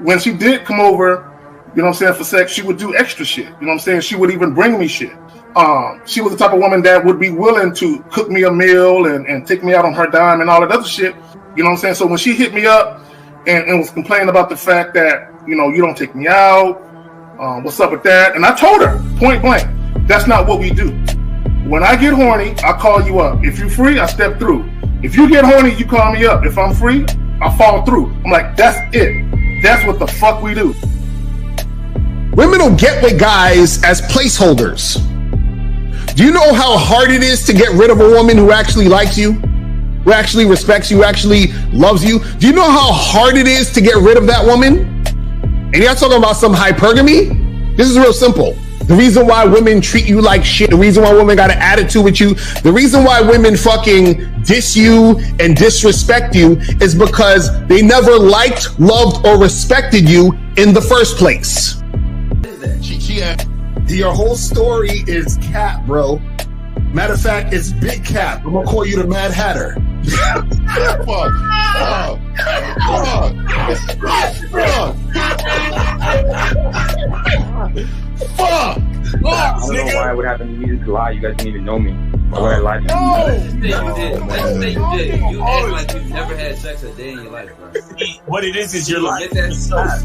when she did come over, you know what I'm saying, for sex, she would do extra shit. You know what I'm saying? She would even bring me shit. She was the type of woman that would be willing to cook me a meal and take me out on her dime and all that other shit. You know what I'm saying? So when she hit me up and was complaining about the fact that, you know, you don't take me out, what's up with that? And I told her point blank, that's not what we do. When I get horny, I call you up. If you're free, I step through. If you get horny, you call me up. If I'm free, I fall through. I'm like, that's it. That's what the fuck we do. Women don't get with guys as placeholders. Do you know how hard it is to get rid of a woman who actually likes you, who actually respects you, who actually loves you? Do you know how hard it is to get rid of that woman? And you're not talking about some hypergamy? This is real simple. The reason why women treat you like shit, the reason why women got an attitude with you, the reason why women fucking diss you and disrespect you is because they never liked, loved, or respected you in the first place. Your whole story is cap, bro. Matter of fact, it's big cap. I'm gonna call you the Mad Hatter. Fuck. I don't know why it would happen to me to lie. You guys didn't even know me. Why would I lie to you? Let's say you did. You act like you've never had sex a day in your life, bro. What it is you're lying to yourself.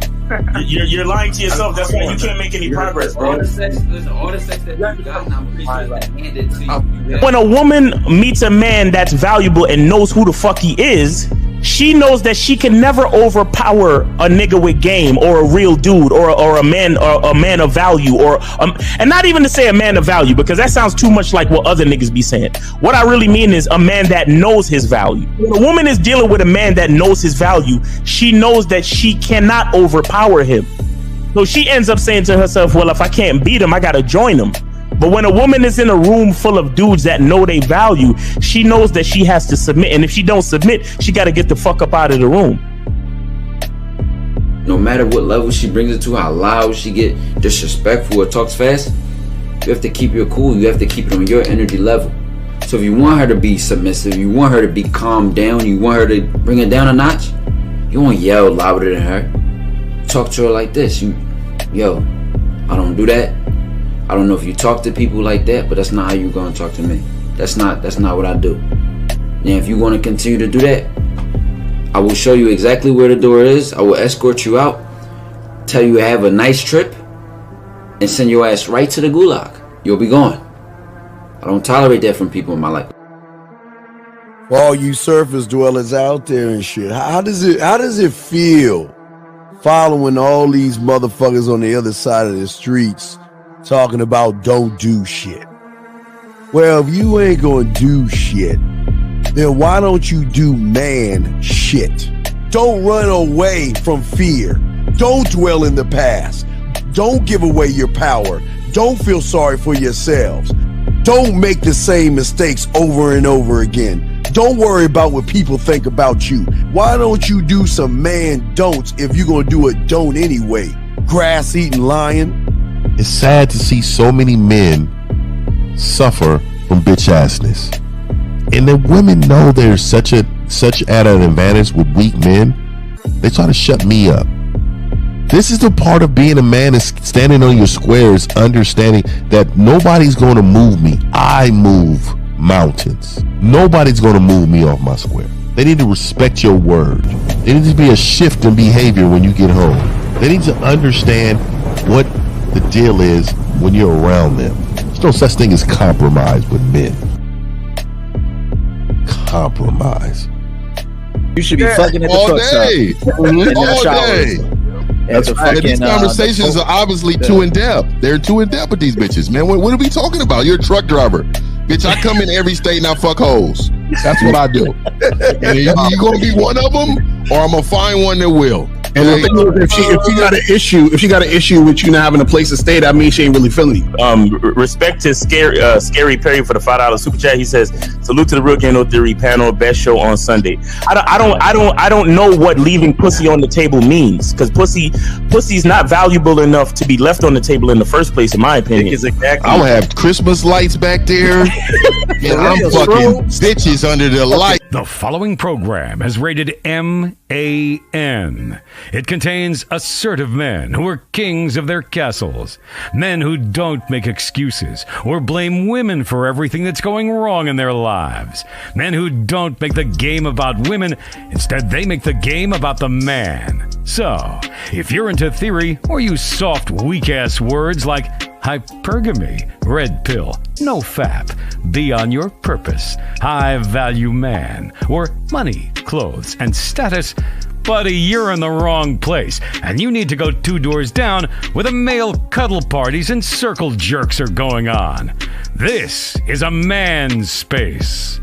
You're lying to yourself. That's why you can't make any progress, bro. All the sex that you've gotten, I'm pretty sure it's been handed to you. When a woman meets a man that's valuable and knows who the fuck he is, she knows that she can never overpower a nigga with game or a real dude or a man of value and not even to say a man of value, because that sounds too much like what other niggas be saying. What I really mean is a man that knows his value. When a woman is dealing with a man that knows his value, she knows that she cannot overpower him. So she ends up saying to herself, well, if I can't beat him, I gotta join him. But when a woman is in a room full of dudes that know they value, she knows that she has to submit. And if she don't submit, she got to get the fuck up out of the room. No matter what level she brings it to, how loud she get, disrespectful or talks fast, you have to keep your cool. You have to keep it on your energy level. So if you want her to be submissive, you want her to be calmed down, you want her to bring it down a notch, you won't yell louder than her. Talk to her like this. Yo, I don't do that. I don't know if you talk to people like that, but that's not how you're gonna talk to me. That's not what I do. And if you want to continue to do that, I will show you exactly where the door is. I will escort you out, tell you have a nice trip, and send your ass right to the gulag. You'll be gone. I don't tolerate that from people in my life. For all you surface dwellers out there and shit, how does it feel following all these motherfuckers on the other side of the streets talking about don't do shit? Well, if you ain't gonna do shit, then why don't you do man shit? Don't run away from fear. Don't dwell in the past. Don't give away your power. Don't feel sorry for yourselves. Don't make the same mistakes over and over again. Don't worry about what people think about you. Why don't you do some man don'ts if you're gonna do a don't anyway? Grass eating lion. It's sad to see so many men suffer from bitch assness. And the women know they're such at an advantage with weak men. They try to shut me up. This is the part of being a man, is standing on your squares, understanding that nobody's going to move me. I move mountains. Nobody's going to move me off my square. They need to respect your word. There needs to be a shift in behavior when you get home. They need to understand what the deal is when you're around them. There's no such thing as compromise with men. Compromise. You should be fucking at the truck stop. All day. That's right. These conversations are obviously too in depth. They're too in depth with these bitches, man. What are we talking about? You're a truck driver, bitch. I come in every state and I fuck hoes. That's what I do. And you gonna be one of them, or I'm gonna find one that will. And the thing is, if she got an issue with you not having a place to stay, that means she ain't really feeling you. Respect to Scary Perry for the $5 super chat. He says, "Salute to the Real Game No Theory panel, best show on Sunday." I don't know what leaving pussy on the table means, because pussy's not valuable enough to be left on the table in the first place, in my opinion. Exactly. I'm gonna have Christmas lights back there, and I'm fucking bitches under the light. The following program is rated M It contains assertive men who are kings of their castles. Men who don't make excuses or blame women for everything that's going wrong in their lives. Men who don't make the game about women. Instead, they make the game about the man. So, if you're into theory or use soft, weak-ass words like hypergamy, red pill, no fap, be on your purpose, high-value man, or money, clothes, and status, buddy, you're in the wrong place, and you need to go 2 doors down where the male cuddle parties and circle jerks are going on. This is a man's space.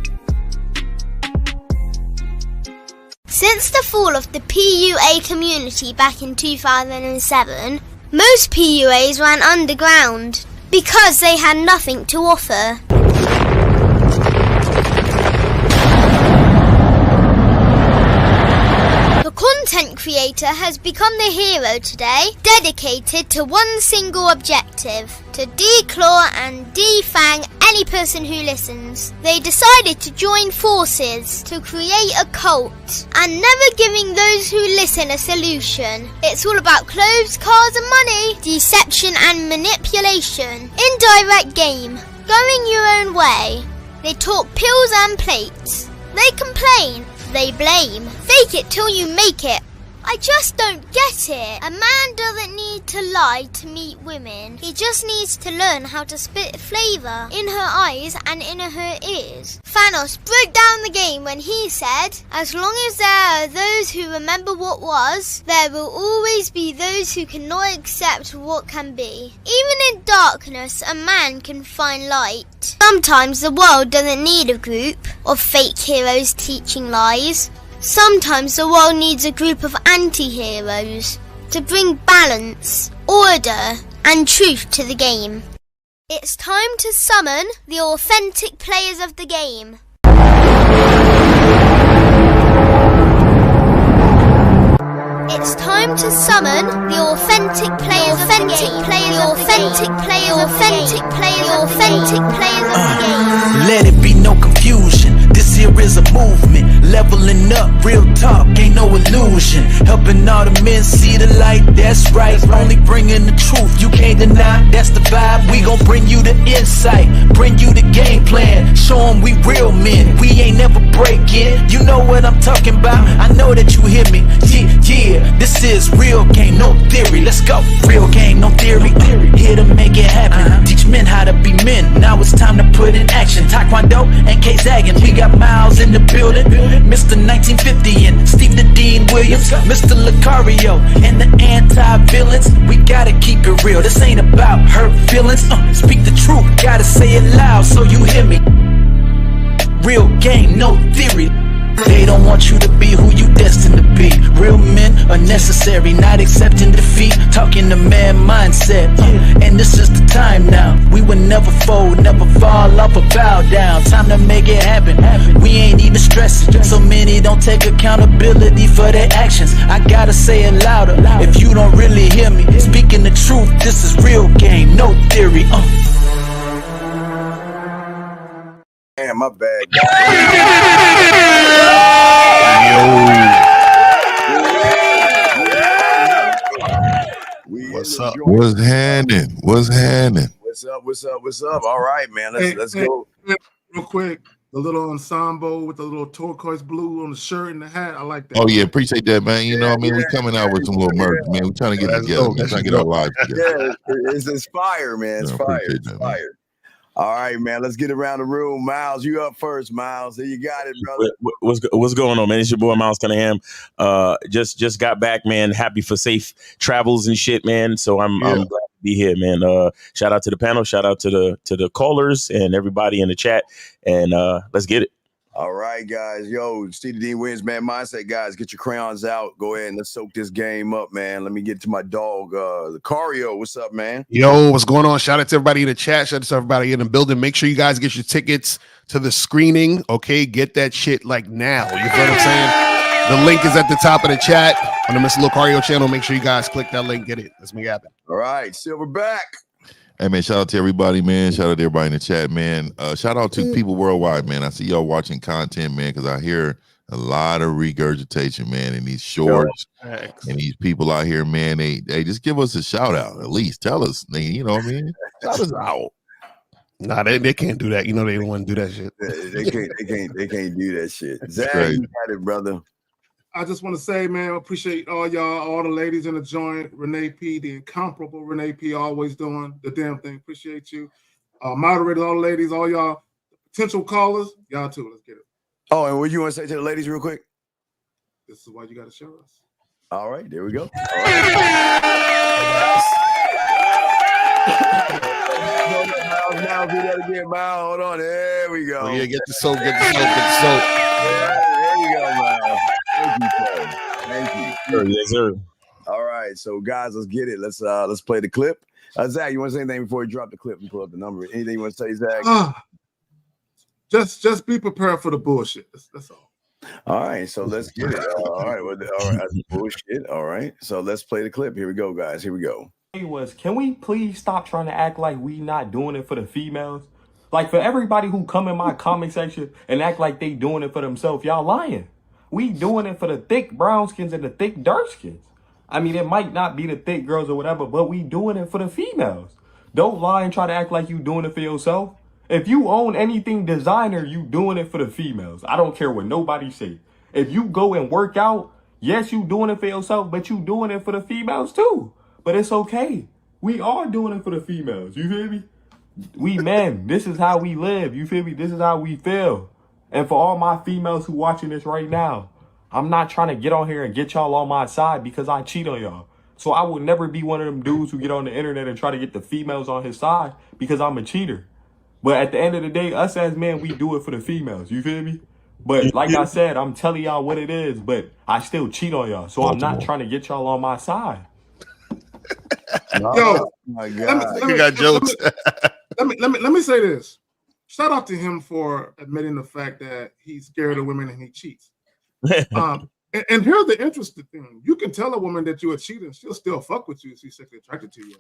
Since the fall of the PUA community back in 2007, most PUAs ran underground because they had nothing to offer. The content creator has become the hero today, dedicated to one single objective: to declaw and defang any person who listens. They decided to join forces to create a cult, and never giving those who listen a solution. It's all about clothes, cars and money, deception and manipulation, indirect game, going your own way. They talk pills and plates. They complain. They blame. Fake it till you make it. I just don't get it. A man doesn't need to lie to meet women. He just needs to learn how to spit flavour in her eyes and in her ears. Thanos broke down the game when he said, as long as there are those who remember what was, there will always be those who cannot accept what can be. Even in darkness, a man can find light. Sometimes the world doesn't need a group of fake heroes teaching lies. Sometimes the world needs a group of anti-heroes to bring balance, order, and truth to the game. It's time to summon the authentic players of the game. It's time to summon the authentic players of the game. The authentic players of the game. Let it be no confusion. This here is a movement, leveling up, real talk, ain't no illusion. Helping all the men see the light, that's right. Only bringing the truth, you can't deny, that's the vibe. We gon' bring you the insight, bring you the game plan. Show them we real men, we ain't never breaking. You know what I'm talking about, I know that you hear me. Yeah, this is real game, no theory. Let's go, real game, no theory. Here to make it happen, teach men how to be men. Now it's time to put in action. Taekwondo and K-Zagging, we got Miles in the building, Mr. 1950 and Steve the Dean Williams, Mr. Lucario and the anti-villains. We gotta keep it real, this ain't about hurt feelings. Speak the truth, gotta say it loud so you hear me. Real game, no theory. They don't want you to be who you destined to be. Real men are necessary, not accepting defeat. Talking the man mindset, and this is the time now. We will never fold, never fall off or bow down. Time to make it happen. We ain't even stressing. So many don't take accountability for their actions. I gotta say it louder. If you don't really hear me, speaking the truth, this is real game, no theory. Damn, my bad. What's up? What's happening? What's happening? What's up? All right, man. Let's go. Real quick, the little ensemble with the little turquoise blue on the shirt and the hat. I like that. Oh yeah, appreciate that, man. You know what I mean? We coming out with some little merch, man. We trying to get together. We're trying to get our lives together. Yeah, it's fire, man. It's fire. It's fire. All right, man. Let's get around the room. Miles, you up first, Miles. There you got it, brother. What's going on, man? It's your boy Miles Cunningham. Just got back, man. Happy for safe travels and shit, man. So I'm glad to be here, man. Shout out to the panel. Shout out to the callers and everybody in the chat. And let's get it. All right, guys. Yo, Steve Dean wins, man. Mindset, guys. Get your crayons out. Go ahead and let's soak this game up, man. Let me get to my dog, Lucario. What's up, man? Yo, what's going on? Shout out to everybody in the chat. Shout out to everybody in the building. Make sure you guys get your tickets to the screening. Okay, get that shit like now. You feel what I'm saying? The link is at the top of the chat on the Mr. Lucario channel. Make sure you guys click that link. Get it. Let's make it happen. All right, Silverback. Hey man, shout out to everybody, man. Shout out to everybody in the chat, man. Shout out to people worldwide, man. I see y'all watching content, man, because I hear A lot of regurgitation, man, in these shorts. And these people out here, man, they just give us a shout out. At least tell us, you know what I mean? Shout us out. Nah, they can't do that. You know they don't want to do that shit. They can't do that shit. Zach, you got it, brother. I just want to say, man, appreciate all y'all, all the ladies in the joint. Renee P, the incomparable Renee P, always doing the damn thing. Appreciate you. Moderators, all the ladies, all y'all potential callers, y'all too. Let's get it. Oh, and what you want to say to the ladies real quick? This is why you got to show us. All right, there we go. Now do that again, Miles. Hold on, there we go. Oh, yeah, get the soap, get the soap. There you go, Miles. Thank you. Yes, sir. All right, so guys, let's get it. Let's play the clip. Zach, you want to say anything before you drop the clip and pull up the number? Anything you want to say, Zach? Just be prepared for the bullshit. That's all. All right, so let's get it. All right, bullshit. All right, so let's play the clip. Here we go, guys. Here we go. Can we please stop trying to act like we not doing it for the females? Like, for everybody who come in my comment section and act like they doing it for themselves, y'all lying. We doing it for the thick brown skins and the thick dark skins. I mean, it might not be the thick girls or whatever, but we doing it for the females. Don't lie and try to act like you doing it for yourself. If you own anything designer, you doing it for the females. I don't care what nobody say. If you go and work out, yes, you doing it for yourself, but you doing it for the females too. But it's okay. We are doing it for the females. You feel me? We men, this is how we live. You feel me? This is how we feel. And for all my females who watching this right now, I'm not trying to get on here and get y'all on my side because I cheat on y'all. So I will never be one of them dudes who get on the internet and try to get the females on his side because I'm a cheater. But at the end of the day, us as men, we do it for the females. You feel me? But like I said, I'm telling y'all what it is, but I still cheat on y'all. So I'm not trying to get y'all on my side. Yo, my God. You got jokes. Let me say this. Shout out to him for admitting the fact that he's scared of women and he cheats. And here's the interesting thing. You can tell a woman that you're a cheater and she'll still fuck with you if she's sexually attracted to you.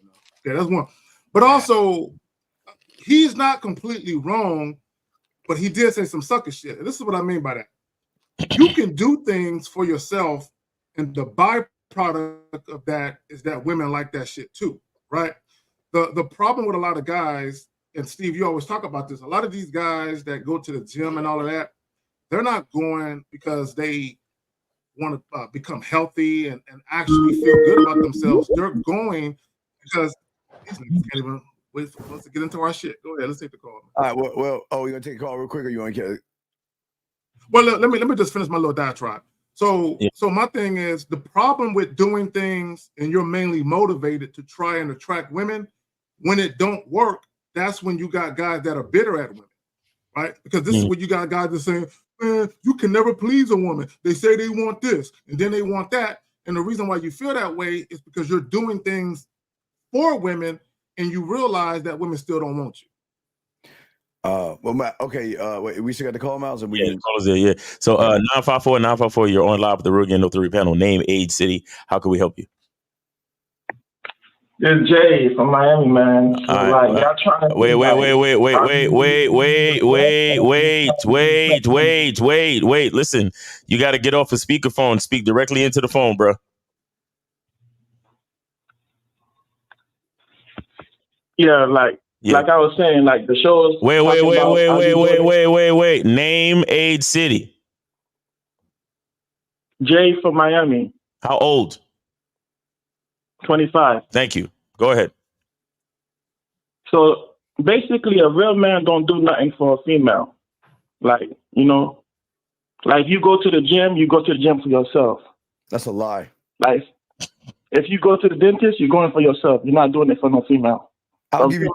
Okay, that's one. But also, he's not completely wrong, but he did say some sucker shit. And this is what I mean by that. You can do things for yourself, and the byproduct of that is that women like that shit too, right? The problem with a lot of guys, and Steve, you always talk about this, a lot of these guys that go to the gym and all of that, they're not going because they want to become healthy and actually feel good about themselves. They're going because these niggas can't even wait for us to get into our shit. Go ahead, let's take the call. All right, well, we're gonna take a call real quick, or you want to get it? Well, let me just finish my little diatribe. So my thing is, the problem with doing things and you're mainly motivated to try and attract women, when it don't work, that's when you got guys that are bitter at women, right? Because this is what you got guys that saying, man, you can never please a woman. They say they want this, and then they want that. And the reason why you feel that way is because you're doing things for women, and you realize that women still don't want you. Wait, we still got the call, Miles? Or Yeah. So 954, you're on live with the Real Game No 3 panel. Name, age, city. How can we help you? It's Jay from Miami, man. So, y'all trying to wait. Listen, you got to get off a speakerphone. Speak directly into the phone, bro. Yeah, like I was saying, like the shows. Wait. Name, age, city. Jay from Miami. How old? 25. Thank you. Go ahead. So basically, a real man don't do nothing for a female. Like, like you go to the gym, you go to the gym for yourself. That's a lie. Like, if you go to the dentist, you're going for yourself. You're not doing it for no female. I'll give you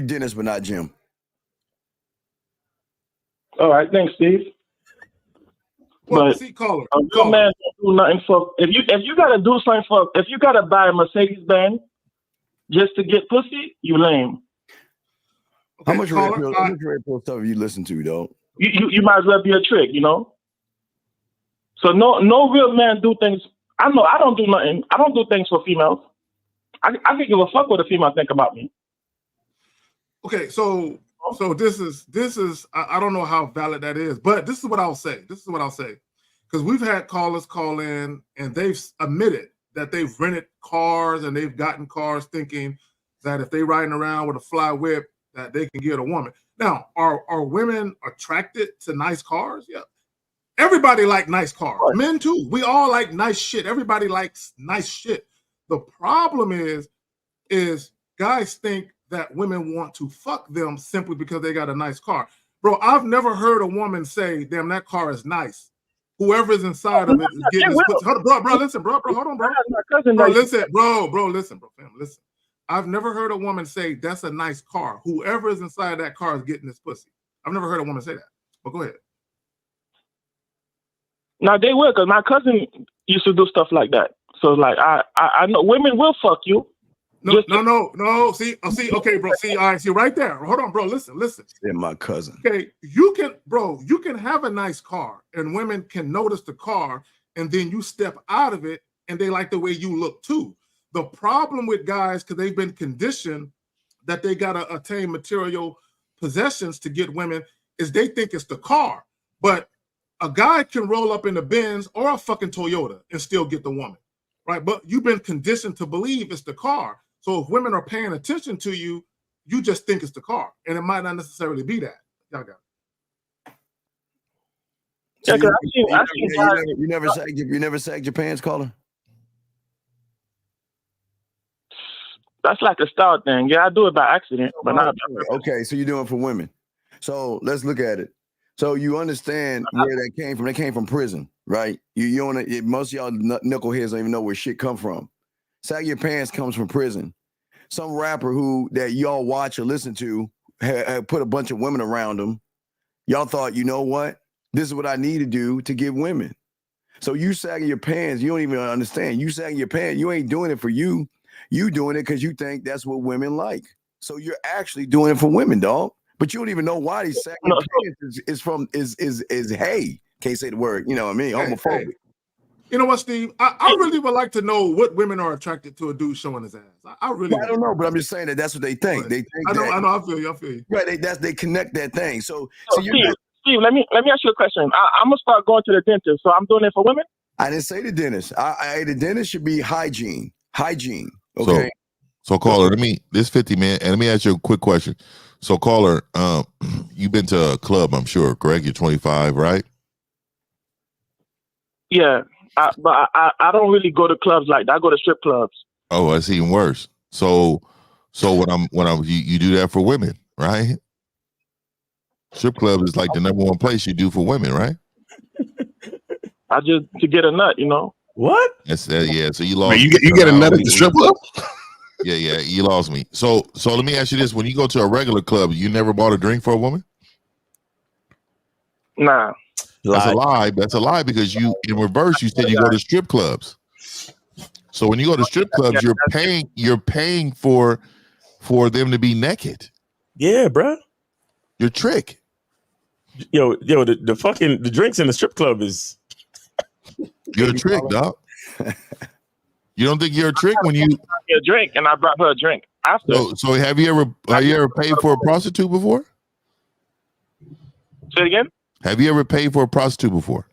dentist, but not gym. All right, thanks, Steve. Well, but a real man don't do nothing for. If you gotta do something for, if you gotta buy a Mercedes Benz just to get pussy, you lame. Okay, how much red pill stuff have you listened to, though? You might as well be a trick, So no real man do things. I know I don't do nothing. I don't do things for females. I can give a fuck what a female think about me. Okay, so So this is I don't know how valid that is, but this is what I'll say. Because we've had callers call in and they've admitted that they've rented cars and they've gotten cars thinking that if they riding around with a fly whip that they can get a woman. Now, are women attracted to nice cars? Yeah. Everybody like nice cars. Men too. We all like nice shit. Everybody likes nice shit. The problem is guys think that women want to fuck them simply because they got a nice car. Bro, I've never heard a woman say, damn, that car is nice. Whoever's inside of it is getting his pussy. Bro, listen, bro, hold on, bro. Listen. I've never heard a woman say, that's a nice car. Whoever is inside that car is getting his pussy. I've never heard a woman say that. But go ahead. Now they will, because my cousin used to do stuff like that. So like I know women will fuck you. No. See, okay, bro. See, all right, see right there. Hold on, bro. Listen. Yeah, my cousin. Okay, you can have a nice car, and women can notice the car, and then you step out of it, and they like the way you look too. The problem with guys, because they've been conditioned that they gotta attain material possessions to get women, is they think it's the car. But a guy can roll up in a Benz or a fucking Toyota and still get the woman, right? But you've been conditioned to believe it's the car. So if women are paying attention to you, you just think it's the car, and it might not necessarily be that. Y'all got it. So you never sagged your pants, caller? That's like a style thing. Yeah, I do it by accident, but not. Okay, so you're doing it for women. So let's look at it. So you understand where that came from. They came from prison, right? Most of y'all knuckleheads don't even know where shit come from. Sag your pants comes from prison. Some rapper that y'all watch or listen to had put a bunch of women around him. Y'all thought, you know what? This is what I need to do to get women. So you sagging your pants, you don't even understand. You sagging your pants, you ain't doing it for you. You doing it because you think that's what women like. So you're actually doing it for women, dog. But you don't even know why these sagging pants is hey. Can't say the word, you know what I mean? Homophobic. Hey. You know what, Steve? I really would like to know what women are attracted to a dude showing his ass. I don't know, but I'm just saying that's what they think. They think I know. I feel you. Right, they connect that thing. So Steve, let me ask you a question. I'm gonna start going to the dentist. So I'm doing it for women? I didn't say the dentist. The dentist should be hygiene. Okay. So caller, this 50 man, and let me ask you a quick question. So caller, you've been to a club, I'm sure, correct? You're 25, right? Yeah. But I don't really go to clubs like that. I go to strip clubs. Oh, that's even worse. So you do that for women, right? Strip club is like the #1 place you do for women, right? To get a nut, you know. What? That's yeah. So you lost. Man, you get a nut at the strip club? Yeah, you lost me. So let me ask you this: when you go to a regular club, you never bought a drink for a woman? Nah. That's a lie. That's a lie because in reverse, you said you go to strip clubs. So when you go to strip clubs, you're paying for them to be naked. Yeah, bro. You're trick. Yo, the drinks in the strip club is. You're a trick, dog. You don't think you're a trick when you a drink and I brought her a drink after. So have you ever paid for a prostitute before? Say it again. Have you ever paid for a prostitute before?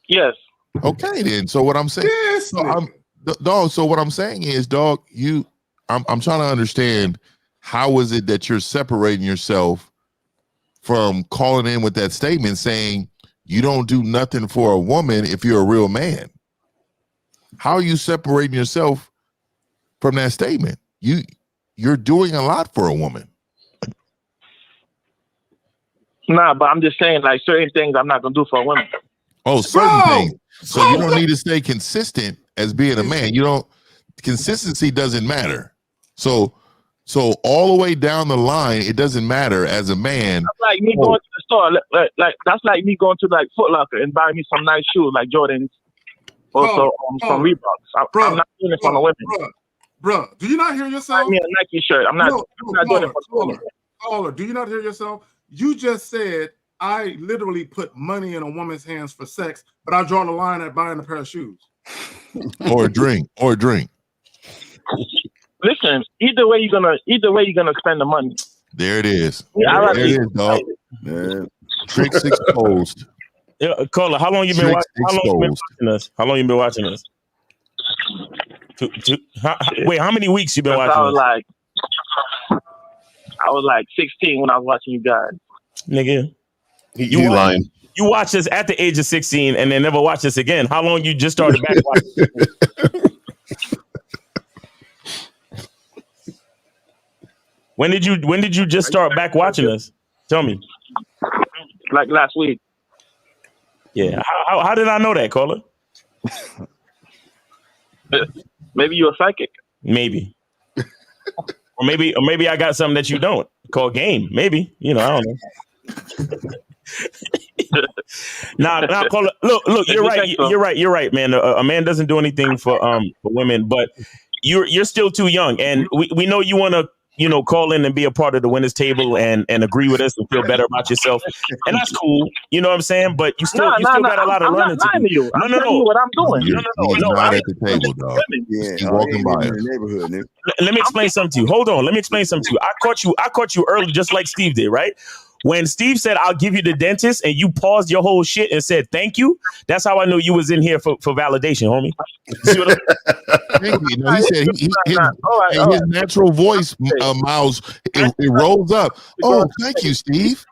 Yes. Okay, then. So what I'm saying, so what I'm saying is, dog, I'm trying to understand how is it that you're separating yourself from calling in with that statement saying you don't do nothing for a woman if you're a real man. How are you separating yourself from that statement? You're doing a lot for a woman. Nah, but I'm just saying, like, certain things I'm not gonna do for a woman. Oh, certain things. So you don't need to stay consistent as being a man. Consistency doesn't matter. So all the way down the line, it doesn't matter as a man. That's like me going to the store. Like that's like me going to like Foot Locker and buying me some nice shoes like Jordans, also some Reeboks. I'm not doing it for the women. Bro, do you not hear yourself? Buy me a Nike shirt. I'm not doing it for the women. Caller, do you not hear yourself? You just said I literally put money in a woman's hands for sex, but I draw the line at buying a pair of shoes. or a drink. Listen, either way you're gonna spend the money. There it is. Yeah, there it is, dog. Tricks exposed. Yeah, Carla, how long you been watching? How long you been watching us? Wait, how many weeks you been watching us? I was like 16 when I was watching you guys. Nigga, you lying. You watched us at the age of 16 and then never watched us again. How long you just started back watching? When did you just start back watching us? Tell me. Like last week. Yeah. How did I know that, Carla? Maybe you're a psychic. Maybe. or maybe I got something that you don't. Called game. Maybe. I don't know. Nah, Carla, look, you're right, man. A man doesn't do anything for women, but you're still too young, and we know you want to call in and be a part of the winners table and agree with us and feel better about yourself, and that's cool. You know what I'm saying? But you still got a lot of learning to do. I'm telling you what I'm doing. He's not at the table, dog. He's walking by in the neighborhood, nigga. Let me explain something to you. Hold on. Let me explain something to you. I caught you early, just like Steve did, right? When Steve said, "I'll give you the dentist," and you paused your whole shit and said, "Thank you," that's how I knew you was in here for validation, homie. See what he said his natural voice, Miles, it rolls up. Oh, thank you, Steve.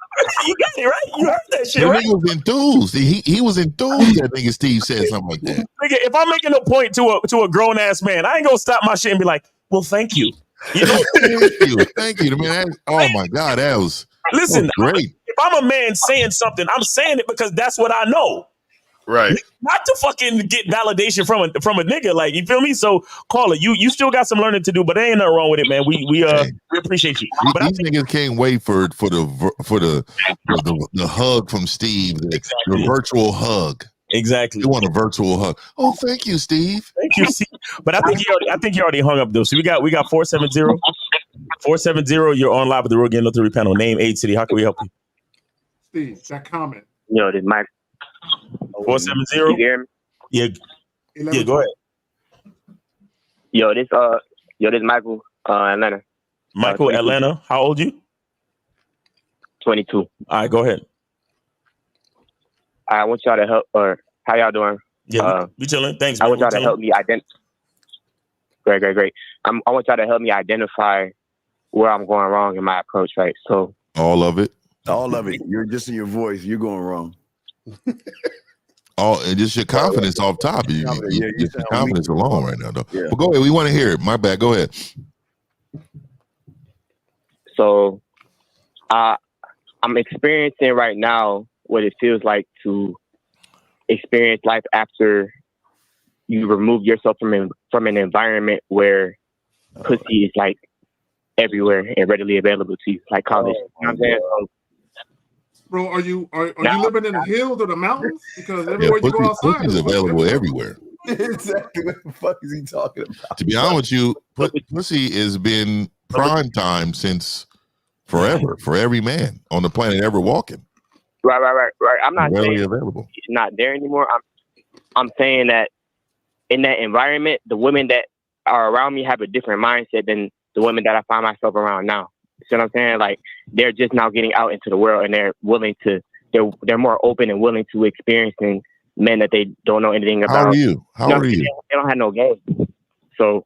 You got it right. You heard that shit, The right? nigga was enthused. He was enthused that nigga Steve said something like that. Nigga, if I'm making a point to a grown ass man, I ain't gonna stop my shit and be like, "Well, thank you." Thank you, man. Oh my God, that was. Listen, great. If I'm a man saying something, I'm saying it because that's what I know. Right. Not to fucking get validation from a nigga. Like, you feel me? So, Carla, you still got some learning to do, but there ain't nothing wrong with it, man. We appreciate you. But These niggas can't wait for the hug from Steve, the virtual hug. Exactly. You want a virtual hug? Oh, thank you, Steve. Thank you, Steve. But I think you already hung up though. So we got 470. 470. You're on live with the Real Game No Theory panel. Name, age, city. How can we help you? Steve, that comment. Yo, this Mike. 470. You hear me? Yeah. Go ahead. Yo, this Michael, Atlanta. Michael, Atlanta. How old you? 22. All right, go ahead. I want y'all to help, or how y'all doing? Yeah, we chilling. Thanks. I want y'all to help me identify. Great. I want y'all to help me identify where I'm going wrong in my approach, right? So all of it. You're just in your voice. You're going wrong. And just your confidence off top. Your confidence alone right now, though. Yeah. But go ahead. We want to hear it. My bad. Go ahead. So, I'm experiencing right now what it feels like to experience life after you remove yourself from an environment where pussy is like everywhere and readily available to you, like college. You know what I'm saying? Bro, are you living in the hills or the mountains? Because everywhere you go outside, pussy's available everywhere. Exactly. What the fuck is he talking about? To be honest with you, pussy has been prime time since forever for every man on the planet ever walking. Right. I'm not saying available. It's not there anymore. I'm saying that in that environment, the women that are around me have a different mindset than the women that I find myself around now. See what I'm saying? Like, they're just now getting out into the world and they're willing to. They're more open and willing to experiencing men that they don't know anything about. How are you? How old are you? They don't have no game. So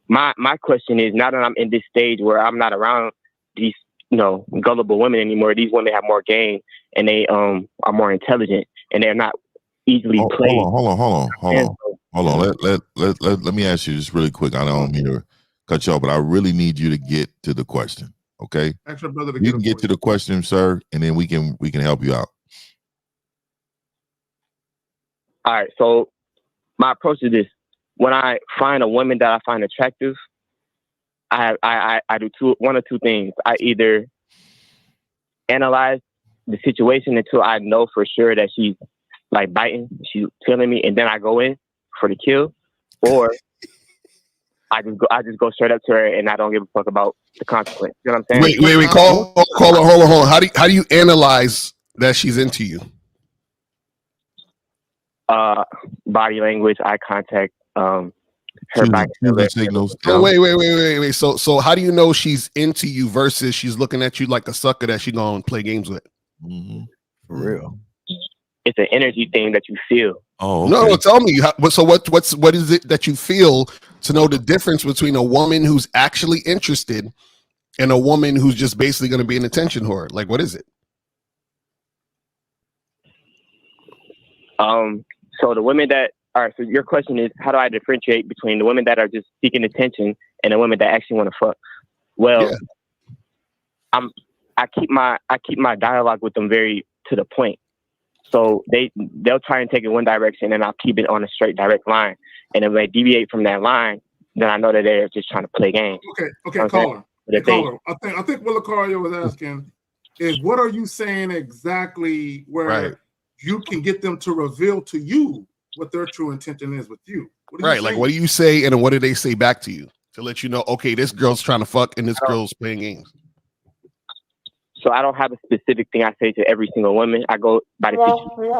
my question is, now that I'm in this stage where I'm not around these gullible women anymore, these women have more game and they are more intelligent and they're not easily played. Hold on. Let me ask you just really quick. I don't mean to cut you off, but I really need you to get to the question. Okay, extra brother to you can get to the question, sir, and then we can help you out. All right. So my approach is this: when I find a woman that I find attractive, I do one or two things. I either analyze the situation until I know for sure that she's like biting, she's killing me, and then I go in for the kill, or I just go straight up to her and I don't give a fuck about the consequence. You know what I'm saying? Wait. Hold on. How do you analyze that she's into you? Body language, eye contact, her body. Signals. Oh, wait. So how do you know she's into you versus she's looking at you like a sucker that she gonna play games with? Mm-hmm. For real. It's an energy thing that you feel. Oh, okay. No, tell me. So what is it that you feel to know the difference between a woman who's actually interested and a woman who's just basically going to be an attention whore? Like, what is it? So the women that are, so your question is, how do I differentiate between the women that are just seeking attention and the women that actually want to fuck? Well, yeah. I keep my dialogue with them very to the point. So they'll try and take it one direction, and I'll keep it on a straight direct line. And if they deviate from that line, then I know that they're just trying to play games. Okay, caller. I think what Lucario was asking is, what are you saying exactly where you can get them to reveal to you what their true intention is with you? Right, like what do you say, and what do they say back to you to let you know, okay, this girl's trying to fuck and this girl's playing games? So I don't have a specific thing I say to every single woman. I go by the situation.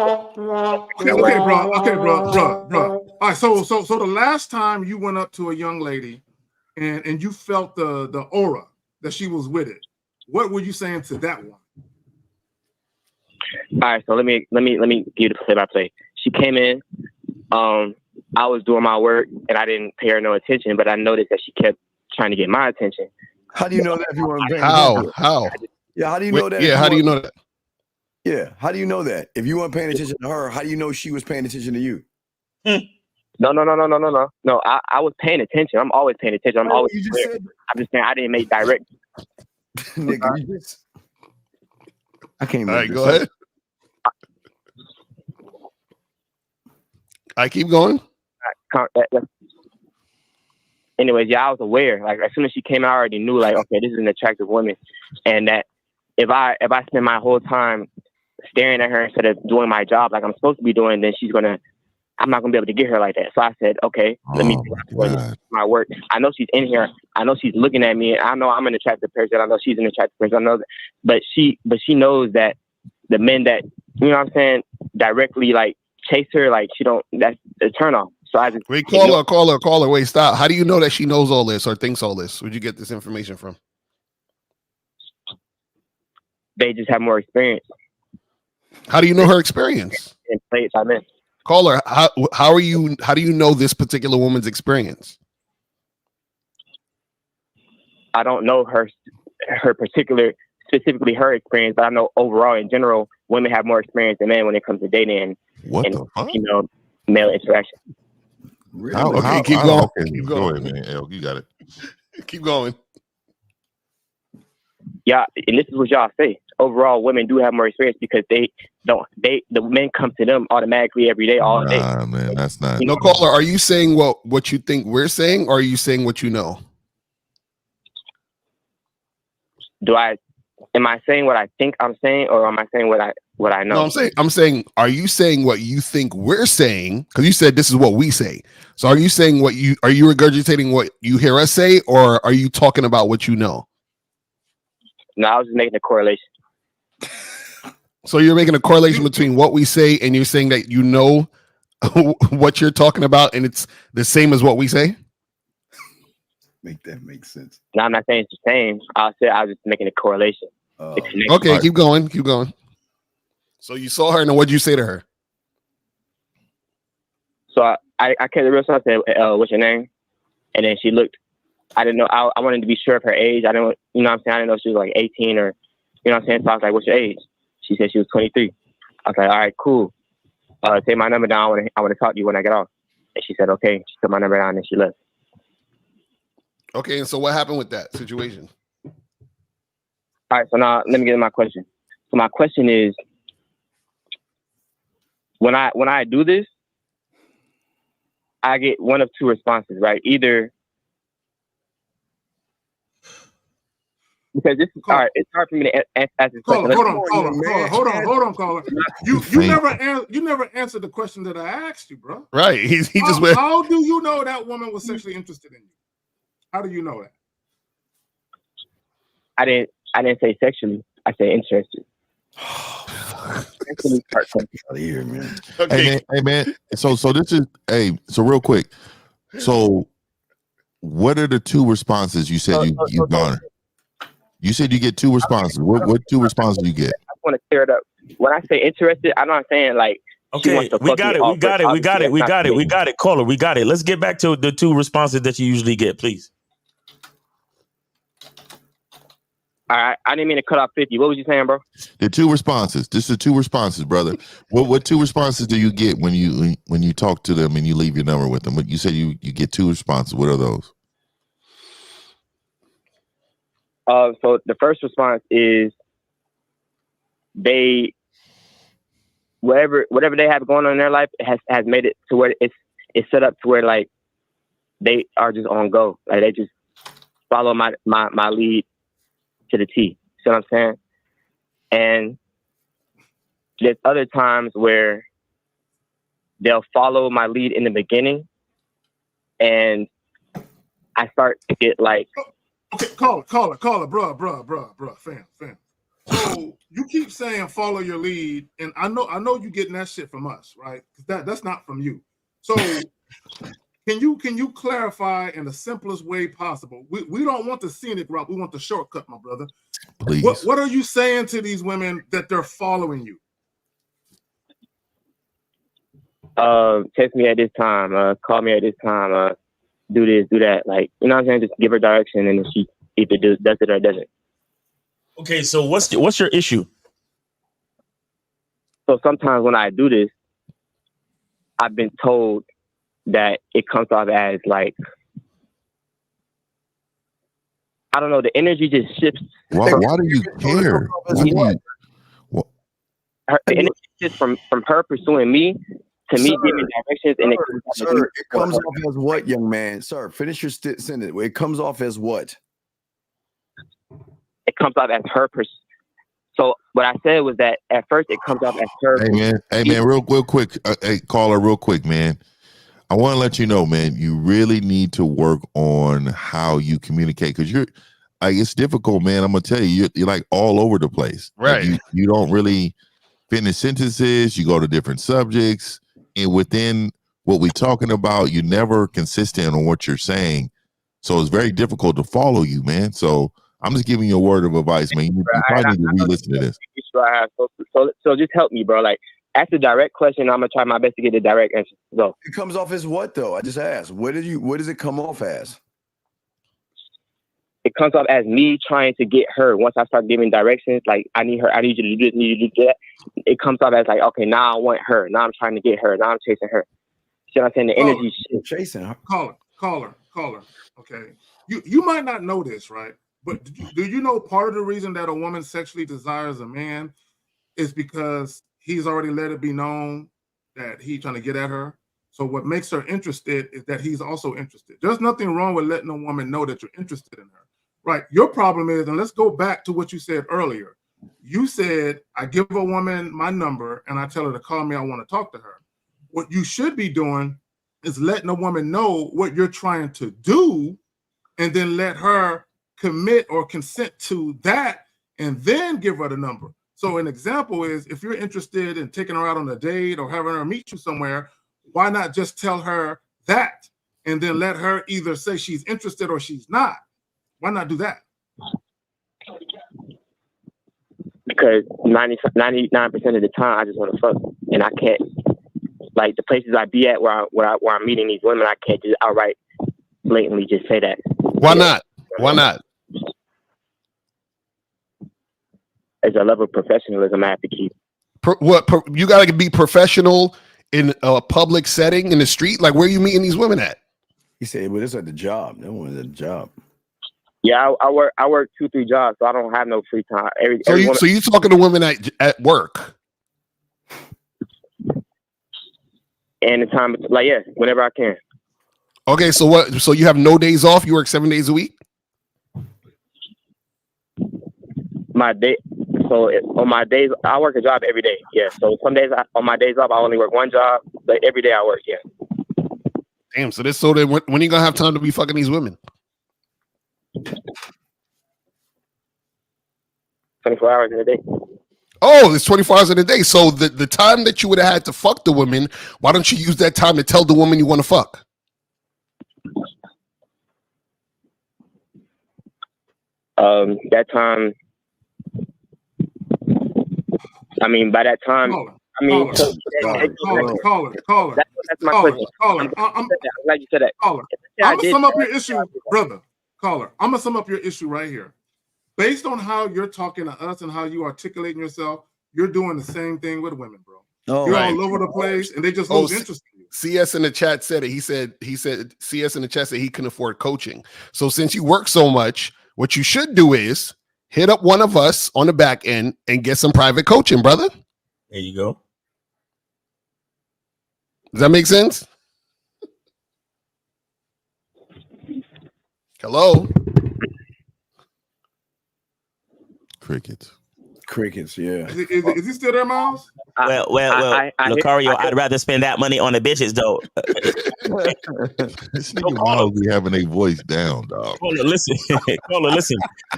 Okay, bro. All right, so the last time you went up to a young lady and you felt the aura that she was with it, what were you saying to that one? All right, so let me give you the play-by-play. She came in. I was doing my work and I didn't pay her no attention, but I noticed that she kept trying to get my attention. How do you know that if you weren't paying attention? How? Yeah, how do you know that? Yeah, how do you know that? Yeah, how do you know that? If you weren't paying attention to her, how do you know she was paying attention to you? No. No, I was paying attention. I'm always paying attention. I'm always I'm just saying I didn't make direct. Nigga, you just... I can't. All right, go ahead. I keep going. Anyways, yeah, I was aware. Like as soon as she came out, I already knew. Like, okay, this is an attractive woman, and that if I spend my whole time staring at her instead of doing my job like I'm supposed to be doing, then I'm not gonna be able to get her like that. So I said, okay, let me do my work. I know she's in here. I know she's looking at me. I know I'm an attractive person. I know she's an attractive person. I know that, but she knows that the men that, you know what I'm saying, directly like chase her, like that's a turn off. So I just wait, call her. Wait, stop. How do you know that she knows all this or thinks all this? Where'd you get this information from? They just have more experience. How do you know her experience? In place I'm in. Caller, how do you know this particular woman's experience? I don't know her specifically her experience, but I know overall in general, women have more experience than men when it comes to dating and male interaction. Okay, keep going. Keep going, man. El, you got it. Keep going. Yeah, and this is what y'all say. Overall, women do have more experience because the men come to them automatically every day, all day. Man, that's not. No, caller, are you saying what you think we're saying, or are you saying what you know? Am I saying what I think I'm saying, or am I saying what I know? No, I'm saying, are you saying what you think we're saying? Because you said this is what we say. So are you saying are you regurgitating what you hear us say, or are you talking about what you know? No, I was just making a correlation. So you're making a correlation between what we say and you're saying that you know what you're talking about and it's the same as what we say? Make that make sense. No, I'm not saying it's the same. I was just making a correlation. Okay, keep going. So you saw her and what'd you say to her? So I kept it real. So I said, what's your name? And then she looked. I didn't know. I wanted to be sure of her age. I didn't, you know what I'm saying? I didn't know she was like 18 or, you know what I'm saying? So I was like, what's your age? She said she was 23. I was like, all right, cool. Take my number down. I want to talk to you when I get off. And she said, okay. She took my number down and she left. Okay, and so what happened with that situation? All right, so now let me get to my question. So my question is, when I do this, I get one of two responses, right? Either because this is all right, it's hard for me to ask this question. Hold on, caller. You never answered the question that I asked you, bro. Right. He just went. How do you know that woman was sexually interested in you? How do you know that? I didn't say sexually. I said interested. Out of here, man. Okay. Hey man. So this is so real quick. So, what are the two responses you said you garner? You said you get two responses. What two responses do you get? I want to clear it up. When I say interested, I'm not saying like. Okay, we got it. Caller, we got it. Let's get back to the two responses that you usually get, please. All right, I didn't mean to cut off 50. What was you saying, bro? The two responses. This is two responses, brother. What two responses do you get when you talk to them and you leave your number with them? You said you get two responses. What are those? So the first response is they whatever they have going on in their life has made it to where it's set up to where like they are just on go. Like they just follow my lead to the T. See what I'm saying? And there's other times where they'll follow my lead in the beginning and I start to get like okay, caller, bruh, fam. So you keep saying follow your lead, and I know you getting that shit from us, right? Because that's not from you. So can you clarify in the simplest way possible? We don't want the scenic route, we want the shortcut, my brother. Please. What are you saying to these women that they're following you? Text me at this time, call me at this time, do this, do that. Like, you know what I'm saying? Just give her direction and then she either does it or doesn't. Okay, so what's your issue? So sometimes when I do this, I've been told that it comes off as like, I don't know, the energy just shifts. Why do you care? The energy shifts from her pursuing me to me giving directions, and it comes off as what, young man? Sir, finish your sentence. It comes off as what? It comes off as her So what I said was that at first it comes off as her. Hey man, real quick, hey caller, real quick, man. I want to let you know, man, you really need to work on how you communicate because you're like it's difficult, man. I'm gonna tell you, you're like all over the place. Right. Like you don't really finish sentences. You go to different subjects, and within what we're talking about, you're never consistent on what you're saying. So it's very difficult to follow you, man. So I'm just giving you a word of advice, man. You probably need to re-listen to this. So just help me, bro. Like, ask a direct question. I'm gonna try my best to get the direct answer. Go. It comes off as what, though? I just asked. What does it come off as? It comes off as me trying to get her. Once I start giving directions, like I need you to do this, need you to do that. It comes off as like, okay, now I want her. Now I'm trying to get her. Now I'm chasing her. See what I'm saying? The energy chasing her. Caller. Okay, you might not know this, right? But do you know part of the reason that a woman sexually desires a man is because he's already let it be known that he's trying to get at her? So what makes her interested is that he's also interested. There's nothing wrong with letting a woman know that you're interested in her, right? Your problem is, and let's go back to what you said earlier. You said, I give a woman my number and I tell her to call me, I want to talk to her. What you should be doing is letting a woman know what you're trying to do and then let her commit or consent to that and then give her the number. So an example is if you're interested in taking her out on a date or having her meet you somewhere, why not just tell her that and then let her either say she's interested or she's not? Why not do that? Because 99% of the time I just want to fuck, and I can't. Like the places I be at where I'm meeting these women, I can't just outright blatantly just say that. Why not? Why not? As a level of professionalism I have to keep. You got to be professional in a public setting in the street. Like, where are you meeting these women at? He said, "Well, it's at the job. That one's at the job." Yeah, I work 2-3 jobs, so I don't have no free time. So you talking to women at work? And the time, like, yeah, whenever I can. Okay, so what? So you have no days off? You work 7 days a week? On my days, I work a job every day. Yeah. So some days on my days off, I only work one job. But every day I work. Yeah. Damn. So then when are you gonna have time to be fucking these women? 24 hours in a day. Oh, it's 24 hours in a day. So the time that you would have had to fuck the women, why don't you use that time to tell the woman you want to fuck? That time, I mean, by that time, I mean, caller. That's my question. Caller, I'm glad you said that. Caller, I'm gonna sum up your issue, brother. Caller, I'm gonna sum up your issue right here. Based on how you're talking to us and how you articulating yourself, you're doing the same thing with women, bro. You're all over the place, and they just lose interest in you. CS in the chat said it. He said CS in the chat said he can afford coaching. So since you work so much, what you should do is hit up one of us on the back end and get some private coaching, brother. There you go. Does that make sense? Hello? Crickets, yeah. Is he still there, Miles? Well, Lucario, I'd rather spend that money on the bitches, though. This nigga Miles be having a voice down, dog. Caller, listen.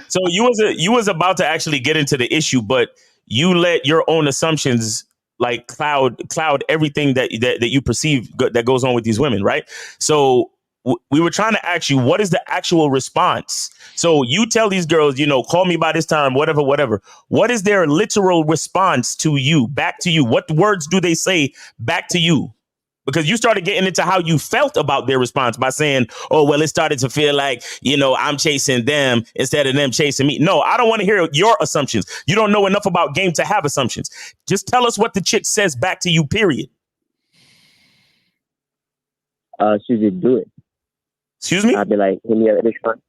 So you was about to actually get into the issue, but you let your own assumptions like cloud everything that you perceive that goes on with these women, right? So we were trying to ask you, what is the actual response? So you tell these girls, call me by this time, whatever. What is their literal response to you, back to you? What words do they say back to you? Because you started getting into how you felt about their response by saying, oh, well, it started to feel like, I'm chasing them instead of them chasing me. No, I don't want to hear your assumptions. You don't know enough about game to have assumptions. Just tell us what the chick says back to you, period. She just do it. Excuse me? I'd be like, hit me up at this time.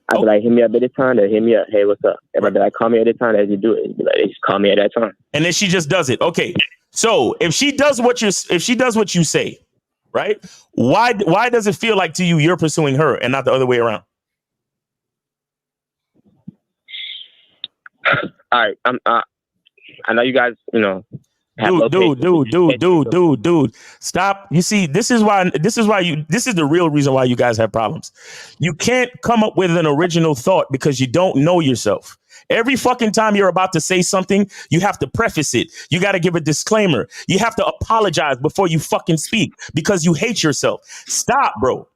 I'd be like, hit me up at this time. Or hit me up. Hey, what's up? If I'd be like, call me at this time, as you do it. You'd be like, they just call me at that time. And then she just does it. Okay. So if she does what you say, right? Why does it feel like to you you're pursuing her and not the other way around? All right. I know you guys, Dude, stop. You see, this is the real reason why you guys have problems. You can't come up with an original thought because you don't know yourself. Every fucking time you're about to say something, you have to preface it. You got to give a disclaimer. You have to apologize before you fucking speak because you hate yourself. Stop, bro.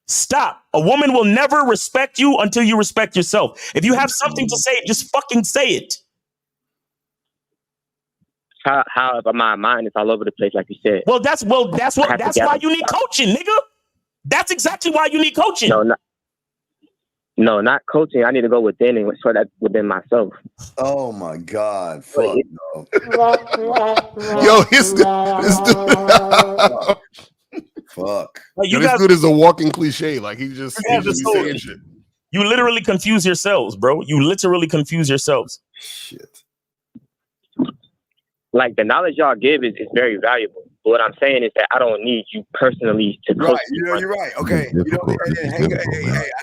Stop. A woman will never respect you until you respect yourself. If you have something to say, just fucking say it. How my mind is all over the place, like you said. That's why you need coaching, nigga. That's exactly why you need coaching. No, not coaching. I need to go within and sort that within myself. Oh my God! Fuck no. Yo, this dude. Fuck. This dude is a walking cliche. Like he's just saying shit. You literally confuse yourselves, bro. You literally confuse yourselves. Shit. Like the knowledge y'all give is very valuable. But what I'm saying is that I don't need you personally to coach. Right, you're right. Okay. I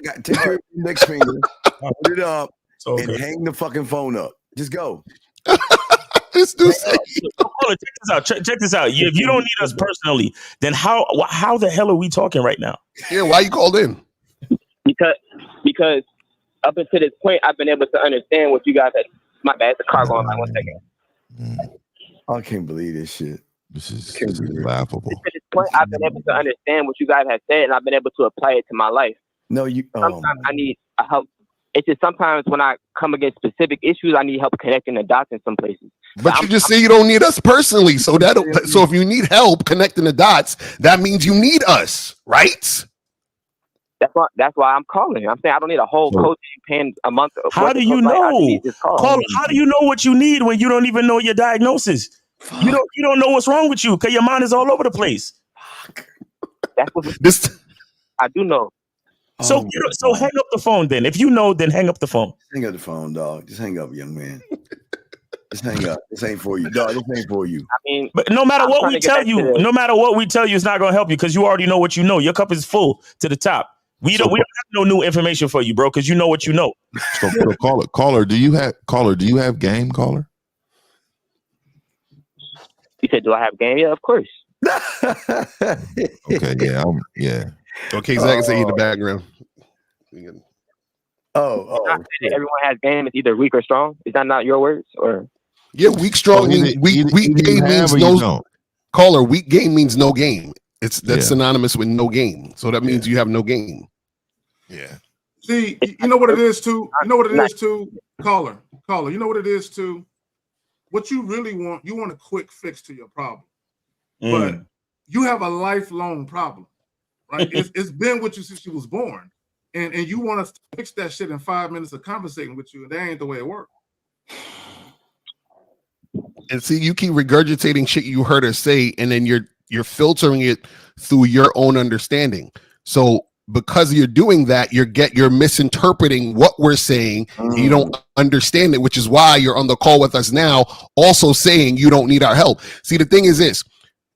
got take your next finger, put it up, and hang the fucking phone up. Just go. This dude check this out. If you don't need us personally, then how the hell are we talking right now? Yeah, why you called in? Because up until this point, I've been able to understand what you guys had. My bad, the car going by 1 second. I can't believe this shit. This is laughable. At this point, I've been able to understand what you guys have said, and I've been able to apply it to my life. No, you. Sometimes I need help. It's just sometimes when I come against specific issues, I need help connecting the dots in some places. But you just say you don't need us personally, so if you need help connecting the dots, that means you need us, right? That's why I'm calling. I'm saying I don't need a whole coaching paying a month. How do you know? How do you know what you need when you don't even know your diagnosis? Fuck. You don't know what's wrong with you because your mind is all over the place. Fuck. That's what I do know. So hang up the phone then. If you know, then hang up the phone. Hang up the phone, dog. Just hang up, young man. Just hang up. This ain't for you, dog. This ain't for you. I mean, but no matter what we tell you, it's not gonna help you because you already know what you know. Your cup is full to the top. We don't have no new information for you, bro, because you know what you know. So caller, do you have game, caller? You said, do I have game? Yeah, of course. Okay, yeah. Okay, Zach can say in the background. Everyone has game. It's either weak or strong. Is that not your words? Or weak, strong. Weak game means no. Caller, weak game means no game. That's synonymous with no game. So that means you have no game. Yeah. See, you know what it is too. You know what it is too. Caller. You know what it is too. What you really want, you want a quick fix to your problem, but you have a lifelong problem, right? It's been with you since you was born, and you want us to fix that shit in 5 minutes of conversating with you, and that ain't the way it works. And see, you keep regurgitating shit you heard her say, and then you're filtering it through your own understanding. So because you're doing that, you're misinterpreting what we're saying. And you don't understand it, which is why you're on the call with us now, also saying you don't need our help. See, the thing is this: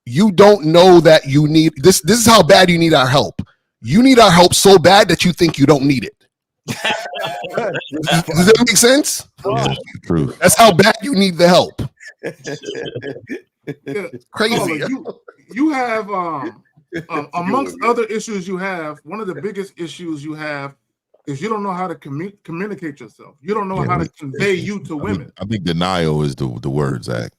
you don't know that you need this. This is how bad you need our help. You need our help so bad that you think you don't need it. Does that make sense? Yeah, true. That's how bad you need the help. Crazy. You have amongst other issues you have, one of the biggest issues you have is you don't know how to communicate yourself. You don't know how to convey you to women. I think denial is the word, Zach.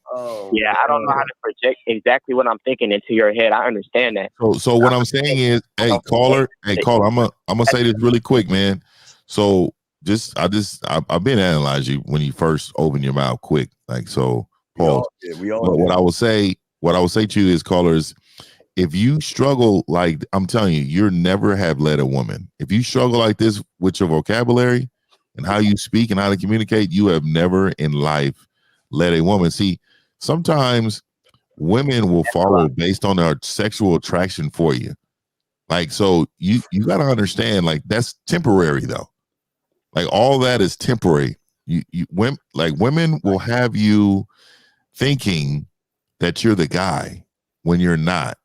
Yeah, I don't know how to project exactly what I'm thinking into your head. I understand that. So what I'm saying is, hey caller, I'm gonna say this really quick, man. So I've been analyzing you when you first open your mouth quick, like so. Pause. What I will say to you is, callers, if you struggle, like I'm telling you, you'll never have led a woman. If you struggle like this with your vocabulary and how you speak and how to communicate, you have never in life led a woman. See, sometimes women will follow based on their sexual attraction for you. Like, so you got to understand, like, that's temporary though. Like, all that is temporary. Women will have you thinking that you're the guy when you're not.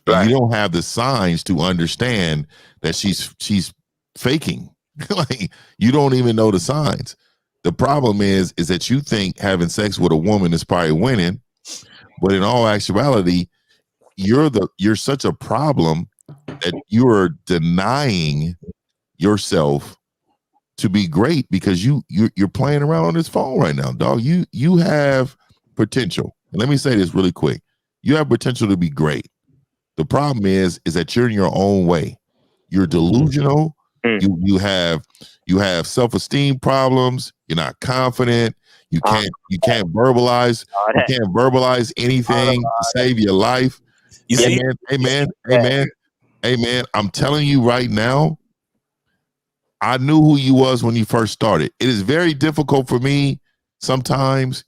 Right. You don't have the signs to understand that she's faking. Like, you don't even know the signs. The problem is that you think having sex with a woman is probably winning, but in all actuality, you're such a problem that you're denying yourself to be great because you're playing around on this phone right now, dog. You have potential. And let me say this really quick. You have potential to be great. The problem is that you're in your own way. You're delusional. You have self-esteem problems. You're not confident. You can't verbalize. You can't verbalize anything to save your life. Amen. I'm telling you right now, I knew who you was when you first started. It is very difficult for me sometimes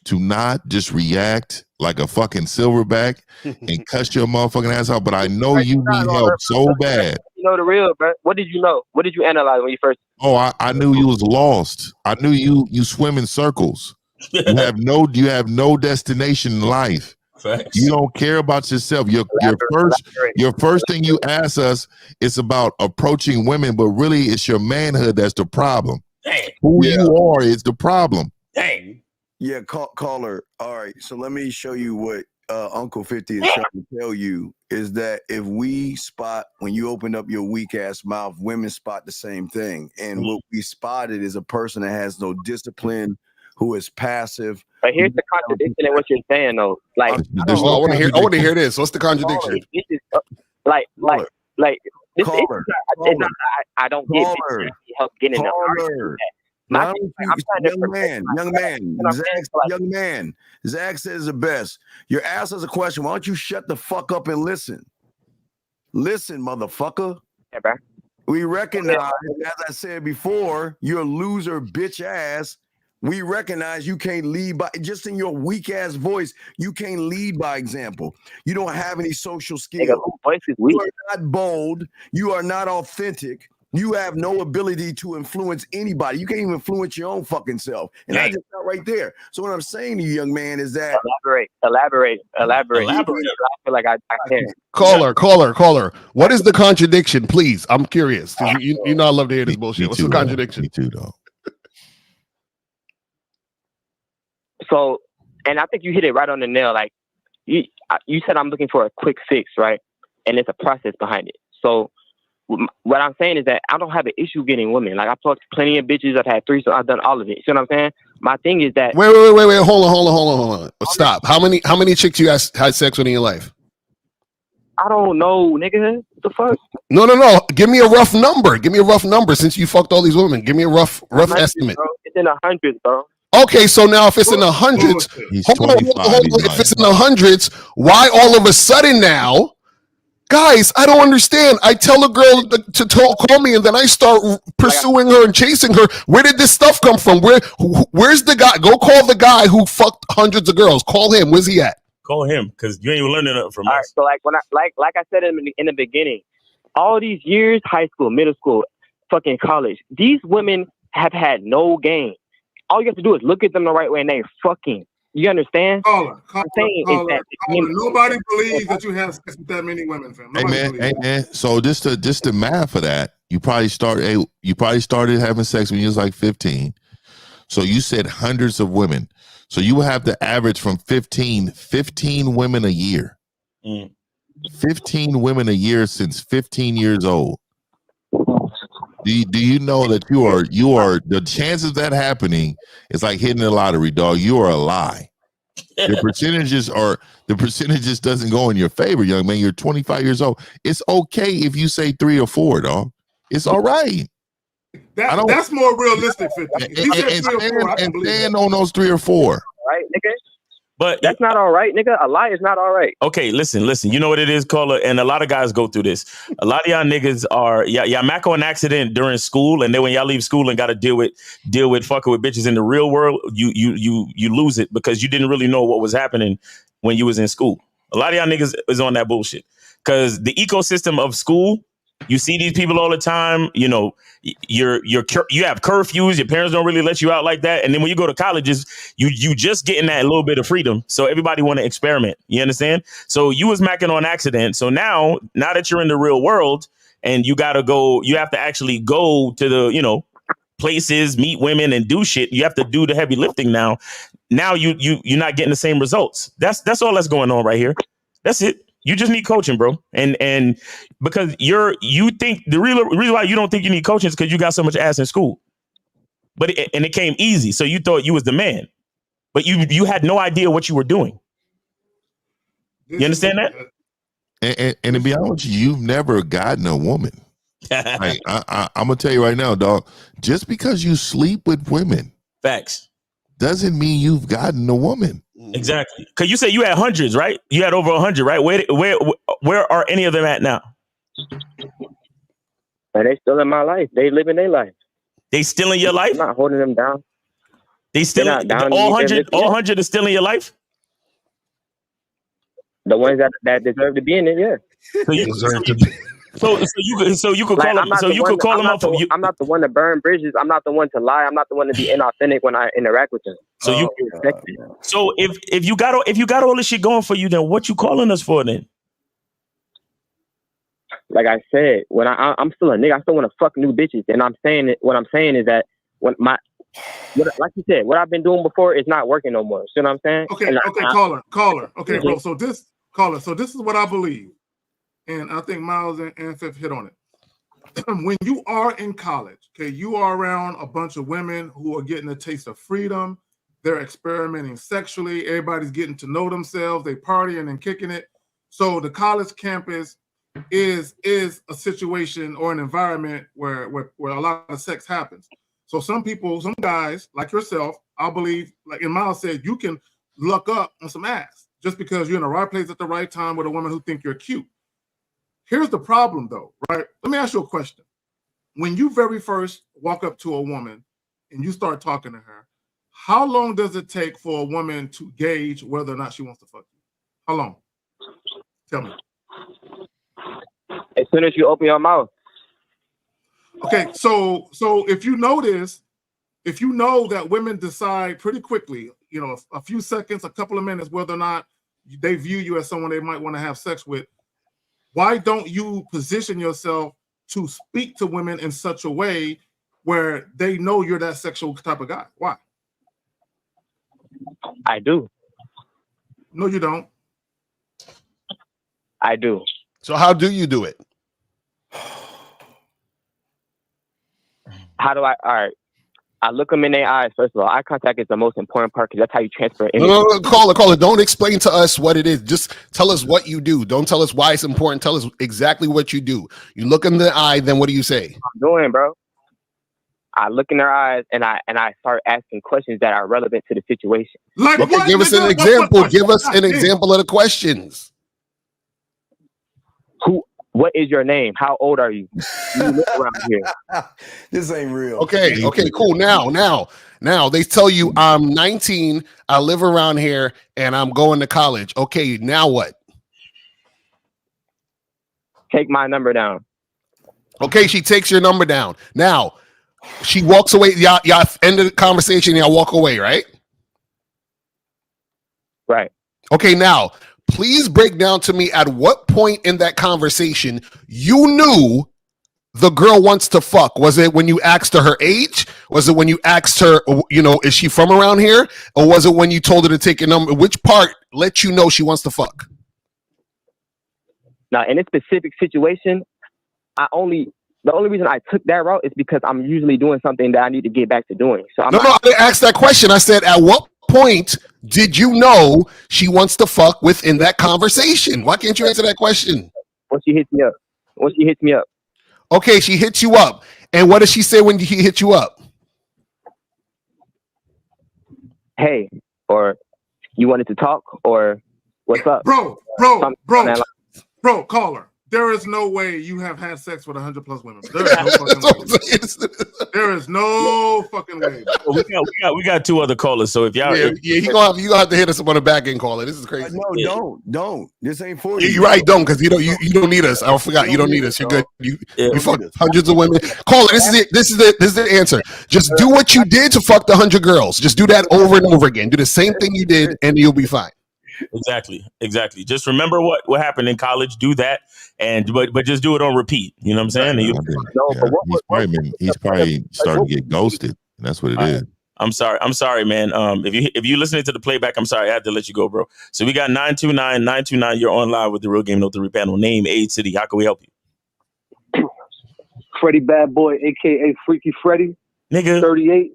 to not just react like a fucking silverback and cuss your motherfucking ass out, but I know you need help so bad. You know the real, bro. What did you know? What did you analyze when you first? Oh, I knew you was lost. I knew you swim in circles. You have no destination in life. Facts. You don't care about yourself. Your first thing you ask us is about approaching women, but really it's your manhood that's the problem. Dang. Who you are is the problem. Dang. Yeah, caller. All right, so let me show you what Uncle 50 is trying to tell you is that if we spot, when you open up your weak ass mouth, women spot the same thing. And what we spotted is a person that has no discipline, who is passive. But here's the contradiction in what you're saying, though. Like, I want to hear this. What's the contradiction? This is I don't get it. Help getting them. Young man. Zach says the best. Your ass has a question. Why don't you shut the fuck up and listen? Listen, motherfucker. Yeah, bro. We recognize, as I said before, you're a loser, bitch ass. We recognize you can't lead by, just in your weak ass voice, you can't lead by example. You don't have any social skills. You are not bold. You are not authentic. You have no ability to influence anybody. You can't even influence your own fucking self. And I just got right there. So what I'm saying to you, young man, is that elaborate. I feel like I can't. Caller. What is the contradiction, please? I'm curious. You know I love to hear this bullshit. What's the contradiction? Me too, though. So, and I think you hit it right on the nail. Like you said, I'm looking for a quick fix, right? And it's a process behind it. So what I'm saying is that I don't have an issue getting women. Like, I've talked to plenty of bitches. I've had threesomes. I've done all of it. See what I'm saying? My thing is that. Wait. Hold on. Stop. How many chicks you had sex with in your life? I don't know, nigga. What the fuck? No. Give me a rough number. Give me a rough number since you fucked all these women. Give me a rough estimate. Bro. It's in the hundreds, bro. Okay, so now if it's in the hundreds, hold on. If it's in the hundreds, why all of a sudden now? Guys, I don't understand. I tell a girl to call me, and then I start pursuing her and chasing her. Where did this stuff come from? Where's the guy? Go call the guy who fucked hundreds of girls. Call him. Where's he at? Call him, because you ain't even learning nothing from us. Right, so like when I said in the beginning, all these years, high school, middle school, fucking college, these women have had no game. All you have to do is look at them the right way, and they fucking. You understand? Caller, nobody believes that you have sex with that many women, fam. Hey man. So just the math for that, you probably started having sex when you was like 15. So you said hundreds of women. So you have the average from 15 women a year. 15 women a year since 15 years old. Do you know that you are the chances of that happening is like hitting the lottery, dog. You are a lie. The percentages doesn't go in your favor, young man. You're 25 years old. It's okay if you say 3 or 4, dog. It's all right. That's more realistic, 50. He said 3 or 4. I can believe stand on those 3 or 4. Right, nigga. But that's not all right, nigga. A lie is not all right. Okay, listen. You know what it is, caller, and a lot of guys go through this. A lot of y'all niggas are y'all mack on accident during school, and then when y'all leave school and got to deal with fucking with bitches in the real world, you lose it because you didn't really know what was happening when you was in school. A lot of y'all niggas is on that bullshit because the ecosystem of school. You see these people all the time. You know, you have curfews. Your parents don't really let you out like that. And then when you go to colleges, you just getting that little bit of freedom. So everybody want to experiment. You understand? So you was macking on accident. So now that you're in the real world and you have to actually go to the places, meet women, and do shit. You have to do the heavy lifting now. Now you're not getting the same results. That's all that's going on right here. That's it. You just need coaching, bro. And because you think the reason why you don't think you need coaching is because you got so much ass in school. But it came easy. So you thought you was the man. But you had no idea what you were doing. You understand that? And to be honest with you, you've never gotten a woman. Like, I'm gonna tell you right now, dog. Just because you sleep with women, facts, doesn't mean you've gotten a woman. Exactly. Because you said you had hundreds, right? You had over 100, right? Where are any of them at now? And they still in my life. They living their life. They still in your life? I'm not holding them down. They still all 100 is still in your life? The ones that deserve to be in it, yeah. So you deserve to be. So you could call them. So you could call them up. I'm not the one to burn bridges. I'm not the one to lie. I'm not the one to be inauthentic when I interact with them. So So if you got all this shit going for you, then what you calling us for then? Like I said, when I'm still a nigga, I still want to fuck new bitches, and what I'm saying is that like you said, what I've been doing before is not working no more. See what I'm saying? Okay, caller. Okay, bro. So this is what I believe. And I think Miles and Fifth hit on it. When you are in college, okay, you are around a bunch of women who are getting a taste of freedom. They're experimenting sexually. Everybody's getting to know themselves. They partying and kicking it. So the college campus is a situation or an environment where a lot of sex happens. So some guys like yourself, I believe, like Miles said, you can luck up on some ass just because you're in the right place at the right time with a woman who think you're cute. Here's the problem, though, right? Let me ask you a question. When you very first walk up to a woman and you start talking to her, how long does it take for a woman to gauge whether or not she wants to fuck you? How long? Tell me. As soon as you open your mouth. Okay, so if you know that women decide pretty quickly, a few seconds, a couple of minutes, whether or not they view you as someone they might want to have sex with, why don't you position yourself to speak to women in such a way where they know you're that sexual type of guy? Why? I do. No, you don't. I do. So how do you do it? How do I? All right. I look them in their eyes. First of all, eye contact is the most important part because that's how you transfer energy. No, caller. Don't explain to us what it is. Just tell us what you do. Don't tell us why it's important. Tell us exactly what you do. You look in the eye, then what do you say? I'm doing, bro. I look in their eyes and I start asking questions that are relevant to the situation. Like okay, what? Give us an example. Give us an example of the questions. What is your name? How old are you? You live around here. This ain't real. Okay, cool. Now they tell you I'm 19, I live around here, and I'm going to college. Okay, now what? Take my number down. Okay, she takes your number down. Now, she walks away. Y'all end the conversation, y'all walk away, right? Right. Okay, now, please break down to me at what point in that conversation you knew the girl wants to fuck. Was it when you asked her age? Was it when you asked her, is she from around here? Or was it when you told her to take your number? Which part let you know she wants to fuck? Now, in a specific situation, the only reason I took that route is because I'm usually doing something that I need to get back to doing. So I didn't ask that question. I said, at what point did you know she wants to fuck within that conversation? Why can't you answer that question? When she hits me up. Okay, she hits you up. And what does she say when he hits you up? Hey, or you wanted to talk, or what's up? Bro, caller. There is no way you have had sex with 100+ women. There is no fucking way. There is no fucking way. We got two other callers. So if y'all, you gonna have to hit us up on the back end caller. This is crazy. No, don't. This ain't for you. You're right, don't, because you don't need us. I forgot you don't need us. You're good. You fuck hundreds of women. Caller, this is it. This is the answer. Just do what you did to fuck the 100 girls. Just do that over and over again. Do the same thing you did, and you'll be fine. Exactly. Just remember what happened in college. Do that, but just do it on repeat. You know what I'm saying? He's probably starting to get ghosted. That's what it is. I'm sorry, man. If you listening to the playback, I'm sorry, I had to let you go, bro. So we got 929. You're on live with the Real Game No 3 panel. Name, age, city. How can we help you? Freddie Bad Boy, aka Freaky Freddie. Nigga, 38.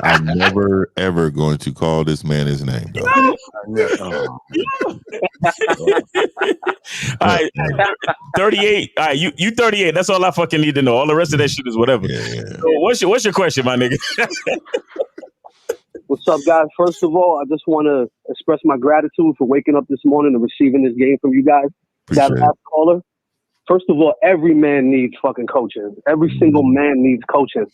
I'm never ever going to call this man his name, though. All right, 38. All right, you 38. That's all I fucking need to know. All the rest of that shit is whatever. Yeah. So what's your question, my nigga? What's up, guys? First of all, I just want to express my gratitude for waking up this morning and receiving this game from you guys. That last caller. First of all, every man needs fucking coaching. Every single man needs coaching.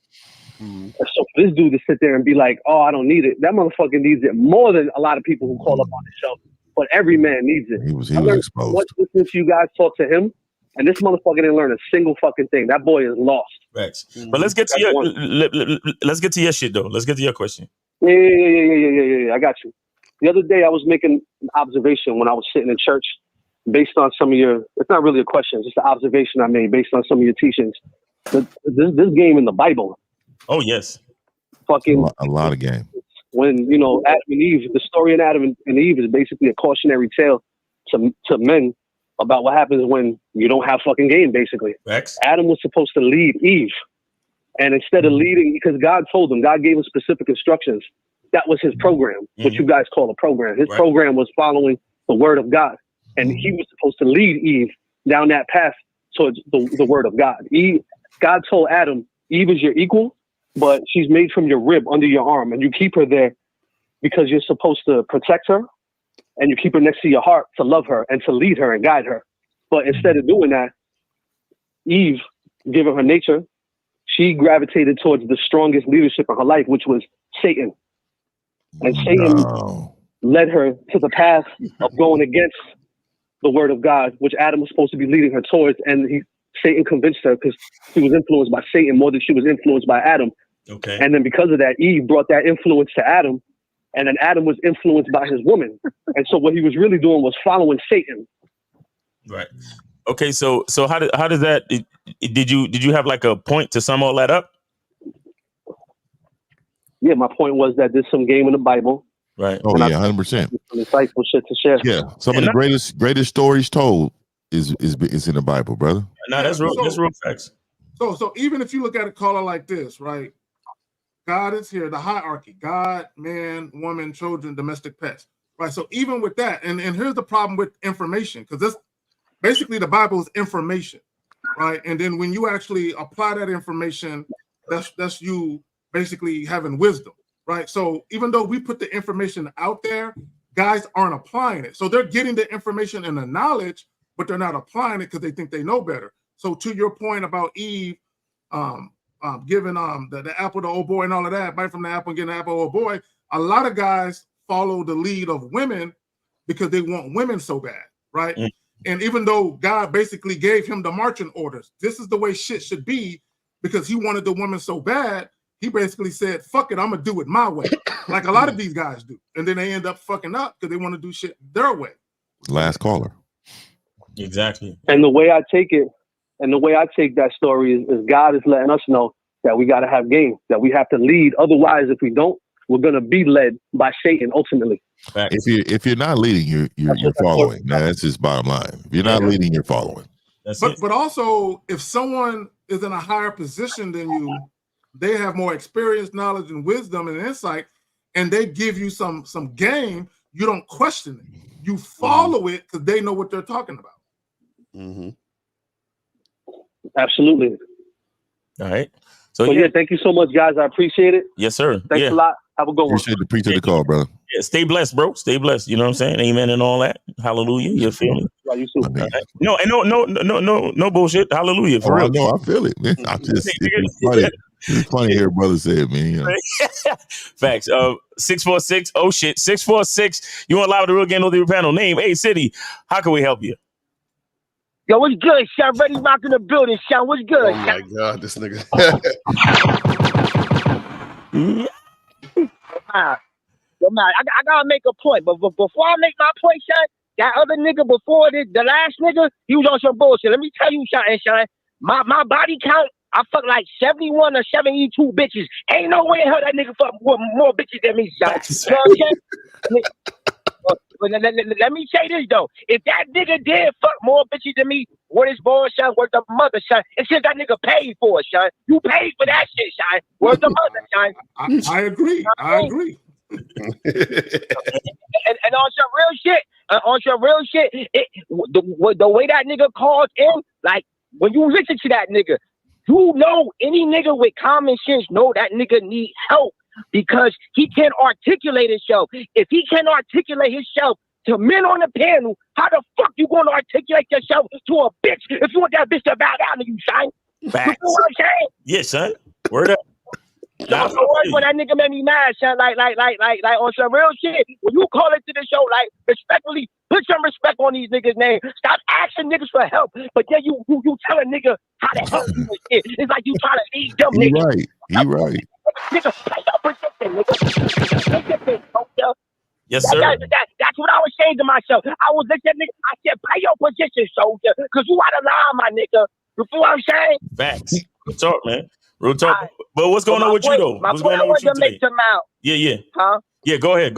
So for this dude to sit there and be like, oh, I don't need it. That motherfucker needs it more than a lot of people who call up on the show. But every man needs it. He was exposed. Once listening to you guys talk to him, and this motherfucker didn't learn a single fucking thing. That boy is lost. Facts. But let's get to your shit though. Let's get to your question. Yeah. I got you. The other day I was making an observation when I was sitting in church. Based on some of it's not really a question, it's just an observation I made based on some of your teachings. This game in the Bible. Oh, yes. Fucking a lot of game. When, Adam and Eve, the story in Adam and Eve is basically a cautionary tale to men about what happens when you don't have fucking game, basically. X. Adam was supposed to lead Eve. And instead of leading, because God told him, God gave him specific instructions. That was his program, what you guys call a program. His program was following the word of God. And he was supposed to lead Eve down that path towards the word of God. God told Adam, Eve is your equal, but she's made from your rib under your arm. And you keep her there because you're supposed to protect her. And you keep her next to your heart to love her and to lead her and guide her. But instead of doing that, Eve, given her nature, she gravitated towards the strongest leadership in her life, which was Satan. And Satan led her to the path of going against the word of God, which Adam was supposed to be leading her towards, and Satan convinced her because she was influenced by Satan more than she was influenced by Adam. Okay. And then because of that, Eve brought that influence to Adam, and then Adam was influenced by his woman. And so what he was really doing was following Satan. Right. Okay. So how does that? Did you have like a point to sum all that up? Yeah, my point was that there's some game in the Bible. Right. Oh, yeah, 100%. Some insightful shit to share. Yeah, some of the greatest stories told is in the Bible, brother. No, that's real facts. So even if you look at a caller like this, right? God is here, the hierarchy, God, man, woman, children, domestic pets, right? So even with that, and here's the problem with information, because this basically the Bible is information, right? And then when you actually apply that information, that's you basically having wisdom, right? So even though we put the information out there, guys aren't applying it. So they're getting the information and the knowledge, but they're not applying it because they think they know better. So to your point about Eve, giving the apple to old boy and all of that, bite from the apple and getting the apple to old boy, a lot of guys follow the lead of women because they want women so bad, right? Mm. And even though God basically gave him the marching orders, this is the way shit should be, because he wanted the woman so bad, he basically said, fuck it, I'm gonna do it my way. Like a lot of these guys do. And then they end up fucking up because they want to do shit their way. Last caller. Exactly. And the way I take it, and the way I take that story is God is letting us know that we got to have game, that we have to lead. Otherwise, if we don't, we're going to be led by Satan ultimately. If you're not leading, you're following. Now, that's just bottom line. If you're not leading, you're following. But also, if someone is in a higher position than you, they have more experience, knowledge, and wisdom and insight, and they give you some game, you don't question it. You follow it because they know what they're talking about. Mm-hmm. Absolutely. All right. So yeah, thank you so much, guys. I appreciate it. Yes, sir. Thanks a lot. Have a good one. Appreciate the call, brother. Yeah, stay blessed, bro. Stay blessed. You know what I'm saying? Amen and all that. Hallelujah. You feel me? Yeah, you too. No, and no bullshit. Hallelujah. For real. No, I feel it, man. It's funny. It's funny to hear brother say it, man. You know? Facts. 646. Oh shit. 646. You want live the real game of the panel? Name A City. How can we help you? Yo, what's good, Sean? Ready Rock in the building, Sean. What's good? Oh my God, this nigga. Yo, man, I gotta make a point, but before I make my point, Sean, that other nigga before the last nigga, he was on some bullshit. Let me tell you something, Sean. My body count, I fuck like 71 or 72 bitches. Ain't no way in hell that nigga fuck more bitches than me, Sean. You know what I'm saying? But let me say this though. If that nigga did fuck more bitches than me, what is born, son? Where's the mother, son? It's just that nigga paid for it, son. You paid for that shit, son. Where's the mother, son? I agree. I agree. and on some real shit, the way that nigga calls in, like when you listen to that nigga, you know any nigga with common sense know that nigga need help. Because he can't articulate himself. If he can't articulate himself to men on the panel, how the fuck you gonna articulate yourself to a bitch if you want that bitch to bow down to you, son? Facts. You know what I'm saying? Yes, son. Word up. So when that nigga made me mad, son, like on some real shit. When you call into the show, like respectfully, put some respect on these niggas' names. Stop asking niggas for help, but then you tell a nigga how to help you and shit. It's like you trying to lead them niggas. He right. Nigga, play your position, nigga. Yes, sir. That's what I was saying to myself. I was listening, nigga. I said, play your position, soldier, because you out of line, my nigga. You feel what I'm saying? Facts. Real talk, man. Real talk. But what's going on with you, though? What's going on with you today? Yeah. Huh? Yeah, go ahead.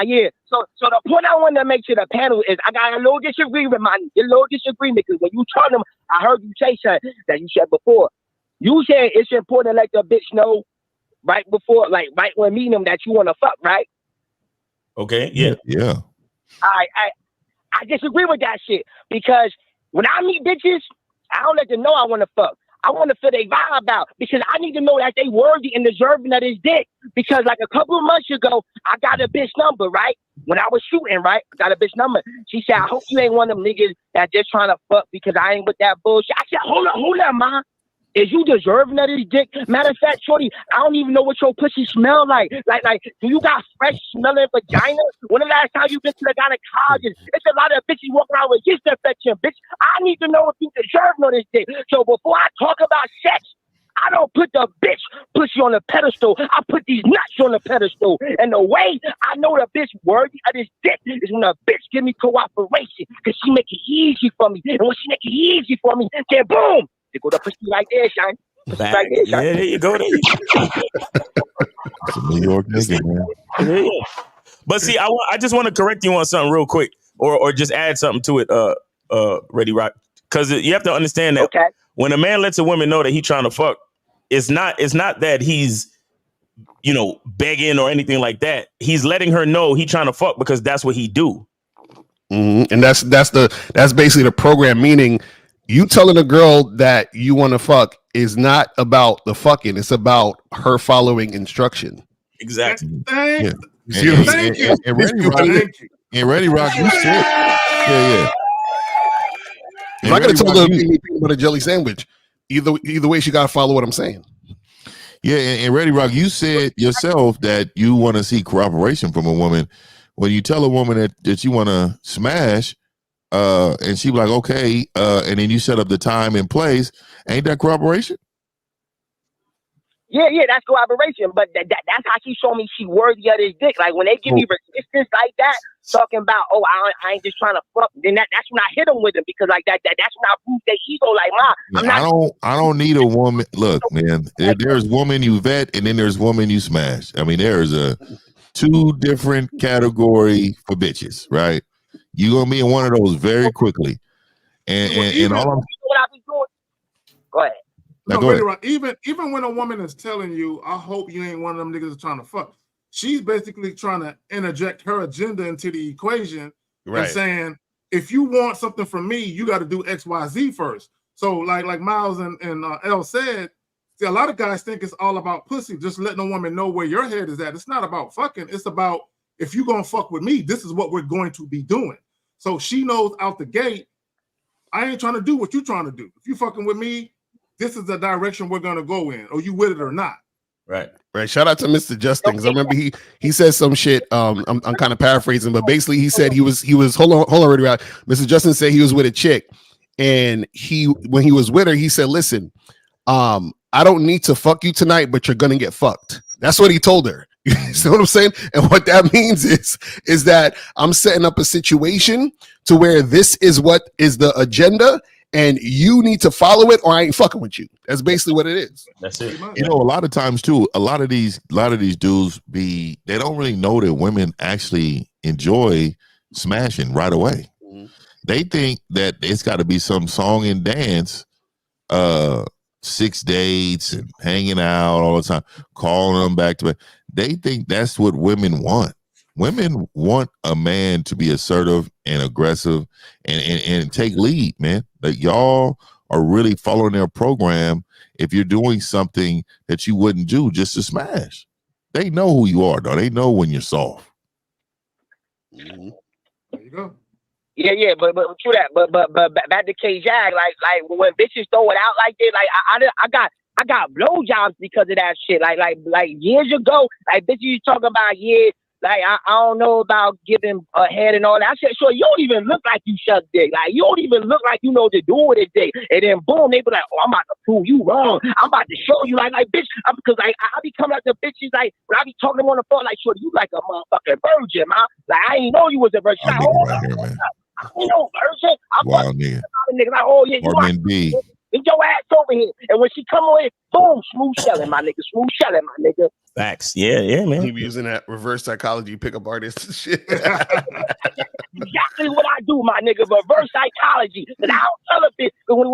Yeah. So the point I want to make to the panel is I got a little disagreement, because when you told them, I heard you say something that you said before. You said it's important to let the bitch know right when meeting them that you want to fuck, right? Okay, yeah. I disagree with that shit, because when I meet bitches, I don't let them know I want to fuck. I want to feel they vibe out, because I need to know that they worthy and deserving of this dick. Because like a couple of months ago, I got a bitch number, right? When I was shooting, right? I got a bitch number. She said, I hope you ain't one of them niggas that just trying to fuck because I ain't with that bullshit. I said, hold on, ma. Is you deserving of this dick? Matter of fact, shorty, I don't even know what your pussy smell like. Like, do you got fresh smelling vagina? When the last time you been to the gynecologist? It's a lot of bitches walking around with yeast infection, bitch. I need to know if you deserving of this dick. So before I talk about sex, I don't put the bitch pussy on the pedestal. I put these nuts on the pedestal. And the way I know the bitch worthy of this dick is when a bitch give me cooperation, because she make it easy for me. And when she make it easy for me, then boom. They go to pussy right there, Shine. Right there, Shine. Yeah, there you go. It's a New York nigga, man. Yeah. But see, I just want to correct you on something real quick, or just add something to it, Ready Rock, because you have to understand that when a man lets a woman know that he's trying to fuck, it's not that he's begging or anything like that. He's letting her know he trying to fuck because that's what he do. Mm-hmm. And that's basically the program, meaning you telling a girl that you want to fuck is not about the fucking, it's about her following instruction. Exactly. Thank you. And Ready Rock, you said, yeah. I'm not going to tell her to make me peanut butter jelly sandwich. Either way, she got to follow what I'm saying. Yeah, and Ready Rock, you said yourself that you want to see cooperation from a woman. When you tell a woman that you want to smash, and she be like, okay, and then you set up the time and place, ain't that cooperation? Yeah, that's cooperation. But that's how she showed me she worthy of this dick. Like when they give me resistance like that, talking about, oh, I ain't just trying to fuck. Then that's when I hit them with them because like that's when I prove their ego. Like, I don't need a woman. Look, man, there's woman you vet, and then there's woman you smash. I mean, there's two different category for bitches, right? You gonna be in one of those very quickly, and all I'm. What I be doing? Go ahead. No, really right. Even when a woman is telling you, I hope you ain't one of them niggas that's trying to fuck, she's basically trying to interject her agenda into the equation and saying, if you want something from me, you got to do X, Y, Z first. So like Miles and L said, see, a lot of guys think it's all about pussy, just letting a woman know where your head is at. It's not about fucking. It's about, if you're going to fuck with me, this is what we're going to be doing. So she knows out the gate, I ain't trying to do what you're trying to do. If you fucking with me, this is the direction we're gonna go in, or you with it or not. Right. Shout out to Mr. Justin, because I remember he said some shit. I'm kind of paraphrasing, but basically he said he was hold on, right. Mr. Justin said he was with a chick, and when he was with her, he said, "Listen, I don't need to fuck you tonight, but you're gonna get fucked." That's what he told her. You see what I'm saying? And what that means is that I'm setting up a situation to where this is what is the agenda. And you need to follow it, or I ain't fucking with you. That's basically what it is. That's it. You know, a lot of times too, a lot of these dudes they don't really know that women actually enjoy smashing right away. Mm-hmm. They think that it's got to be some song and dance, 6 dates and hanging out all the time, calling them back to back. They think that's what women want. Women want a man to be assertive and aggressive and take lead, man. Like y'all are really following their program if you're doing something that you wouldn't do just to smash. They know who you are, though. They know when you're soft. Mm-hmm. There you go. Yeah, but true that. But back to K-Jag, like when bitches throw it out like that, like I got blowjobs because of that shit. Like years ago, like bitches you talking about years. Like, I don't know about giving a head and all that. I said, sure, you don't even look like you suck dick. Like, you don't even look like you know what to do with it dick. And then, boom, they be like, oh, I'm about to prove you wrong. I'm about to show you, like bitch. Because, like, I be coming up to bitches, like, when I be talking to them on the phone, like, sure, you like a motherfucking virgin, man. Like, I ain't know you was a virgin. Like, I ain't no virgin. I'm wild nigga. Like, oh, yeah, you Armin B. Get your ass over here. And when she come on in, boom, smooth shelling, my nigga. Smooth shelling, my nigga. Facts. Yeah, man. He be using that reverse psychology pickup artist and shit. Exactly what I do, my nigga. Reverse psychology. And I don't tell a bitch when I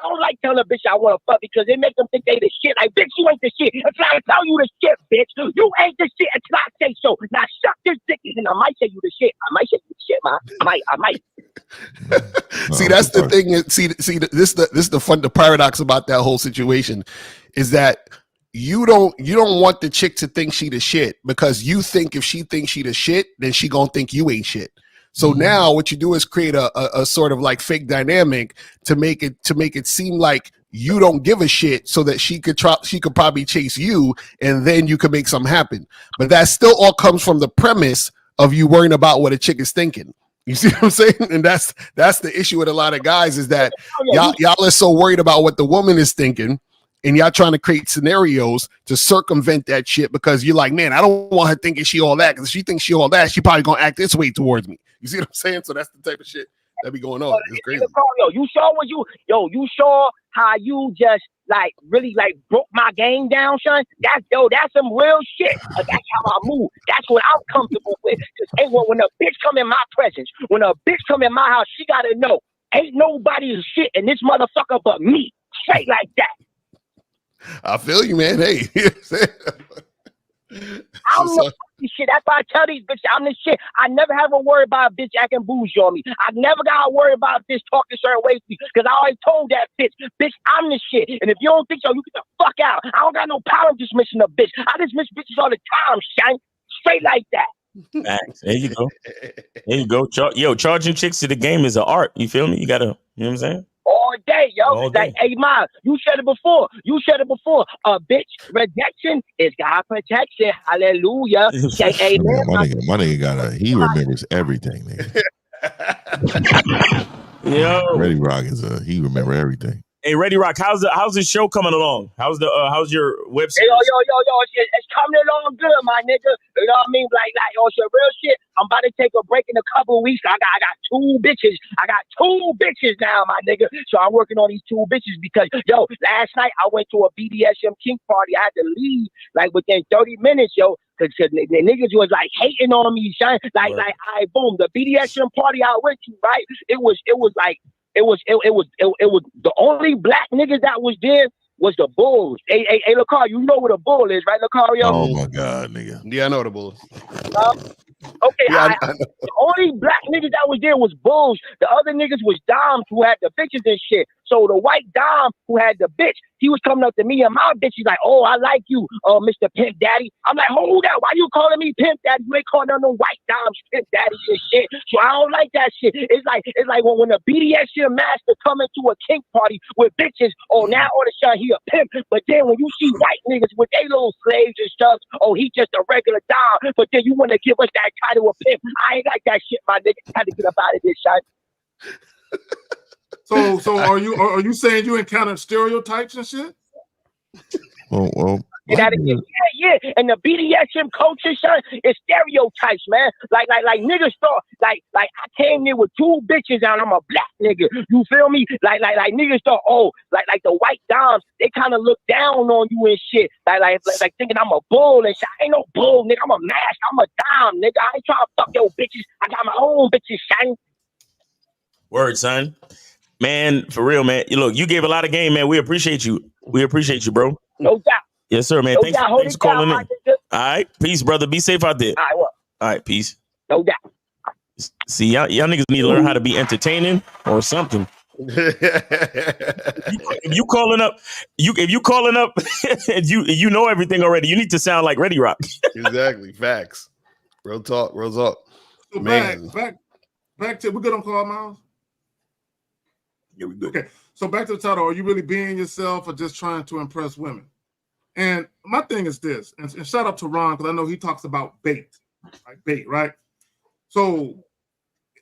don't like telling a bitch I want to fuck because it makes them think they the shit. Like, bitch, you ain't the shit until I tell you the shit, bitch. You ain't the shit until I say so. Now suck this dick and I might say you the shit. I might say you the shit, man. I might. See, that's the thing. See, this the paradox about that whole situation is that you don't want the chick to think she the shit because you think if she thinks she the shit, then she gonna think you ain't shit. So now what you do is create a sort of like fake dynamic to make it seem like you don't give a shit so that she could probably chase you and then you could make something happen. But that still all comes from the premise of you worrying about what a chick is thinking. You see what I'm saying? And that's the issue with a lot of guys is that y'all are so worried about what the woman is thinking and y'all trying to create scenarios to circumvent that shit because you're like, man, I don't want her thinking she all that because if she thinks she all that, she probably gonna act this way towards me. You see what I'm saying? So that's the type of shit that be going on. It's crazy. You saw how you just like really like broke my game down, son. That's some real shit. That's how I move. That's what I'm comfortable with. Cause when a bitch come in my presence, when a bitch come in my house, she gotta know ain't nobody shit in this motherfucker but me. Straight like that. I feel you, man. Hey. I'm the shit. That's why I tell these bitches I'm the shit. I never have a worry about a bitch acting bougie on me. I never got to worry about a bitch talking certain ways to me because I always told that bitch, I'm the shit. And if you don't think so, you get the fuck out. I don't got no power dismissing a bitch. I dismiss bitches all the time, Shine. Straight like that. Facts. There you go. There you go. Charging chicks to the game is an art. You feel me? You gotta, you know what I'm saying? All day, yo. All day. Like, hey, Ma, you said it before. A bitch rejection is God protection. Hallelujah. Say amen. My nigga he remembers everything, nigga. Yo. Ready Rock he remember everything. Hey, Ready Rock, how's the show coming along? How's your web series? Yo, it's coming along good, my nigga. You know what I mean? Like, yo, some real shit. I'm about to take a break in a couple of weeks. I got 2 bitches. I got 2 bitches now, my nigga. So I'm working on these 2 bitches because, yo, last night I went to a BDSM kink party. I had to leave like within 30 minutes, yo. Cause the niggas was like hating on me, son. Like, I boom, the BDSM party I went to, right? It was the only black niggas that was there was the bulls. Hey, Lacar, you know what a bull is, right, Lacario? Oh my God, nigga. Yeah, I know the bulls. Okay, the only black niggas that was there was bulls. The other niggas was doms who had the bitches and shit. So the white dom who had the bitch, he was coming up to me and my bitch. He's like, "Oh, I like you, Mr. Pimp Daddy." I'm like, "Hold up, why you calling me Pimp Daddy? You ain't calling no white doms Pimp Daddy and shit." So I don't like that shit. It's like when a BDSM master come into a kink party with bitches. Oh, now all of a sudden he a pimp. But then when you see white niggas with their little slaves and stuff, oh, he just a regular dom. But then you want to give us that title of pimp. I ain't like that shit, my nigga. Had to get up out of this, son. So are you saying you encountered stereotypes and shit? Well. Yeah. And the BDSM culture, son, is stereotypes, man. Like niggas thought, like I came there with 2 bitches and I'm a black nigga. You feel me? Like niggas thought, oh, like the white doms, they kind of look down on you and shit. Like thinking I'm a bull and shit. I ain't no bull, nigga. I'm a mask. I'm a dom, nigga. I ain't trying to fuck your bitches. I got my own bitches, son. Word, son. Man, for real, man. Look, you gave a lot of game, man. We appreciate you. Bro. No doubt. Yes, sir, man. No Thanks for calling in. All right. Peace, brother. Be safe out there. All right. Peace. No doubt. See, y'all niggas need to learn how to be entertaining or something. If you calling up, and you know everything already, you need to sound like Ready Rock. Exactly. Facts. Real talk. So man. Back to, we good on call, Miles? Yeah, we good. Okay. So back to the title, are you really being yourself or just trying to impress women? And my thing is this, and shout out to Ron, because I know he talks about bait, right? So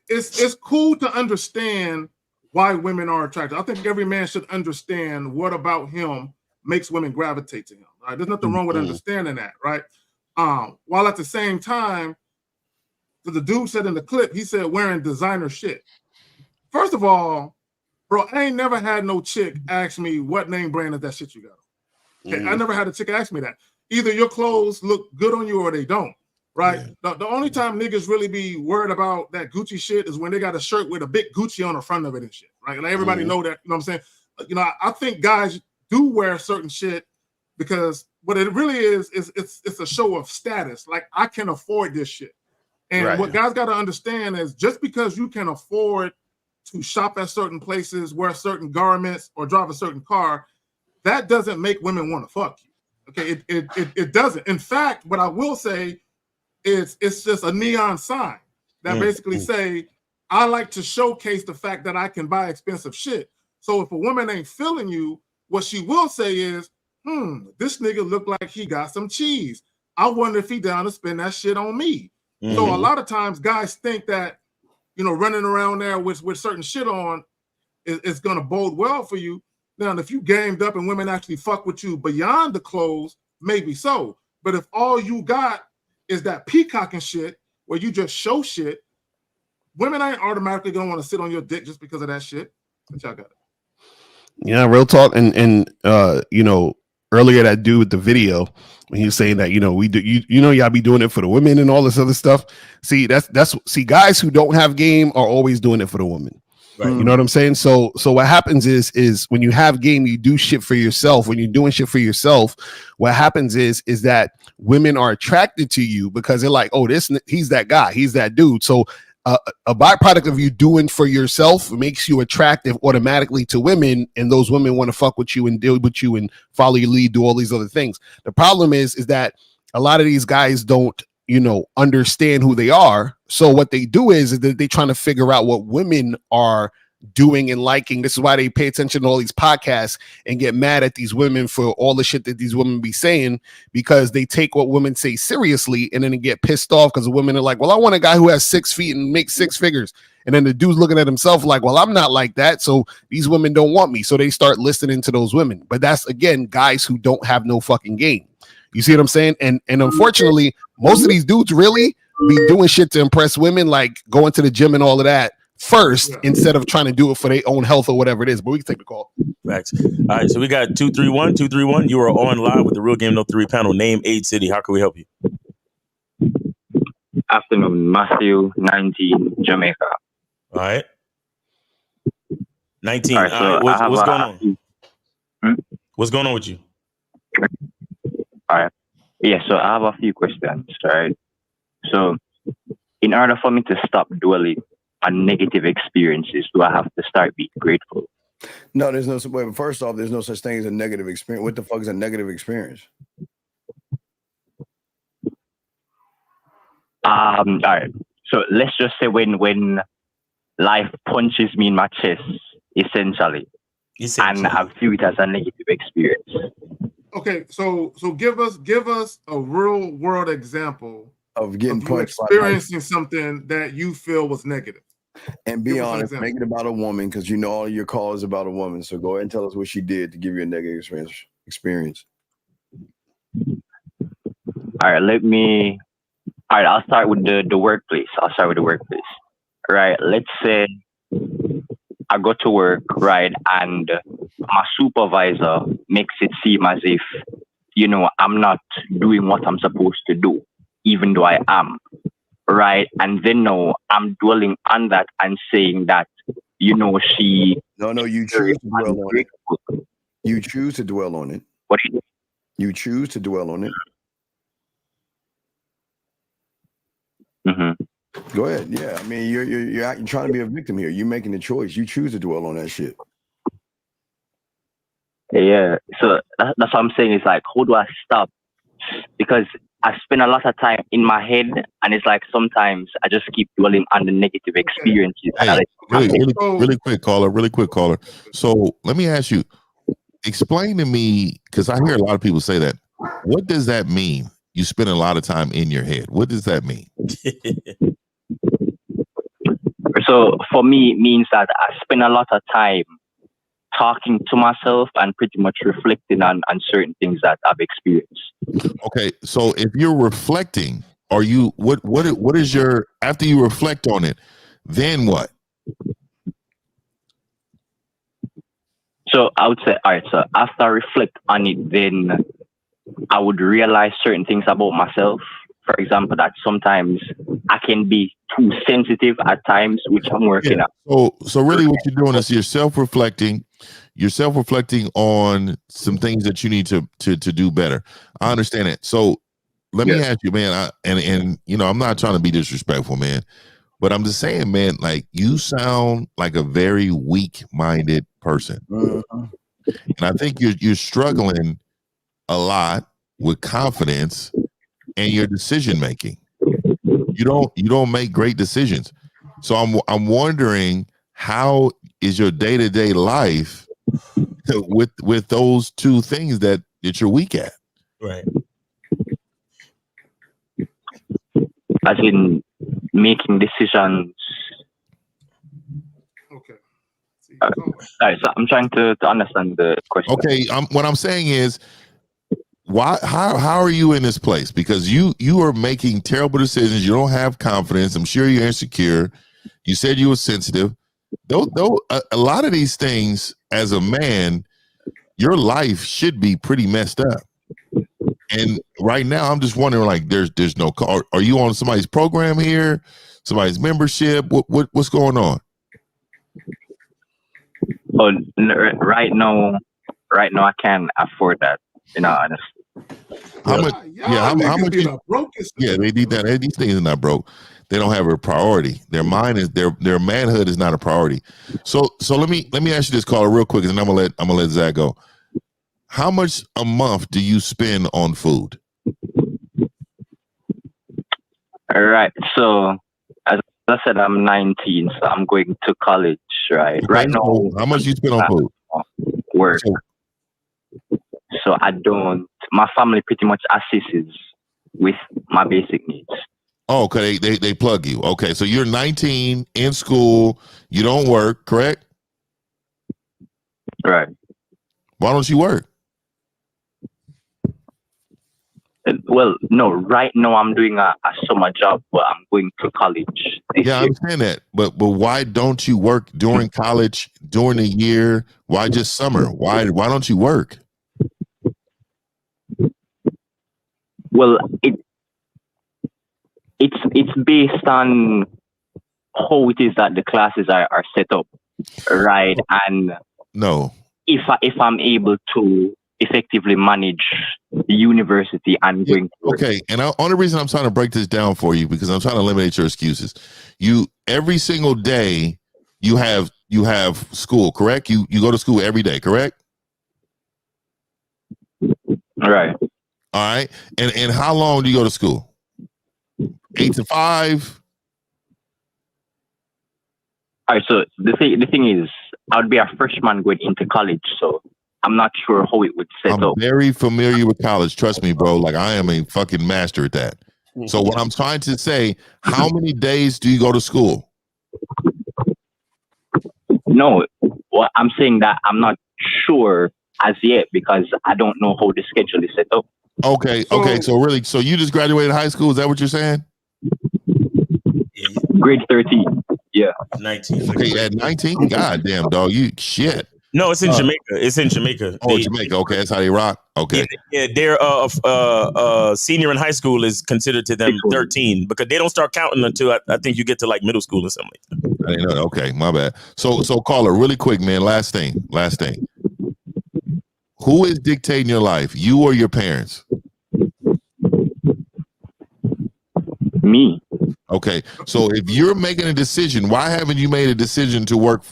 it's cool to understand why women are attracted. I think every man should understand what about him makes women gravitate to him, right? There's nothing wrong with understanding that, right? While at the same time, the dude said in the clip, he said wearing designer shit. First of all, bro, I ain't never had no chick ask me what name brand is that shit you got. Okay, I never had a chick ask me that. Either your clothes look good on you or they don't, right? Yeah. The only time niggas really be worried about that Gucci shit is when they got a shirt with a big Gucci on the front of it and shit, right? Like everybody know that, you know what I'm saying? You know, I think guys do wear certain shit because what it really is it's a show of status. Like, I can afford this shit. And what guys got to understand is just because you can afford to shop at certain places, wear certain garments, or drive a certain car, that doesn't make women want to fuck you. Okay, it doesn't. In fact, what I will say is it's just a neon sign that basically say, I like to showcase the fact that I can buy expensive shit. So if a woman ain't feeling you, what she will say is, this nigga look like he got some cheese. I wonder if he down to spend that shit on me. So a lot of times guys think that, you know, running around there with certain shit on is going to bode well for you. Now, if you gamed up and women actually fuck with you beyond the clothes, maybe so. But if all you got is that peacocking shit where you just show shit, women ain't automatically going to want to sit on your dick just because of that shit. But y'all got it. Yeah, real talk. And you know, earlier that dude with the video, when he was saying that, you know, we do, you know, y'all be doing it for the women and all this other stuff. See, that's guys who don't have game are always doing it for the woman. Right. You know what I'm saying? So what happens is when you have game, you do shit for yourself. When you're doing shit for yourself, what happens is that women are attracted to you because they're like, oh, he's that guy, he's that dude. So a byproduct of you doing for yourself makes you attractive automatically to women, and those women want to fuck with you and deal with you and follow your lead, do all these other things. The problem is that a lot of these guys don't, understand who they are. So what they do is that they're trying to figure out what women are doing and liking. This is why they pay attention to all these podcasts and get mad at these women for all the shit that these women be saying, because they take what women say seriously and then they get pissed off because the women are like, well, I want a guy who has 6 feet and makes 6 figures. And then the dude's looking at himself like, well, I'm not like that. So these women don't want me. So they start listening to those women. But that's, again, guys who don't have no fucking game. You see what I'm saying? And unfortunately, most of these dudes really be doing shit to impress women, like going to the gym and all of that first, instead of trying to do it for their own health or whatever it is. But we can take the call. Facts. All right, so we got 231. You are on live with the Real Game No 3 panel. Name, age, city. How can we help you? Afternoon, Matthew, 19, Jamaica. All right. 19. All right, so what's going on? What's going on with you? All right. Yeah, so I have a few questions, right? So in order for me to stop dwelling on negative experiences, do I have to start being grateful? No, there's no. Wait, first off, there's no such thing as a negative experience. What the fuck is a negative experience? All right. So let's just say when life punches me in my chest, essentially. And I view it as a negative experience. Okay, so give us a real world example of getting punched, experiencing something that you feel was negative. And be honest, make it about a woman, because you know all your call is about a woman. So go ahead and tell us what she did to give you a negative experience. All right, I'll start with the workplace. Right, let's say I go to work, right, and my supervisor makes it seem as if, I'm not doing what I'm supposed to do, even though I am, right? And then now I'm dwelling on that and saying that, she... No, you choose to dwell on it. You choose to dwell on it. What do you do? You choose to dwell on it. Mm-hmm. Go ahead. Yeah, I mean, you're trying to be a victim here. You're making the choice. You choose to dwell on that shit. Yeah. So that's what I'm saying. Is like, how do I stop? Because I spend a lot of time in my head, and it's like sometimes I just keep dwelling on the negative experiences. Hey, really quick caller. So let me ask you, explain to me, because I hear a lot of people say that. What does that mean? You spend a lot of time in your head. What does that mean? So for me, it means that I spend a lot of time talking to myself and pretty much reflecting on certain things that I've experienced. Okay, so if you're reflecting, are you what is your, after you reflect on it, then what? So I would say, all right, so after I reflect on it, then I would realize certain things about myself. For example, that sometimes I can be too sensitive at times, which I'm working on. So really what you're doing is you're self-reflecting on some things that you need to do better. I understand it. So let me ask you, man, I'm not trying to be disrespectful, man, but I'm just saying, man, like, you sound like a very weak-minded person. Mm-hmm. And I think you're struggling a lot with confidence and your decision making. You don't make great decisions. So I'm wondering, how is your day-to-day life with those two things that you're weak at? Right. As in making decisions. Okay. All right, so I'm trying to understand the question. Okay, what I'm saying is, how are you in this place? Because you are making terrible decisions. You don't have confidence. I'm sure you're insecure. You said you were sensitive. Though a lot of these things, as a man, your life should be pretty messed up. And right now, I'm just wondering, like, there's no call. Are you on somebody's program here? Somebody's membership? What's going on? Oh, right now, I can't afford that. Honestly. How much? Yeah, how much? Yeah, they need that. These things are not broke. They don't have a priority. Their mind is their manhood is not a priority. So let me ask you this, caller, real quick, and then I'm gonna let Zach go. How much a month do you spend on food? All right. So as I said, I'm 19, so I'm going to college. Right. Okay, right now, so how much do you spend on food? Work. So I don't. My family pretty much assists with my basic needs. Oh, okay. They plug you. Okay, so you're 19 in school. You don't work, correct? Right. Why don't you work? Well, no. Right now, I'm doing a summer job, but I'm going to college. Yeah, I understand that, but why don't you work during college, during the year? Why just summer? Why don't you work? Well, it's based on how it is that the classes are set up, right? And no, if I'm able to effectively manage the university, I'm going to work. Okay, and only reason I'm trying to break this down for you because I'm trying to eliminate your excuses. You every single day you have school, correct? You go to school every day, correct? Right. All right. And how long do you go to school? 8 to 5? All right, so the thing is, I would be a freshman going into college, so I'm not sure how it would set up. I'm very familiar with college. Trust me, bro. Like I am a fucking master at that. So what I'm trying to say, how many days do you go to school? No, well, I'm saying that I'm not sure as yet because I don't know how the schedule is set up. Okay. So you just graduated high school? Is that what you're saying? Grade 13. Yeah. 19. Okay, at 19? Goddamn, dog. You shit. No, it's in Jamaica. It's in Jamaica. Jamaica. Okay, that's how they rock. Okay. Yeah, they're senior in high school is considered to them 13 because they don't start counting until I think you get to like middle school or something like that. I didn't know. Okay, my bad. So caller, really quick, man. Last thing. Who is dictating your life? You or your parents? Me. Okay, so if you're making a decision, why haven't you made a decision to work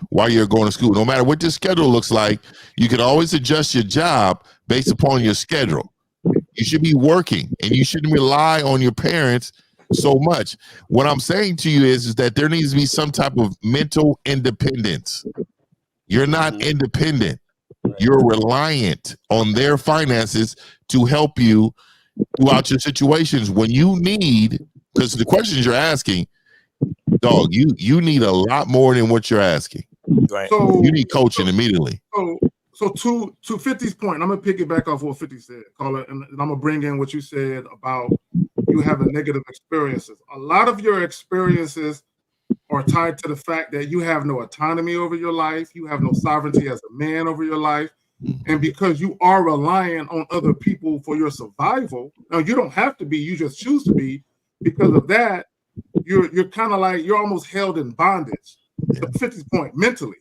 while you're going to school? No matter what your schedule looks like, you can always adjust your job based upon your schedule. You should be working, and you shouldn't rely on your parents so much. What I'm saying to you is that there needs to be some type of mental independence. You're not independent. You're reliant on their finances to help you throughout your situations when you need. Because the questions you're asking, dog, you need a lot more than what you're asking. Right. So you need coaching immediately. So to 50's point, I'm gonna piggyback off what 50 said, caller, and I'm gonna bring in what you said about you having negative experiences. A lot of your experiences are tied to the fact that you have no autonomy over your life, you have no sovereignty as a man over your life. And because you are relying on other people for your survival, now you don't have to be, you just choose to be. Because of that, you're kind of like you're almost held in bondage. To 50's point, mentally.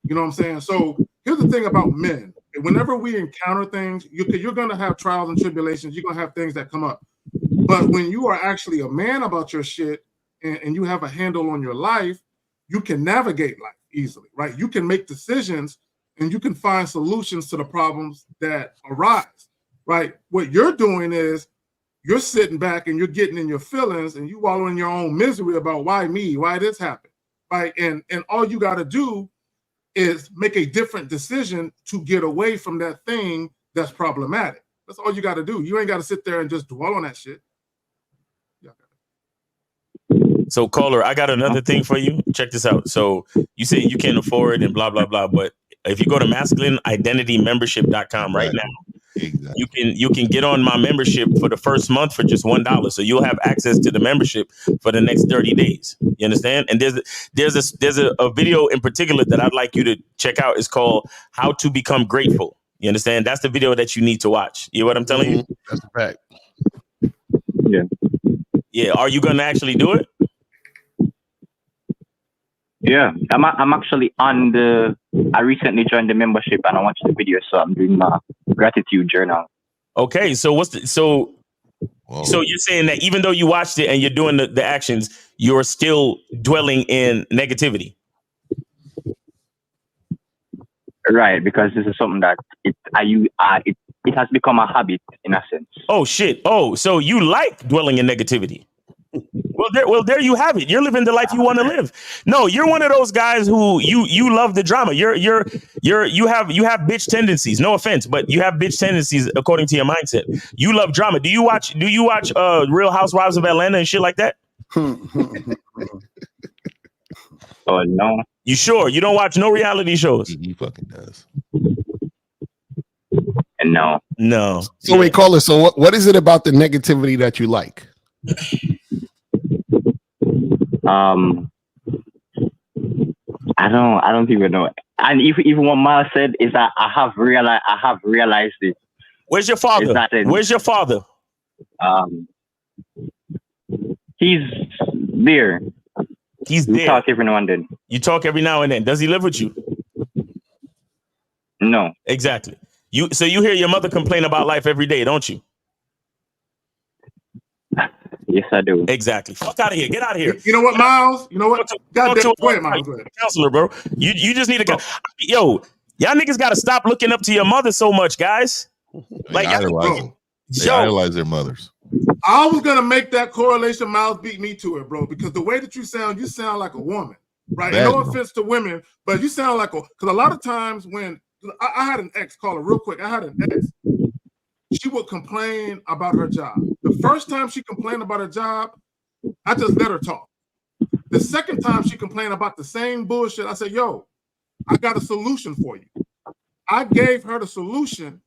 You know what I'm saying? So here's the thing about men. Whenever we encounter things, you're going to have trials and tribulations. You're going to have things that come up. But when you are actually a man about your shit and you have a handle on your life, you can navigate life easily, right? You can make decisions and you can find solutions to the problems that arise, right? What you're doing is you're sitting back and you're getting in your feelings and you wallow in your own misery about why me, why this happened, right? And all you got to do is make a different decision to get away from that thing that's problematic. That's all you got to do. You ain't got to sit there and just dwell on that shit. So, caller, I got another thing for you. Check this out. So you say you can't afford and blah, blah, blah. But if you go to masculineidentitymembership.com right now, you can get on my membership for the first month for just $1. So you'll have access to the membership for the next 30 days. You understand? And there's a video in particular that I'd like you to check out. It's called How to Become Grateful. You understand? That's the video that you need to watch. You know what I'm telling you? That's the fact. Yeah. Yeah. Are you going to actually do it? Yeah, I'm actually on the. I recently joined the membership and I watched the video, so I'm doing my gratitude journal. Okay, so so you're saying that even though you watched it and you're doing the actions, you're still dwelling in negativity. Right, because this is something that it has become a habit in a sense. Oh shit! Oh, so you like dwelling in negativity? Well, there you have it. You're living the life you want to live. No, you're one of those guys who you love the drama. You have bitch tendencies. No offense, but you have bitch tendencies according to your mindset. You love drama. Do you watch Real Housewives of Atlanta and shit like that? Oh no. You sure? You don't watch no reality shows? He fucking does. No. So wait, caller. So what is it about the negativity that you like? I don't even know. And even what Miles said is that I have realized it. Where's your father? Where's your father? He's there. He's we there. Talk every now and then. You talk every now and then. Does he live with you? No. Exactly. So you hear your mother complain about life every day, don't you? Yes, I do. Exactly. Fuck out of here. Get out of here. You know what, Miles? You know what? Go ahead, Miles. Go ahead. Counselor, bro. You just need to go. Yo, y'all niggas got to stop looking up to your mother so much, guys. They idolize their mothers. I was gonna make that correlation. Miles beat me to it, bro, because the way that you sound like a woman, right? And no offense to women, but you sound like because a lot of times when I had an ex, caller real quick. I had an ex. She would complain about her job. The first time she complained about her job, I just let her talk. The second time she complained about the same bullshit, I said, yo, I got a solution for you. I gave her the solution,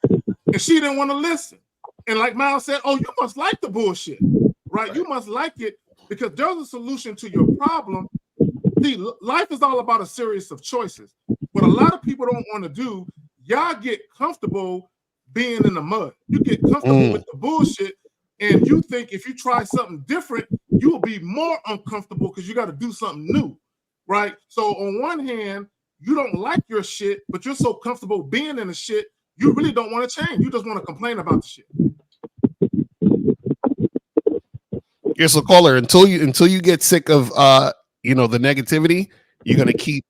and she didn't want to listen. And like Miles said, oh, you must like the bullshit, right? You must like it because there's a solution to your problem. See, life is all about a series of choices. What a lot of people don't want to do, y'all get comfortable being in the mud. You get comfortable with the bullshit, and you think if you try something different, you will be more uncomfortable because you got to do something new, right? So on one hand, you don't like your shit, but you're so comfortable being in the shit, you really don't want to change. You just want to complain about the shit. Yeah, so caller, until you get sick of the negativity, you're gonna keep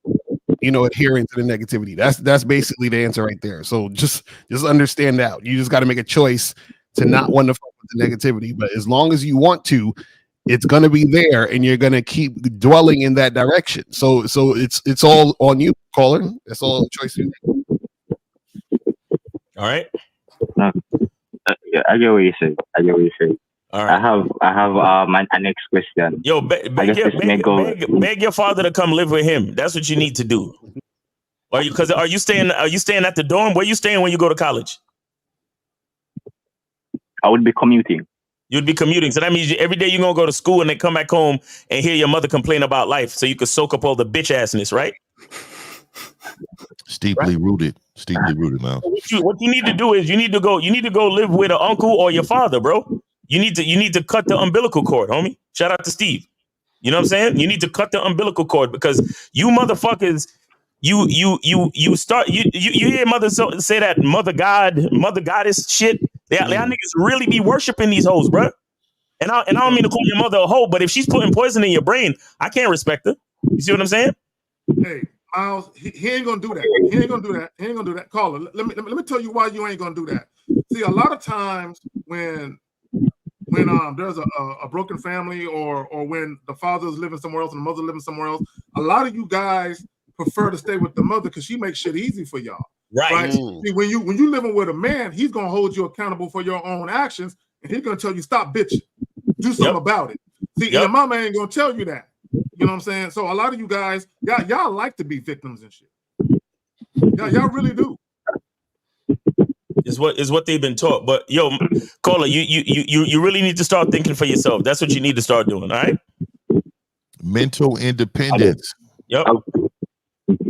adhering to the negativity. That's basically the answer right there. So just understand that. You just got to make a choice to not want to fuck with the negativity. But as long as you want to, it's gonna be there, and you're gonna keep dwelling in that direction. So it's all on you, caller. That's all choice you make. All right. I get what you say. All right. I have my next question. Yo, beg your father to come live with him. That's what you need to do. Are you staying at the dorm? Where you staying when you go to college? I would be commuting. You'd be commuting. So that means every day you're gonna go to school and then come back home and hear your mother complain about life, so you could soak up all the bitch assness, right? Steeply rooted, man. What you need to do is you need to go live with an uncle or your father, bro. You need to cut the umbilical cord, homie. Shout out to Steve. You know what I'm saying? You need to cut the umbilical cord because you motherfuckers, you hear mother say that mother goddess shit. Y'all niggas really be worshiping these hoes, bro. And I don't mean to call your mother a hoe, but if she's putting poison in your brain, I can't respect her. You see what I'm saying? Hey, Miles, he ain't gonna do that. He ain't gonna do that. Caller, let me tell you why you ain't gonna do that. See, a lot of times when there's a broken family or when the father's living somewhere else and the mother's living somewhere else, a lot of you guys prefer to stay with the mother because she makes shit easy for y'all. Right? See, when you living with a man, he's gonna hold you accountable for your own actions, and he's gonna tell you stop bitching, do something about it. See, and your mama ain't gonna tell you that. You know what I'm saying? So a lot of you guys, y'all like to be victims and shit. Y'all really do. Is what they've been taught. But yo, caller, you really need to start thinking for yourself. That's what you need to start doing. All right. Mental independence. Yep.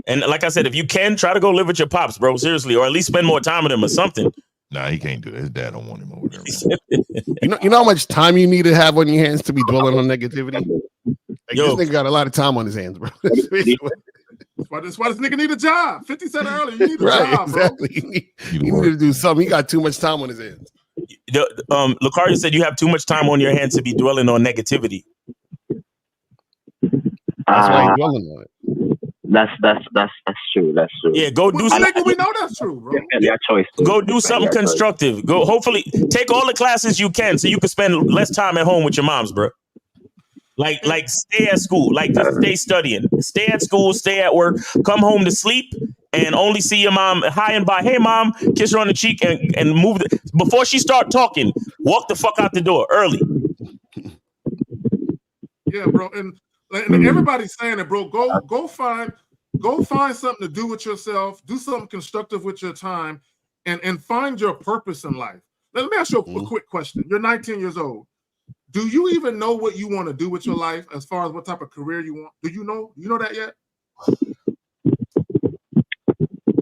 And like I said, if you can, try to go live with your pops, bro. Seriously, or at least spend more time with him or something. Nah, he can't do that. His dad don't want him over there. You know how much time you need to have on your hands to be dwelling on negativity? Like, this nigga got a lot of time on his hands, bro. That's why this nigga need a job. 50 said earlier, you need a job, exactly. bro. He need to do something. He got too much time on his hands. Lucario said you have too much time on your hands to be dwelling on negativity. That's why you're dwelling on it. That's true. That's true. Yeah, go do something. We know that's true, bro. Your choice. Go do something constructive. Go, hopefully, take all the classes you can so you can spend less time at home with your moms, bro. Like stay at school. Like, just stay studying. Stay at school. Stay at work. Come home to sleep and only see your mom high and by. Hey, mom, kiss her on the cheek and move. Before she start talking, walk the fuck out the door early. Yeah, bro. And everybody's saying it, bro. Go find something to do with yourself. Do something constructive with your time, and find your purpose in life. Let me ask you a quick question. You're 19 years old. Do you even know what you want to do with your life as far as what type of career you want? Do you know? You know that yet?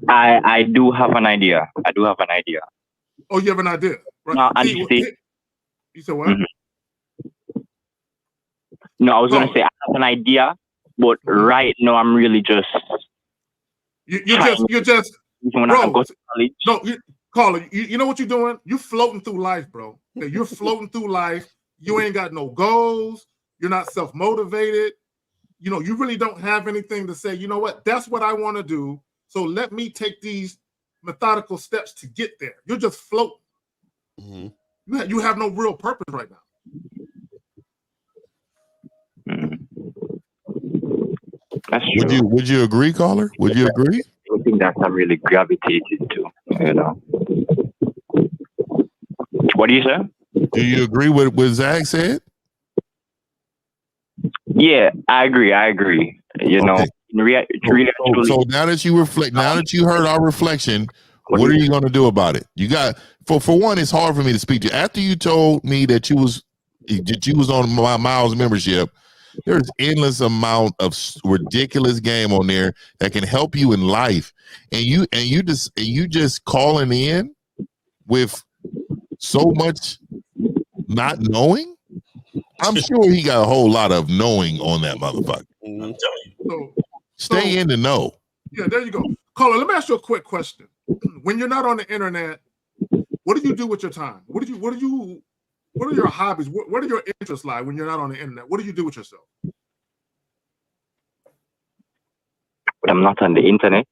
I do have an idea. Oh, you have an idea? Right. No, you said what? Mm-hmm. No, I was going to say I have an idea, but right now I'm really just. You're just. When I go to college. No, Caller, you know what you're doing? You're floating through life, bro. Okay, you're floating through life. You ain't got no goals. You're not self-motivated. You know, you really don't have anything to say, you know what? That's what I want to do. So let me take these methodical steps to get there. You're just floating. Mm-hmm. You have no real purpose right now. That's true. Would you agree, Caller? Would you agree? I think that's I'm really gravitated to, you know. What do you say? Do you agree with what Zach said? Yeah, I agree. You know, so now that you reflect, now that you heard our reflection, what are you going to do about it? You got for one, it's hard for me to speak to you. After you told me that you was on my Miles membership, there's endless amount of ridiculous game on there that can help you in life, and you just calling in with so much not knowing. I'm sure he got a whole lot of knowing on that motherfucker. I'm telling you. Stay in the know. Yeah, there you go. Caller, let me ask you a quick question. When you're not on the internet, what do you do with your time? What are your hobbies? What are your interests like when you're not on the internet? What do you do with yourself? I'm not on the internet.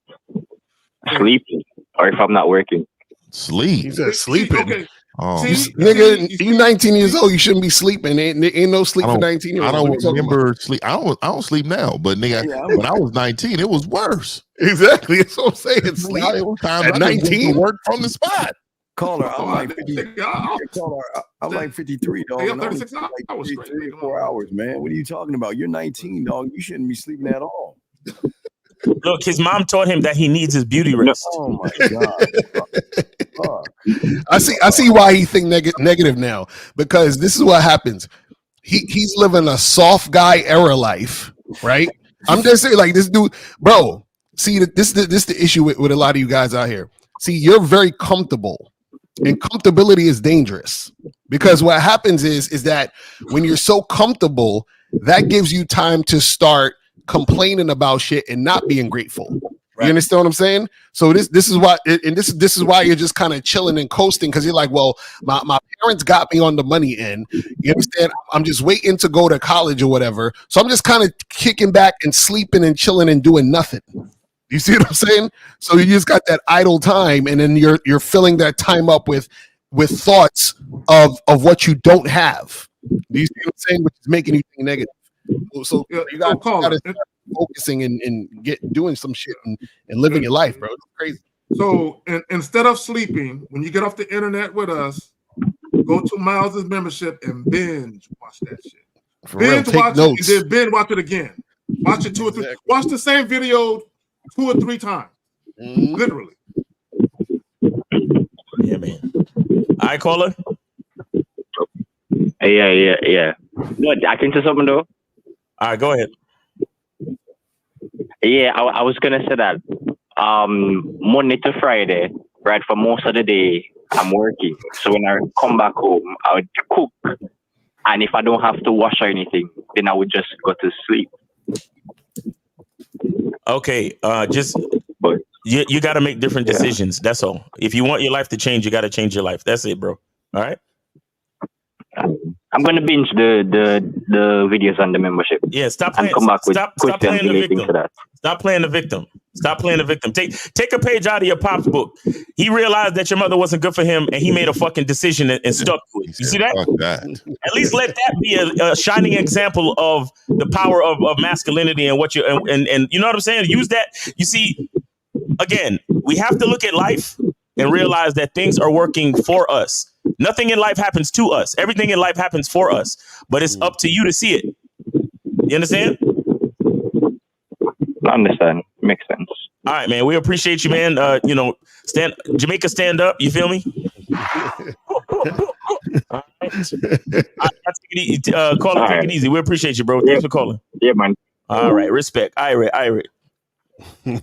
Sleeping, or if I'm not working. Sleep. He said sleeping. Okay. Oh, nigga, you 19 years old. You shouldn't be sleeping. Ain't no sleep for 19 years old. I don't remember sleep. I don't sleep now. But nigga, when I was 19, it was worse. Exactly. That's what I'm saying. Sleep at 19, work from the spot. Caller, I'm like 50. Caller, I'm like 53, dog. Yeah, 36 hours. Like 3 or 4 hours, man. What are you talking about? You're 19, dog. You shouldn't be sleeping at all. Look, his mom taught him that he needs his beauty rest. Oh my god! I see why he think negative now, because this is what happens. He's living a soft guy era life, right? I'm just saying, like, this dude, bro. See, this the issue with a lot of you guys out here. See, you're very comfortable, and comfortability is dangerous, because what happens is that when you're so comfortable, that gives you time to start complaining about shit and not being grateful. Right. You understand what I'm saying? So this is why, and this is why you're just kind of chilling and coasting, because you're like, well, my parents got me on the money end. You understand? I'm just waiting to go to college or whatever. So I'm just kind of kicking back and sleeping and chilling and doing nothing. You see what I'm saying? So you just got that idle time, and then you're filling that time up with thoughts of what you don't have. Do you see what I'm saying? Which is making you think negative. So you got to start focusing and doing some shit and living your life, bro. It's crazy. So instead of sleeping, when you get off the internet with us, go to Miles' membership and binge watch that shit. Binge watch it and then binge watch it again. Watch it 2 or 3. Watch the same video 2 or 3 times. Literally. Yeah, man. All right, caller. Yeah. No, I can say something though. All right, go ahead. Yeah, I was gonna say that Monday to Friday, right, for most of the day I'm working. So when I come back home, I would cook And if I don't have to wash or anything, then I would just go to sleep. Okay, you got to make different decisions. That's all. If you want your life to change, you got to change your life. That's it, bro. All right. I'm gonna binge the videos on the membership. Yeah, stop playing. Come back with stop questions playing the relating victim. to that. Stop playing the victim. Stop playing the victim. Take a page out of your pop's book. He realized that your mother wasn't good for him, and he made a fucking decision and stuck to it. You see that? Fuck that. At least let that be a shining example of the power of masculinity and what you and you know what I'm saying. Use that. You see, again, we have to look at life and realize that things are working for us. Nothing in life happens to us. Everything in life happens for us. But it's up to you to see it. You understand? I understand. Makes sense. All right, man. We appreciate you, man. Jamaica, stand up. You feel me? All right. Call it, take it easy. We appreciate you, bro. Thanks for calling. Yeah, man. All right. Respect. Ira. So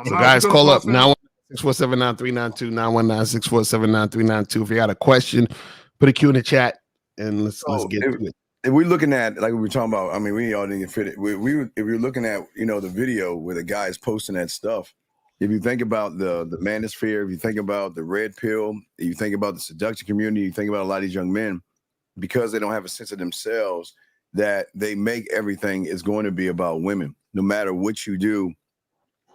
guys, call up now. 647-9392, 919-647-9392. If you got a question, put a Q in the chat and let's get to it. If we're looking at, like we were talking about, I mean, we all didn't fit it. If you're looking at, the video where the guy is posting that stuff, if you think about the manosphere, if you think about the red pill, if you think about the seduction community, you think about a lot of these young men, because they don't have a sense of themselves, that they make everything is going to be about women, no matter what you do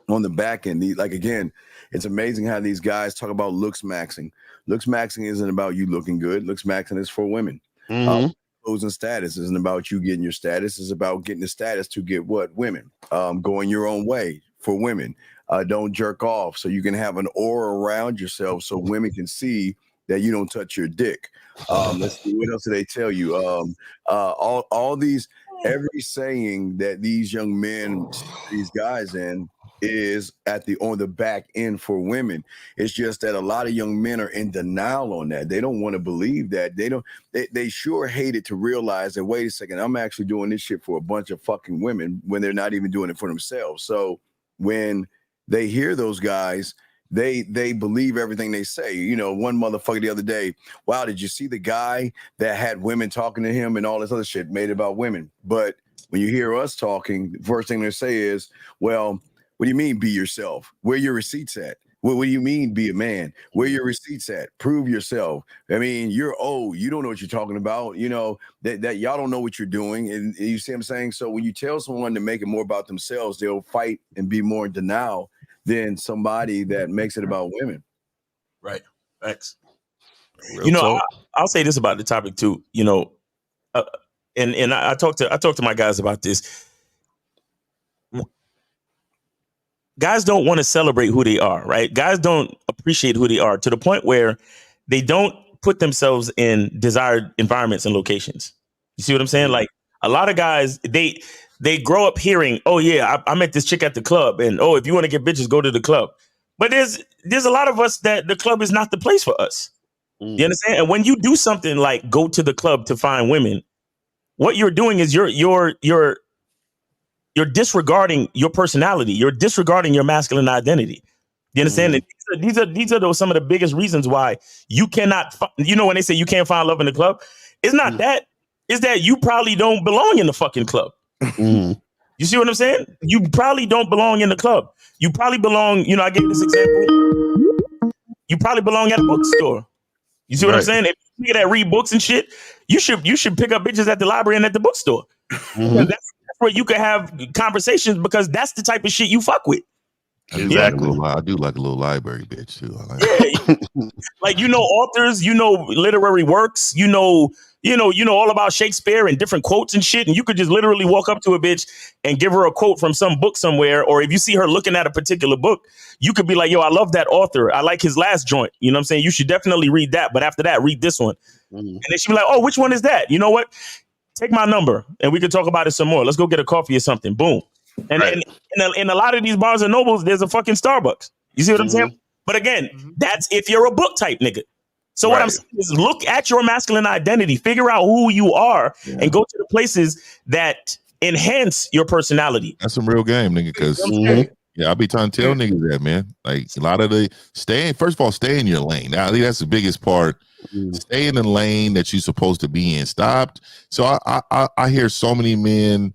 on the back end. Like, again, it's amazing how these guys talk about looks maxing. Looks maxing isn't about you looking good. Looks maxing is for women. Clothes and status isn't about you getting your status. It's about getting the status to get what? Women. Going your own way for women. Don't jerk off so you can have an aura around yourself so women can see that you don't touch your dick. Let's see, what else do they tell you? All these, every saying that these young men, these guys in, is on the back end for women. It's just that a lot of young men are in denial on that. They don't want to believe that. They sure hate it to realize that, wait a second, I'm actually doing this shit for a bunch of fucking women when they're not even doing it for themselves. So when they hear those guys, they believe everything they say. One motherfucker the other day, wow, did you see the guy that had women talking to him and all this other shit made it about women? But when you hear us talking, the first thing they say is, well, what do you mean be yourself? Where your receipts at? What do you mean be a man? Where your receipts at? Prove yourself. I mean, you're old. You don't know what you're talking about. That y'all don't know what you're doing. And you see what I'm saying? So when you tell someone to make it more about themselves, they'll fight and be more in denial than somebody that makes it about women. Right. Thanks. I'll say this about the topic too. And I talked to my guys about this. Guys don't want to celebrate who they are, right? Guys don't appreciate who they are to the point where they don't put themselves in desired environments and locations. You see what I'm saying? Like a lot of guys, they grow up hearing, oh yeah, I met this chick at the club, and oh, if you want to get bitches, go to the club. But there's a lot of us that the club is not the place for us. You understand? And when you do something like go to the club to find women, what you're doing is you're disregarding your personality. You're disregarding your masculine identity. You understand? And these are some of the biggest reasons why you cannot. When they say you can't find love in the club, it's not that. It's that you probably don't belong in the fucking club. You see what I'm saying? You probably don't belong in the club. You probably belong. I gave this example. You probably belong at a bookstore. You see what I'm saying? If you that read books and shit, you should pick up bitches at the library and at the bookstore. That's where you can have conversations because that's the type of shit you fuck with. Exactly. I do like a little library bitch too. I like like authors, literary works, all about Shakespeare and different quotes and shit. And you could just literally walk up to a bitch and give her a quote from some book somewhere. Or if you see her looking at a particular book, you could be like, yo, I love that author. I like his last joint. You know what I'm saying? You should definitely read that. But after that, read this one. And then she'd be like, oh, which one is that? You know what? Take my number and we can talk about it some more. Let's go get a coffee or something. Boom. And in a lot of these bars and nobles, there's a fucking Starbucks. You see what I'm saying? But again, that's if you're a book type nigga. So what I'm saying is look at your masculine identity, figure out who you are and go to the places that enhance your personality. That's some real game, nigga. Because Yeah, I be trying to tell niggas that, man. Like a lot of the first of all, stay in your lane. Now, I think that's the biggest part. Stay in the lane that you're supposed to be in. Stop. So I hear so many men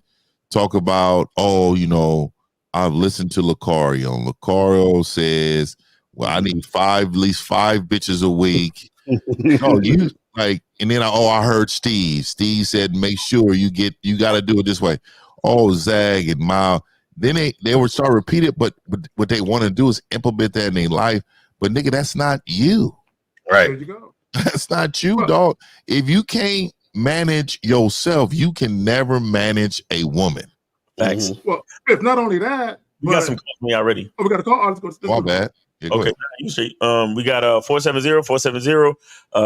talk about, oh, you know, I've listened to Lucario. And Lucario says, well, I need at least five bitches a week. No, you like, and then I heard Steve. Steve said, make sure you got to do it this way. Oh, Zag and Mile. Then they would start repeating, but what they want to do is implement that in their life. But nigga, that's not you. Right. There you go. That's not you, dog. If you can't manage yourself, you can never manage a woman. Thanks. Well, if not only that, we got some calls me already. Oh, we got a call. Let's My bad. Yeah, okay, you see, we got 470-470.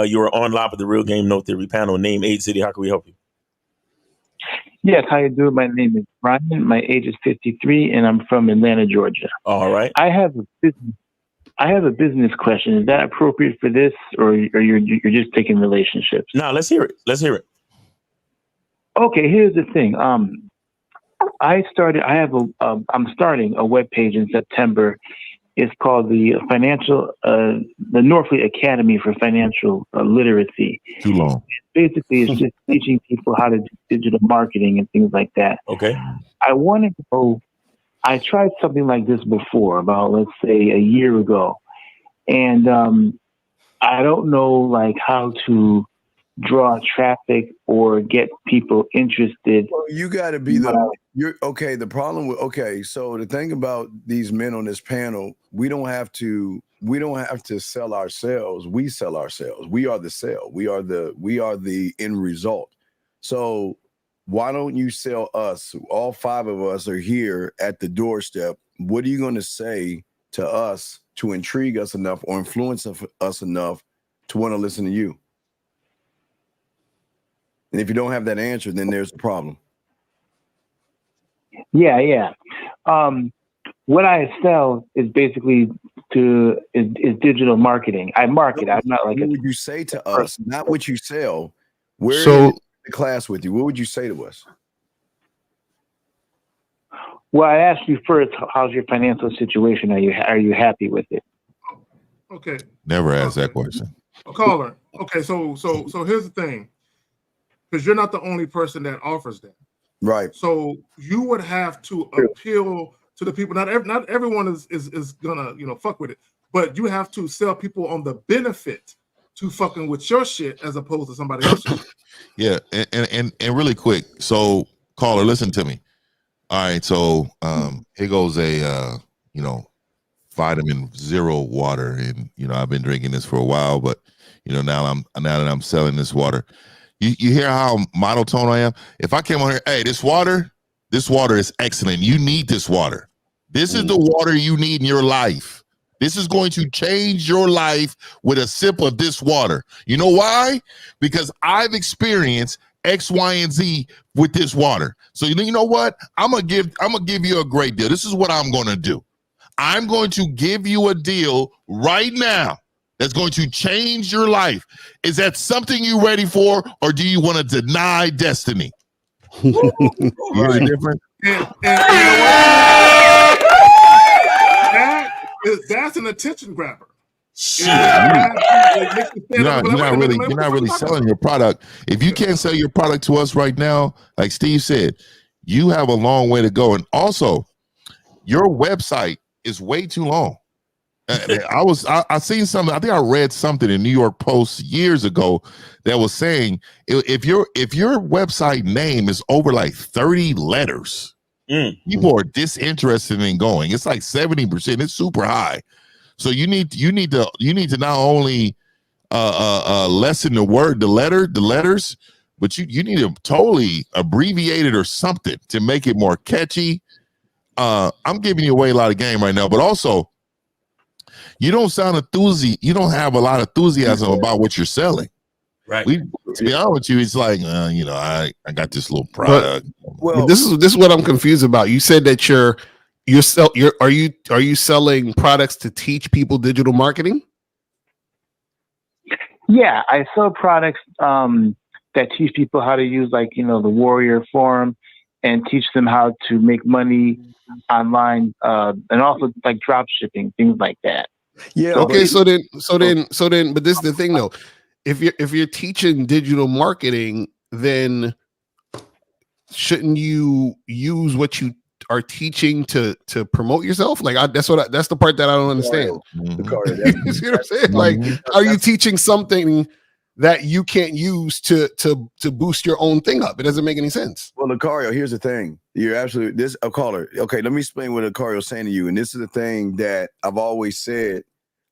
You are on live with the Real Game No Theory panel. Name, age, city. How can we help you? Yes, how you doing? My name is Brian. My age is 53, and I'm from Atlanta, Georgia. All right. I have a business question. Is that appropriate for this, or you're just taking relationships? No, let's hear it. Okay, here's the thing. I'm starting a webpage in September. It's called the Northleaf Academy for Financial Literacy. Too long. Basically, it's just teaching people how to do digital marketing and things like that. Okay. I wanted to know, I tried something like this before, about, let's say, a year ago. And I don't know, like, how to draw traffic or get people interested. Well, you got to be the thing about these men on this panel, we don't have to sell ourselves. We sell ourselves. We are the sale. We are the end result. So why don't you sell us? All five of us are here at the doorstep. What are you going to say to us to intrigue us enough or influence us enough to want to listen to you? And if you don't have that answer, then there's a problem. Yeah. What I sell is basically is digital marketing. I market. I'm not like. What would you say to us? Not what you sell. Where so the class with you? What would you say to us? Well, I asked you first. How's your financial situation? Are you happy with it? Okay. Never asked that question. Caller. Okay, so here's the thing. Because you're not the only person that offers that. Right. So you would have to appeal to the people. Not everyone is gonna, fuck with it. But you have to sell people on the benefit to fucking with your shit as opposed to somebody else's shit. Yeah, and really quick. So, caller, listen to me. All right, so here goes a vitamin zero water, and I've been drinking this for a while, but now that I'm selling this water. You hear how monotone I am? If I came on here, hey, this water is excellent. You need this water. This is the water you need in your life. This is going to change your life with a sip of this water. You know why? Because I've experienced X, Y, and Z with this water. So you know what? I'm gonna give you a great deal. This is what I'm gonna do. I'm going to give you a deal right now that's going to change your life. Is that something you ready for, or do you want to deny destiny? You hear the difference? That's an attention grabber. You're not really selling your product. If you can't sell your product to us right now, like Steve said, you have a long way to go. And also, your website is way too long. I seen something. I think I read something in New York Post years ago that was saying if your website name is over like 30 letters, people are disinterested in going. It's like 70%. It's super high. So you need to not only lessen the letters, but you need to totally abbreviate it or something to make it more catchy. I'm giving you away a lot of game right now, but also you don't sound enthusiastic. You don't have a lot of enthusiasm about what you're selling. Right. To be honest with you, it's like I got this little product. Well, this is what I'm confused about. You said that are you selling products to teach people digital marketing? Yeah, I sell products that teach people how to use, like, the Warrior Forum and teach them how to make money online, and also like drop shipping, things like that. Yeah. Okay. So then, but this is the thing though. If you're teaching digital marketing, then shouldn't you use what you are teaching to promote yourself? Like that's the part that I don't understand. The Carter, You see what I'm saying? Like, are you teaching something that you can't use to boost your own thing up? It doesn't make any sense. Well, Lucario, here's the thing. You're absolutely this a caller. Okay, let me explain what Lucario's saying to you. And this is the thing that I've always said.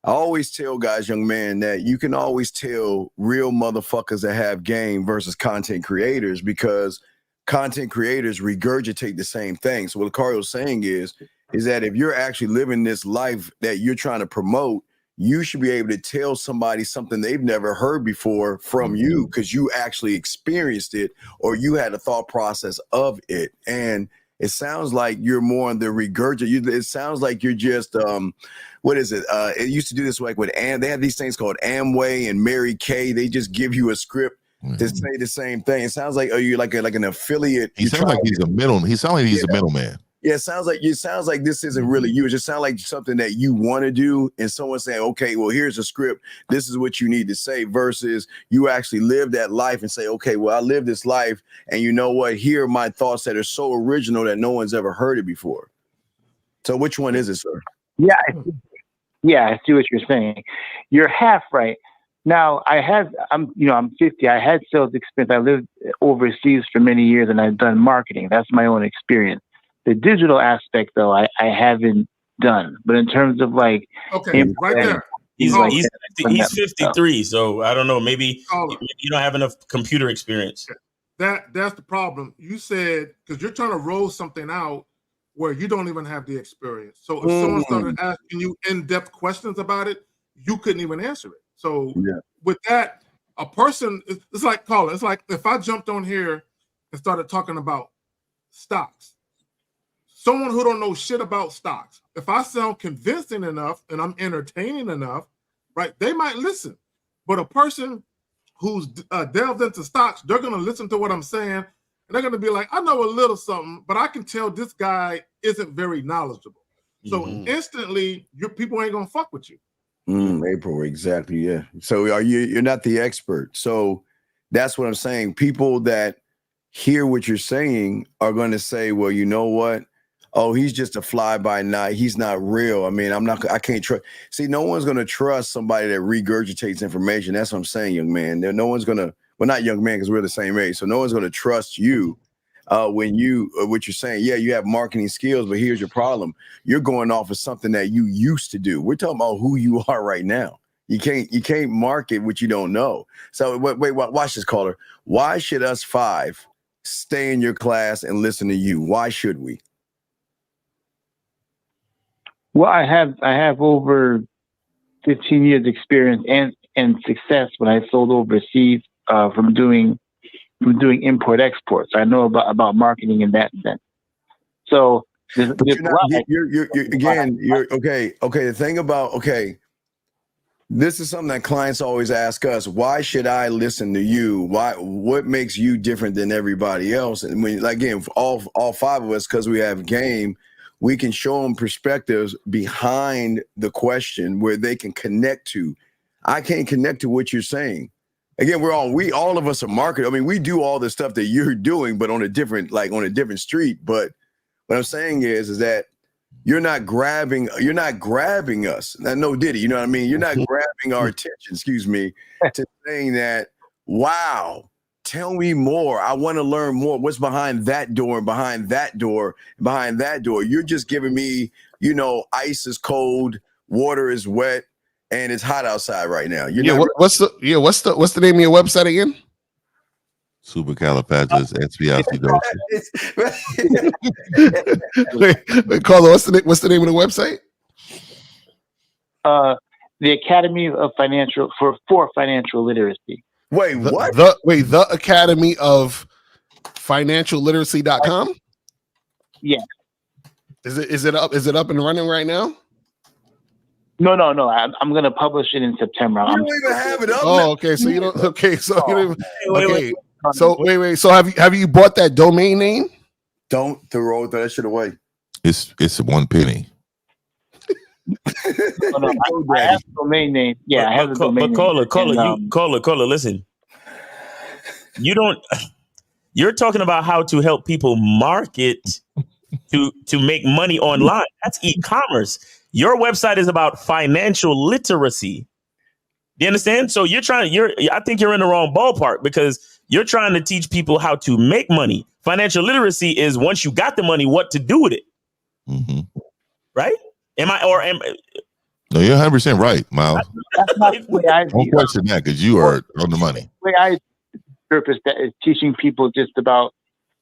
I always tell guys, young man, that you can always tell real motherfuckers that have game versus content creators, because content creators regurgitate the same thing. So what Lucario's saying is that if you're actually living this life that you're trying to promote, you should be able to tell somebody something they've never heard before from you, because you actually experienced it or you had a thought process of it. And it sounds like you're more on the regurgitate. It sounds like you're just what is it? It used to do this like with they have these things called Amway and Mary Kay. They just give you a script to say the same thing. It sounds like you're like an affiliate. He sounds like he's a middleman. He sounds like he's a middleman. Yeah, it sounds like this isn't really you. It just sounds like something that you want to do, and someone saying, okay, well, here's a script. This is what you need to say, versus you actually live that life and say, okay, well, I live this life, and you know what? Here are my thoughts that are so original that no one's ever heard it before. So which one is it, sir? Yeah, I see what you're saying. You're half right. Now, I'm 50. I had sales experience. I lived overseas for many years, and I've done marketing. That's my own experience. The digital aspect, though, I haven't done. But in terms of like, okay, right there, he's 53. So I don't know. Maybe you don't have enough computer experience. That's the problem. You said, because you're trying to roll something out where you don't even have the experience. So if someone started asking you in-depth questions about it, you couldn't even answer it. So with that, a person, it's like Colin. It's like if I jumped on here and started talking about stocks. Someone who don't know shit about stocks, if I sound convincing enough and I'm entertaining enough, right, they might listen. But a person who's delved into stocks, they're going to listen to what I'm saying, and they're going to be like, I know a little something, but I can tell this guy isn't very knowledgeable. So instantly, your people ain't going to fuck with you. April, exactly, yeah. So you're not the expert. So that's what I'm saying. People that hear what you're saying are going to say, well, you know what? Oh, he's just a fly by night. He's not real. I mean, I can't trust. See, no one's going to trust somebody that regurgitates information. That's what I'm saying, young man. No one's going to, well, not young man, because we're the same age. So no one's going to trust you when what you're saying. Yeah, you have marketing skills, but here's your problem. You're going off of something that you used to do. We're talking about who you are right now. You can't market what you don't know. So wait, watch this, caller. Why should us five stay in your class and listen to you? Why should we? Well, I have over 15 years experience and success when I sold overseas from doing import exports. I know about marketing in that sense. So you're okay. The thing about this is something that clients always ask us: why should I listen to you? What makes you different than everybody else? And when again, all five of us, because we have game, we can show them perspectives behind the question where they can connect to. I can't connect to what you're saying. Again, all of us are marketers. I mean, we do all the stuff that you're doing, but on a different street. But what I'm saying is that you're not grabbing us. No Diddy, you know what I mean? You're not grabbing our attention, to saying that, wow, tell me more. I want to learn more. What's behind that door and behind that door and behind that door? You're just giving me, ice is cold, water is wet, and it's hot outside right now. What's the name of your website again? Supercalifragilisticexpialidocious. Wait, Carlo, what's the name of the website? The Academy of Financial Literacy. Wait, what? The Academy of Financial Literacy.com? Yeah. Is it up and running right now? No. I'm going to publish it in September. You don't even have it up. Oh, okay. So you don't. Okay. So you don't. Okay. So wait. So have you bought that domain name? Don't throw that shit away. It's 1 penny. I have the domain name. Yeah, I have the domain name. Caller, listen. You're talking about how to help people market to make money online. That's e-commerce. Your website is about financial literacy. Do you understand? So I think you're in the wrong ballpark because you're trying to teach people how to make money. Financial literacy is once you got the money, what to do with it. Mm-hmm. Right? No, you're 100% right, Miles. That's not the way I Don't question that because you are on the money. The way I purpose that is teaching people just about,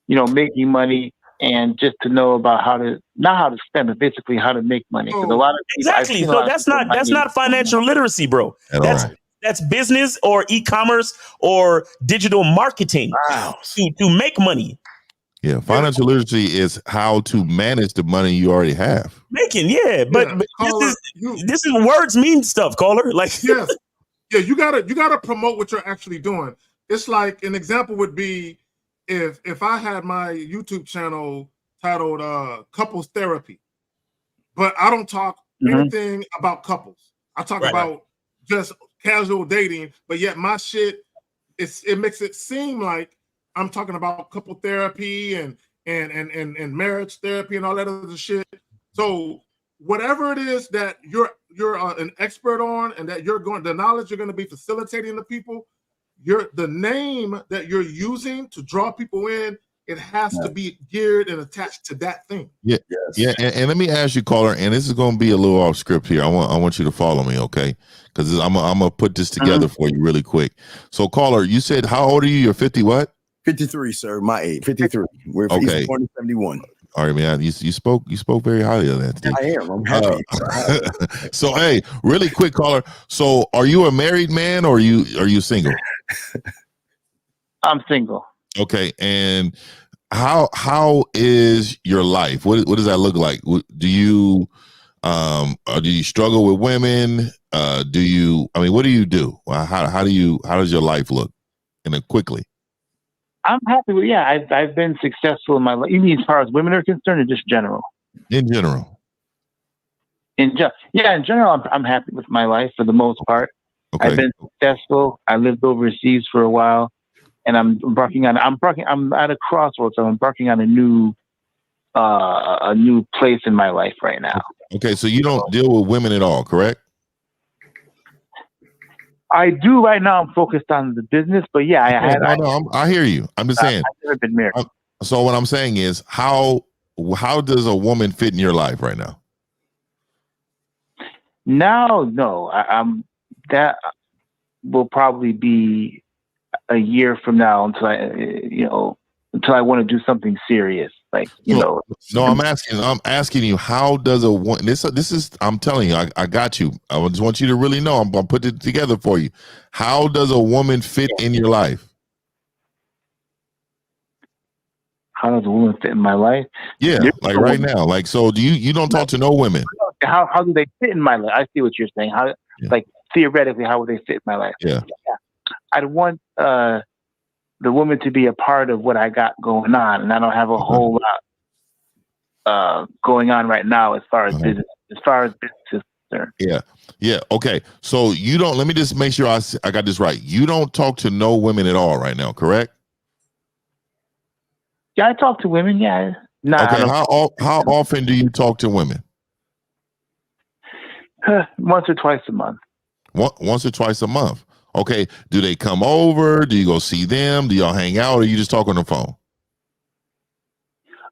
making money and just to know about not how to spend, but basically how to make money. Because a lot of people, exactly. So that's not financial literacy, bro. That's business or e-commerce or digital marketing to make money. Yeah, financial literacy is how to manage the money you already have. Making, but this is words mean stuff, caller. Like yes, yeah, you gotta promote what you're actually doing. It's like an example would be if I had my YouTube channel titled Couples Therapy, but I don't talk anything about couples. I talk about just casual dating, but yet my shit it makes it seem like I'm talking about couple therapy and marriage therapy and all that other shit. So whatever it is that you're an expert on and that the knowledge you're going to be facilitating to people, the name that you're using to draw people in, it has to be geared and attached to that thing. Yeah, yeah. And let me ask you, caller, and this is going to be a little off script here. I want you to follow me, okay? Because I'm gonna put this together for you really quick. So, caller, you said how old are you? You're 50 what? 53, sir. My age, 53. We're okay. Born in 71. All right, man. You spoke very highly of that. I am. I'm happy. So, hey, really quick, caller. So, are you a married man or are you single? I'm single. Okay, and how is your life? What does that look like? Do you struggle with women? What do you do? How does your life look? And then quickly. I'm happy with I've been successful in my life. You mean as far as women are concerned, or just general? In general. In general, I'm happy with my life for the most part. Okay. I've been successful. I lived overseas for a while, and I'm at a crossroads. So I'm embarking on a new place in my life right now. Okay, so you don't deal with women at all, correct? I do right now. I'm focused on the business, but I hear you. I'm just saying. I've never been married. So what I'm saying is, how does a woman fit in your life right now? No. That will probably be a year from now until I want to do something serious. No, I'm asking you, how does a woman? This is. I'm telling you, I got you. I just want you to really know. I'm gonna put it together for you. How does a woman fit in your life? How does a woman fit in my life? Yeah, like right now. Like, so do you don't talk to no women? How do they fit in my life? I see what you're saying. How theoretically, how would they fit in my life? Yeah. I'd want the woman to be a part of what I got going on, and I don't have a whole lot going on right now as far as business. As far as business is concerned. Yeah. Okay. So you don't. Let me just make sure I got this right. You don't talk to no women at all right now, correct? Yeah, I talk to women. Yeah. Okay. How often do you talk to women? Once or twice a month. Once or twice a month. Okay. Do they come over? Do you go see them? Do y'all hang out, or you just talk on the phone?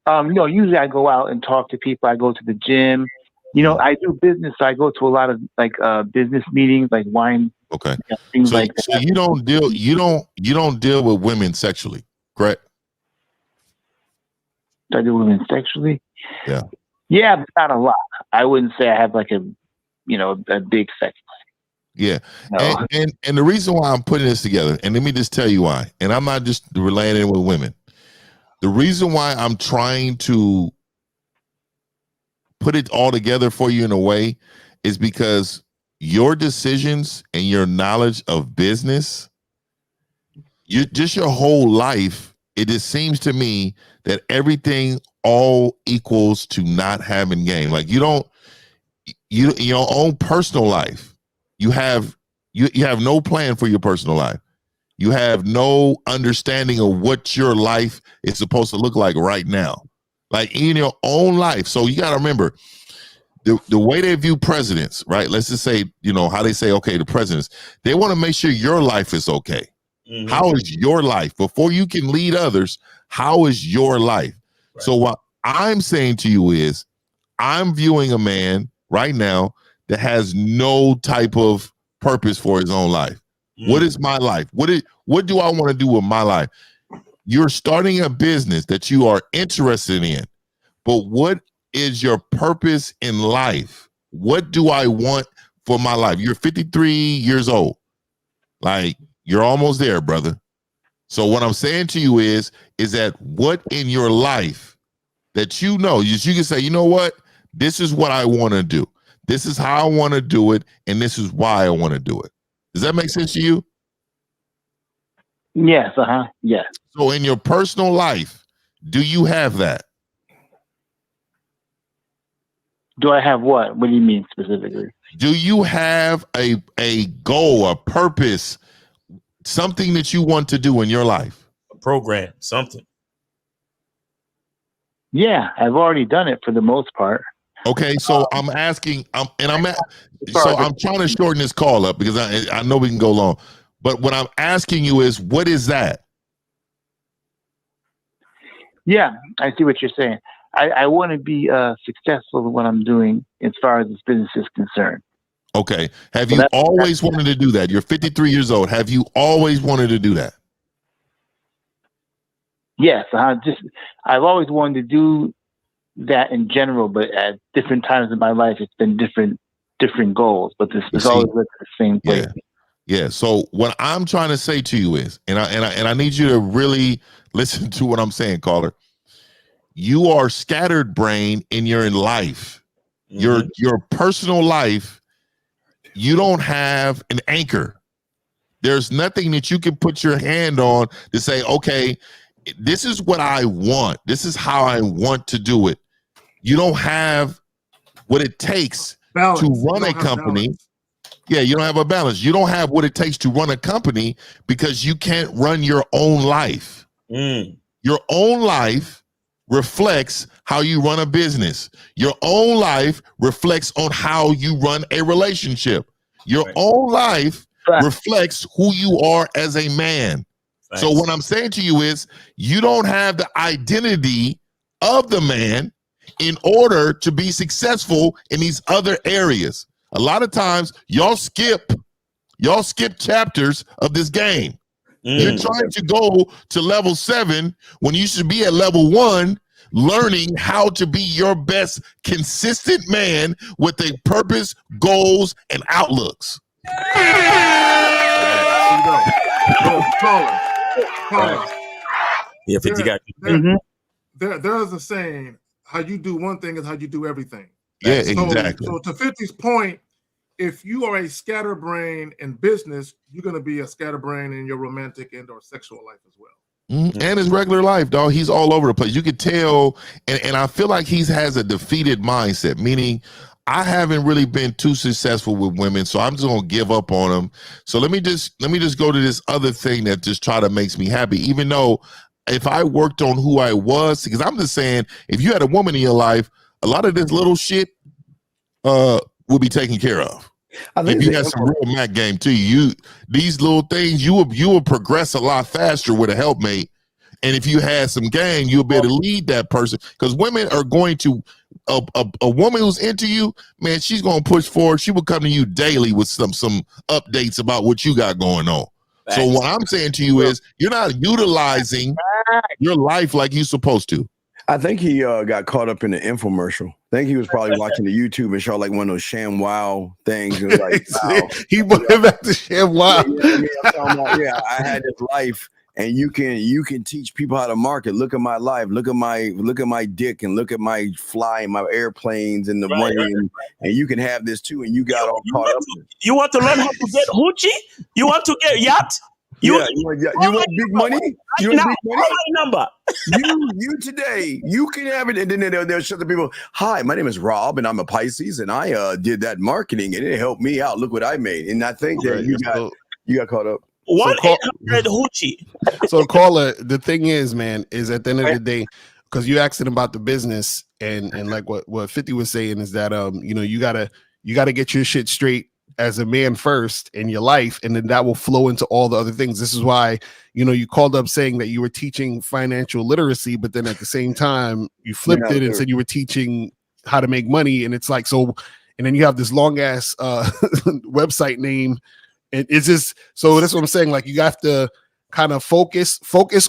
Usually I go out and talk to people. I go to the gym. I do business, so I go to a lot of business meetings, like wine. Okay. Things so, like that. So you don't deal with women sexually, correct? Do I deal with women sexually? Yeah. Yeah, but not a lot. I wouldn't say I have like a big sex life. Yeah. No. And the reason why I'm putting this together, and let me just tell you why, and I'm not just relaying it with women. The reason why I'm trying to put it all together for you in a way is because your decisions and your knowledge of business, your whole life it just seems to me that everything all equals to not having game. Like your own personal life, you have no plan for your personal life. You have no understanding of what your life is supposed to look like right now, like in your own life. So you got to remember the way they view presidents, right? Let's just say, how they say, okay, the presidents, they want to make sure your life is okay. Mm-hmm. How is your life? Before you can lead others, how is your life? Right. So what I'm saying to you is, I'm viewing a man right now that has no type of purpose for his own life. What is my life? What do I want to do with my life? You're starting a business that you are interested in, but what is your purpose in life? What do I want for my life? You're 53 years old. Like, you're almost there, brother. So what I'm saying to you is that what in your life that you can say, you know what? This is what I want to do. This is how I want to do it, and this is why I want to do it. Does that make sense to you? Yes, yeah. So in your personal life, do you have that? Do I have what? What do you mean specifically? Do you have a goal, a purpose, something that you want to do in your life? A program, something. Yeah, I've already done it for the most part. Okay, so I'm asking, I'm trying to shorten this call up because I know we can go long, but what I'm asking you is, what is that? Yeah, I see what you're saying. I want to be successful in what I'm doing as far as this business is concerned. Okay, have you always wanted to do that? You're 53 years old. Have you always wanted to do that? Yes, I've always wanted to do that in general, but at different times in my life, it's been different goals. But this is always the same place. Yeah. So what I'm trying to say to you is, and I need you to really listen to what I'm saying, caller. You are scattered brain in your life. Mm-hmm. Your personal life. You don't have an anchor. There's nothing that you can put your hand on to say, okay, this is what I want. This is how I want to do it. You don't have what it takes to run a company. Yeah, you don't have a balance. You don't have what it takes to run a company because you can't run your own life. Your own life reflects how you run a business. Your own life reflects on how you run a relationship. Your own life reflects who you are as a man. Thanks. So what I'm saying to you is, you don't have the identity of the man in order to be successful in these other areas. A lot of times y'all skip chapters of this game. You're trying to go to level 7 when you should be at level 1, learning how to be your best consistent man with a purpose, goals, and outlooks. Yeah, 50 got there's a saying, how you do one thing is how you do everything. Yeah, exactly. So to 50's point, if you are a scatterbrain in business, you're going to be a scatterbrain in your romantic and or sexual life as well. And his regular life, dog. He's all over the place. You could tell, and I feel like he has a defeated mindset, meaning I haven't really been too successful with women, so I'm just gonna give up on them. So let me just go to this other thing that just makes me happy, even though if I worked on who I was, because I'm just saying, if you had a woman in your life, a lot of this little shit will be taken care of. If you got some real Mac game too, these little things, you will progress a lot faster with a helpmate. And if you had some game, you'll be able to lead that person. Because women are going to, a woman who's into you, man, she's going to push forward. She will come to you daily with some updates about what you got going on. Thanks. So what I'm saying to you is, you're not utilizing your life like you're supposed to. I think he got caught up in the infomercial. I think he was probably watching the YouTube and saw like one of those Sham Wow things. And was like, wow. He went back to Sham Wow. Yeah, I had this life, and you can teach people how to market. Look at my life. Look at my dick, and look at my flying, my airplanes, and the money, and you can have this too. And you got all caught up. You want to learn how to get hoochie? You want to get yacht? You want big money? You want big money? Number. you today, you can have it, and then they'll shut the people. Hi, my name is Rob, and I'm a Pisces, and I did that marketing, and it helped me out. Look what I made, and I think that you got caught up. 1-800 hoochie. So caller, the thing is, man, is at the end of the day, because you asked him about the business, and like what 50 was saying is that you gotta get your shit straight as a man first in your life, and then that will flow into all the other things. This is why, you called up saying that you were teaching financial literacy, but then at the same time you flipped it and said you were teaching how to make money. And it's like, so, and then you have this long ass website name. And it's just, so that's what I'm saying. Like, you have to kind of focus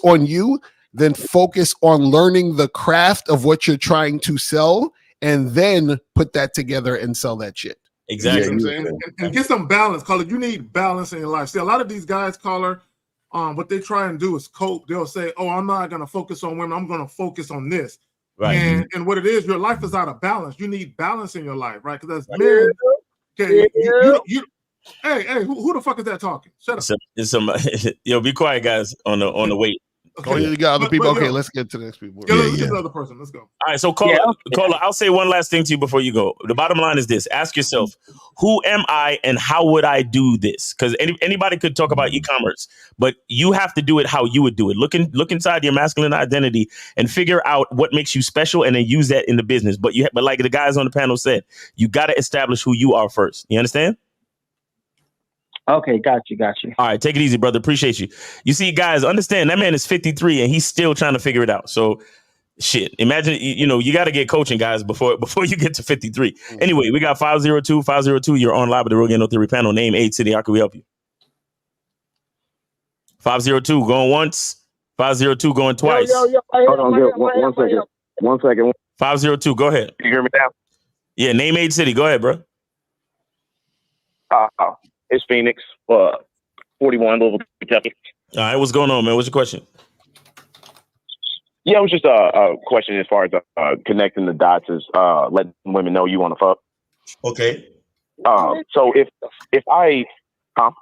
on you, then focus on learning the craft of what you're trying to sell, and then put that together and sell that shit. Exactly. You know what I'm saying? And get some balance, caller. You need balance in your life. See, a lot of these guys, caller, what they try and do is cope. They'll say, "Oh, I'm not going to focus on women. I'm going to focus on this." Right. And what it is, your life is out of balance. You need balance in your life, right? Because as men, okay, hey, who the fuck is that talking? Shut up. It's some yo, be quiet, guys. On the wait. Okay. You got other people. Okay, let's get to the next people. Let's get to the other person. Let's go. All right, so caller, I'll say one last thing to you before you go. The bottom line is this: ask yourself, who am I, and how would I do this? Because anybody could talk about e-commerce, but you have to do it how you would do it. Look inside your masculine identity and figure out what makes you special, and then use that in the business. But like the guys on the panel said, you got to establish who you are first. You understand? Okay, got you. All right, take it easy, brother. Appreciate you. You see, guys, understand that man is 53 and he's still trying to figure it out. So, shit. Imagine, you got to get coaching, guys, before you get to 53. Anyway, we got 502. You're on live with the Real Game No Theory panel. Name, age, city. How can we help you? 502 going once. 502 going twice. Hold on, one second. 502, go ahead. You hear me now? Yeah, name, age, city. Go ahead, bro. It's Phoenix, 41, Louisville, Kentucky. All right, what's going on, man? What's your question? Yeah, it was just a question as far as connecting the dots, is letting women know you want to fuck. Okay. So if I, No,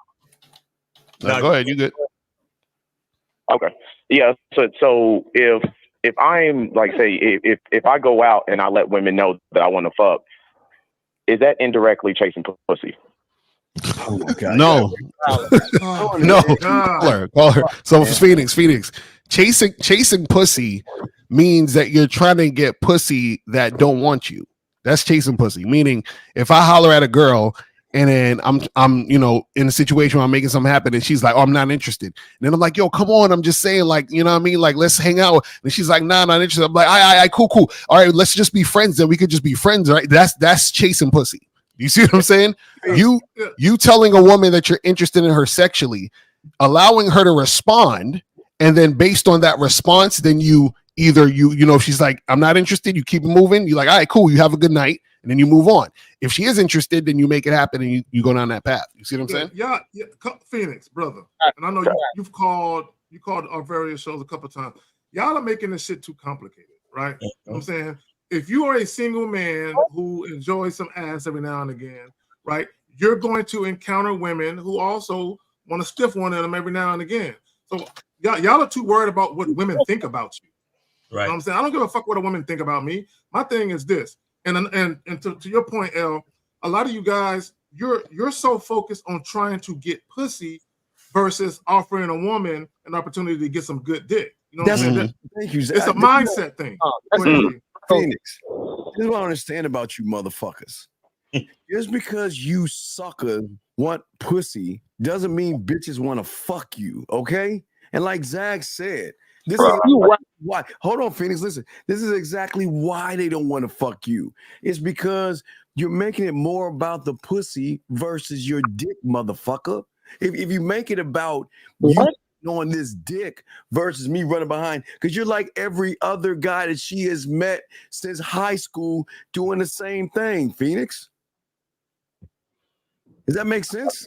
go ahead. You good? Okay. Yeah. So if I'm like, say, if I go out and I let women know that I want to fuck, is that indirectly chasing pussy? Oh my God. No. Call her. So Phoenix, chasing pussy means that you're trying to get pussy that don't want you. That's chasing pussy. Meaning, if I holler at a girl and then I'm in a situation where I'm making something happen and she's like, "Oh, I'm not interested," and then I'm like, "Yo, come on, I'm just saying, like, you know what I mean? Like, let's hang out." And she's like, "Nah, not interested." I'm like, "I cool. All right, let's just be friends. Then we could just be friends, right?" That's chasing pussy. You see what I'm saying? You telling a woman that you're interested in her sexually, allowing her to respond, and then based on that response, then you either if she's like, "I'm not interested," you keep it moving. You're like, "All right, cool. You have a good night," and then you move on. If she is interested, then you make it happen and you go down that path. You see what I'm saying? Yeah, Phoenix, brother. And I know you've called our various shows a couple of times. Y'all are making this shit too complicated, right? You know what I'm saying? If you are a single man who enjoys some ass every now and again, right, you're going to encounter women who also want to stiff one of them every now and again. So y'all are too worried about what women think about you. Right. You know what I'm saying? I don't give a fuck what a woman think about me. My thing is this. And to your point, L, a lot of you guys, you're so focused on trying to get pussy versus offering a woman an opportunity to get some good dick. You know what I'm saying? Thank you. It's a mindset thing. Phoenix, this is what I understand about you motherfuckers. Just because you suckers want pussy doesn't mean bitches want to fuck you, okay? And like Zach said, this is why. Hold on, Phoenix, listen. This is exactly why they don't want to fuck you. It's because you're making it more about the pussy versus your dick, motherfucker. If you make it about you on this dick versus me running behind, because you're like every other guy that she has met since high school doing the same thing, Phoenix. Does that make sense?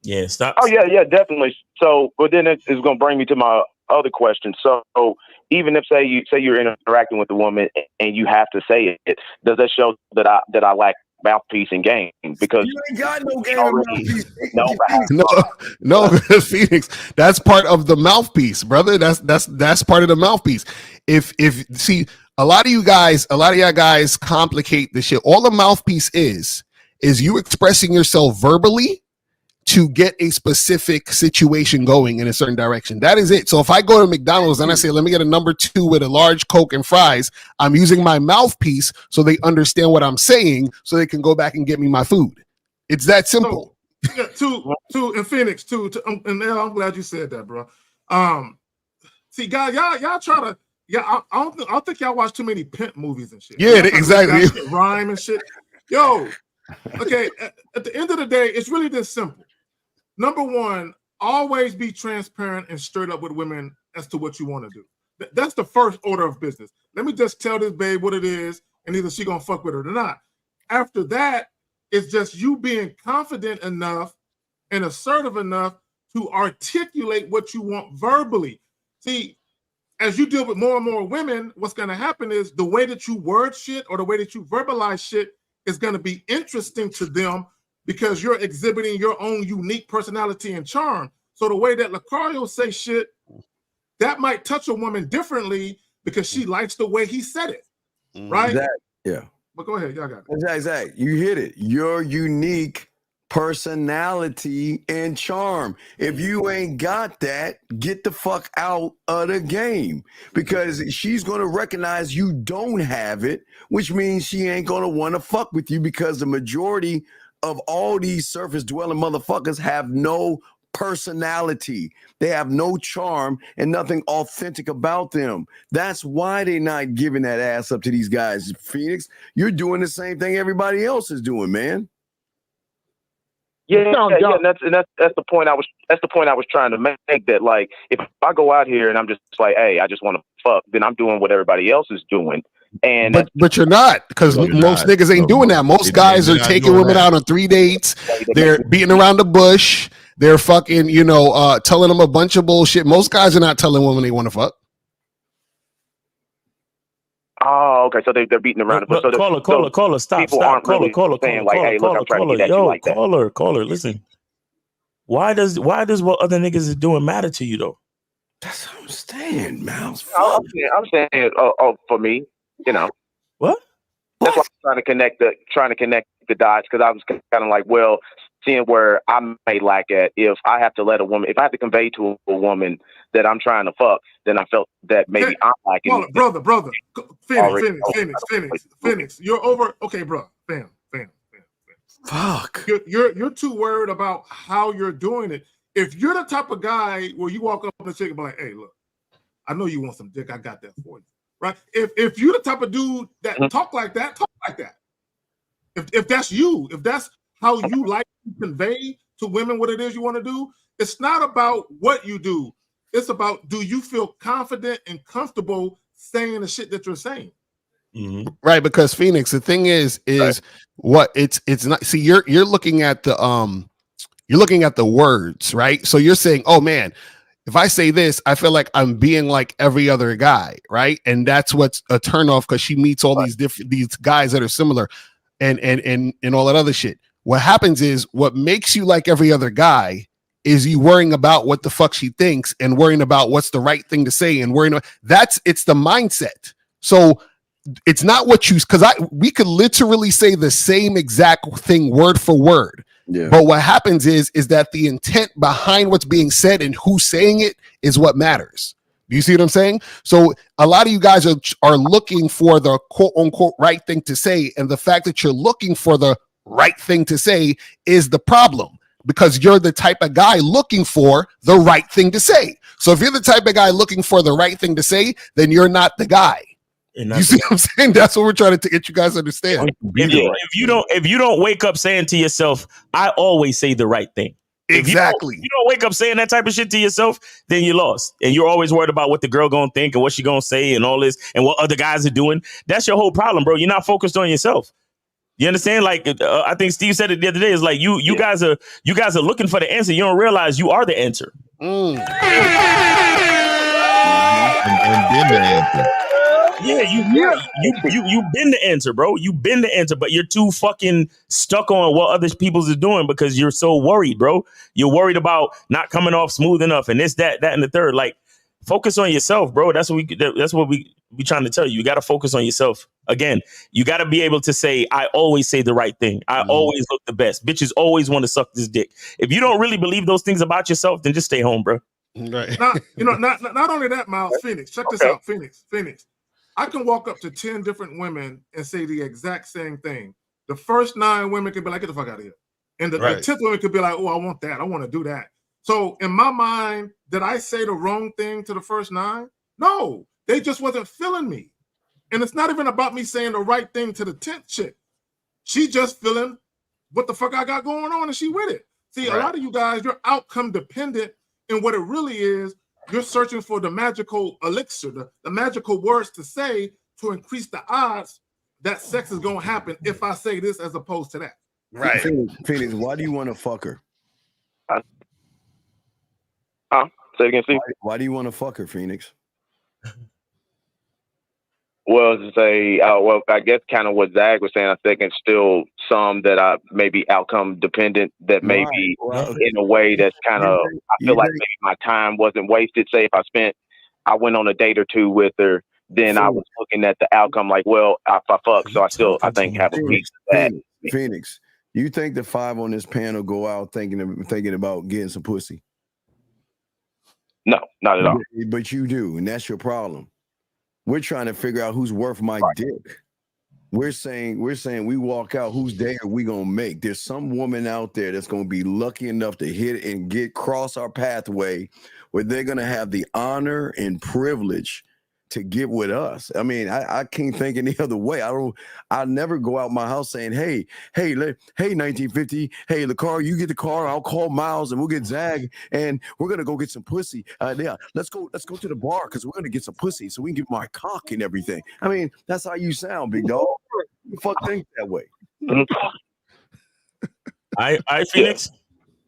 Yeah, stop. Oh yeah, definitely. So, but then it's going to bring me to my other question. So, even if say you're interacting with a woman and you have to say it, does that show that I lack mouthpiece and game because you ain't got no game of mouthpiece. No, Phoenix. That's part of the mouthpiece, brother. That's part of the mouthpiece. If see, a lot of y'all guys complicate the shit. All the mouthpiece is you expressing yourself verbally to get a specific situation going in a certain direction. That is it. So if I go to McDonald's and I say, let me get a number 2 with a large Coke and fries, I'm using my mouthpiece so they understand what I'm saying so they can go back and get me my food. It's that simple. So, and Phoenix, and I'm glad you said that, bro. See, guys, y'all try to, I don't think y'all watch too many pimp movies and shit. Yeah, exactly. Shit, rhyme and shit. Yo, okay, at the end of the day, it's really this simple. Number one, always be transparent and straight up with women as to what you want to do. That's the first order of business. Let me just tell this babe what it is, and either she gonna fuck with it or not. After that, it's just you being confident enough and assertive enough to articulate what you want verbally. See, as you deal with more and more women, what's gonna happen is the way that you word shit or the way that you verbalize shit is gonna be interesting to them, because you're exhibiting your own unique personality and charm. So the way that Lucario say shit, that might touch a woman differently because she likes the way he said it, right? Exactly. Yeah. But go ahead, y'all got it. Exactly. You hit it. Your unique personality and charm. If you ain't got that, get the fuck out of the game, because she's going to recognize you don't have it, which means she ain't going to want to fuck with you, because the majority of all these surface dwelling motherfuckers have no personality. They have no charm and nothing authentic about them. That's why they're not giving that ass up to these guys. Phoenix, you're doing the same thing everybody else is doing, man. Yeah, that's the point I was trying to make. That, like, if I go out here and I'm just like, hey, I just want to fuck, then I'm doing what everybody else is doing. And but you're not, because most niggas ain't doing that. Most guys are taking women out on 3 dates. They're beating around the bush. They're fucking, telling them a bunch of bullshit. Most guys are not telling women they want to fuck. Oh, okay. So they're beating around the bush. So caller, stop. Caller, listen. Why does what other niggas is doing matter to you though? That's what I'm saying, Mouse. I'm saying, for me, what? That's why I'm trying to connect the dots, because I was kind of like, well, seeing where I may lack at, if I have to convey to a woman that I'm trying to fuck, then I felt that maybe I'm lacking. Brother, Phoenix, you're over. Okay, bro, fam. Fuck. You're too worried about how you're doing it. If you're the type of guy where you walk up to a chick and be like, hey, look, I know you want some dick, I got that for you. Right? If you're the type of dude that talk like that. If that's you, if that's how you like to convey to women what it is you want to do, it's not about what you do. It's about, do you feel confident and comfortable saying the shit that you're saying? Mm-hmm. Right, because Phoenix, the thing is right. What it's not. See, you're looking at the words, right? So you're saying, oh man, if I say this, I feel like I'm being like every other guy, right? And that's what's a turnoff, because she meets all these guys that are similar, and all that other shit. What happens is, what makes you like every other guy is you worrying about what the fuck she thinks and worrying about what's the right thing to say and worrying about it's the mindset. So it's not what you, because we could literally say the same exact thing word for word. Yeah. But what happens is that the intent behind what's being said and who's saying it is what matters. Do you see what I'm saying? So a lot of you guys are looking for the quote unquote right thing to say. And the fact that you're looking for the right thing to say is the problem, because you're the type of guy looking for the right thing to say. So if you're the type of guy looking for the right thing to say, then you're not the guy. You see what I'm saying? That's what we're trying to get you guys to understand. If you don't wake up saying to yourself, I always say the right thing. Exactly. If you don't wake up saying that type of shit to yourself, then you're lost. And you're always worried about what the girl gonna think and what she gonna say and all this and what other guys are doing. That's your whole problem, bro. You're not focused on yourself. You understand? Like I think Steve said it the other day. It's like you guys are looking for the answer. You don't realize you are the answer. And then the answer. Yeah, you've been the answer, bro. You've been the answer, but you're too fucking stuck on what other people's are doing because you're so worried, bro. You're worried about not coming off smooth enough, and this, that, and the third. Like, focus on yourself, bro. That's what we trying to tell you. You got to focus on yourself. Again, you got to be able to say, I always say the right thing. I always look the best. Bitches always want to suck this dick. If you don't really believe those things about yourself, then just stay home, bro. Right. Not only that, Miles, Phoenix, check this out, Phoenix. I can walk up to 10 different women and say the exact same thing. The first 9 women could be like, get the fuck out of here. And the 10th woman could be like, oh, I want that. I want to do that. So in my mind, did I say the wrong thing to the first 9? No, they just wasn't feeling me. And it's not even about me saying the right thing to the 10th chick. She just feeling what the fuck I got going on and she with it. See, a lot of you guys, you're outcome dependent. And what it really is, you're searching for the magical elixir, the magical words to say to increase the odds that sex is going to happen if I say this as opposed to that. Right. Phoenix, why do you want to fuck her? Say again, Steve. Why do you want to fuck her, Phoenix? Well, to say, I guess kind of what Zach was saying, I think it's still some that I maybe outcome dependent that maybe in a way that's kind of, I feel like maybe my time wasn't wasted. Say if I went on a date or 2 with her, then I was looking at the outcome like, well, if I fuck, so I think have a piece of that. Phoenix, you think the 5 on this panel go out thinking about getting some pussy? No, not at all. But you do, and that's your problem. We're trying to figure out who's worth my dick. We're saying we walk out, whose day are we gonna make? There's some woman out there that's gonna be lucky enough to hit and cross our pathway where they're gonna have the honor and privilege to get with us. I mean, I can't think any other way. I'll never go out my house saying, hey, 1950, hey, the car, you get the car, I'll call Miles and we'll get Zag and we're gonna go get some pussy. Yeah, let's go to the bar because we're gonna get some pussy so we can get my cock and everything. I mean, that's how you sound, big dog. You fuck think that way. I Phoenix.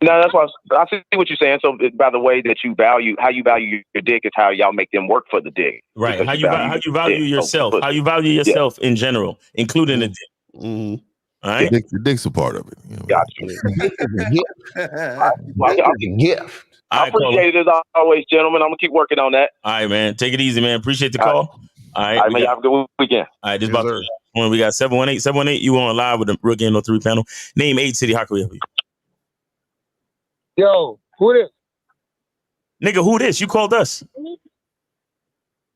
No, that's why I see what you're saying. So, by the way that how you value your dick is how y'all make them work for the dick. Right. How you value yourself. How you value yourself in general, including the dick. Mm-hmm. All right. The dick's a part of it. You know? Gift. I appreciate it as always, gentlemen. I'm gonna keep working on that. All right, man. Take it easy, man. Appreciate the call. All right, man. Have a good weekend. All right, this about when we got 718. You on live with the Real Game No 3 panel. Name 8 City. How can we help you? Yo, who this? Nigga, who this? You called us.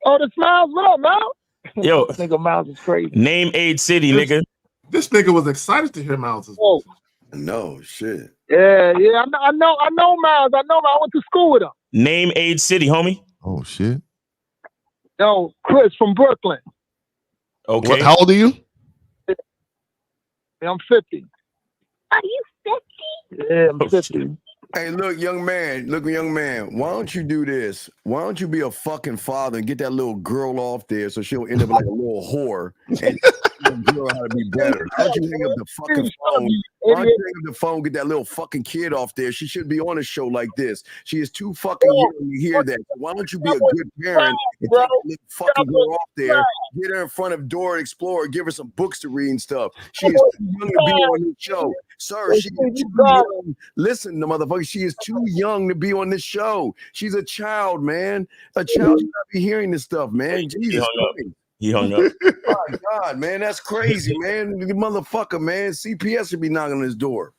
Oh, the Miles. What up, Miles? Yo, nigga, Miles is crazy. Name 8 City, nigga. This nigga was excited to hear Miles' voice. No shit. Yeah. I know Miles. I went to school with him. Name 8 City, homie. Oh shit. Yo, Chris from Brooklyn. Okay. How old are you? I'm 50. Are you 50? Yeah, I'm 50. Hey, look, young man. Why don't you do this? Why don't you be a fucking father and get that little girl off there so she'll end up like a little whore and girl how to be better? Why don't you hang up the fucking phone? Why don't you hang up the phone, get that little fucking kid off there? She should be on a show like this. She is too fucking young to hear that. Why don't you be a good parent and take that little fucking girl off there, get her in front of Dora Explorer, give her some books to read and stuff. She is too young to be on this show. Sir, she is too young. Listen, the motherfucker, she is too young to be on this show. She's a child, man. A child should not be hearing this stuff, man. Jesus Christ. He hung up. Oh my God, man, that's crazy, man. The motherfucker, man. CPS should be knocking on his door.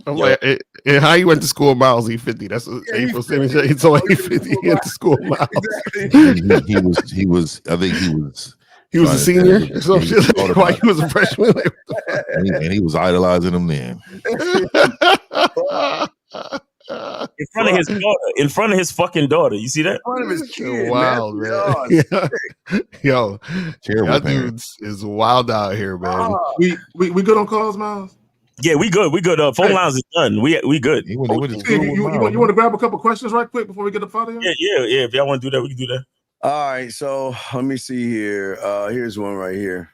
I'm like, how you went to school, Miles? He 50. That's April 17th. It's only 50. He went to school, Miles. Exactly. He was. I think he was. He was a senior or some shit. Why he was a freshman? And he was idolizing him then. In front of his fucking daughter. You see that? In front of his kid. Wow, man. Yo, that dude is wild out here, man. We good on calls, Miles? Yeah, we good. We good. Phone lines is done. We good. You want to grab a couple questions right quick before we get up out of here? Yeah. If y'all want to do that, we can do that. All right, so let me see here. Here's one right here.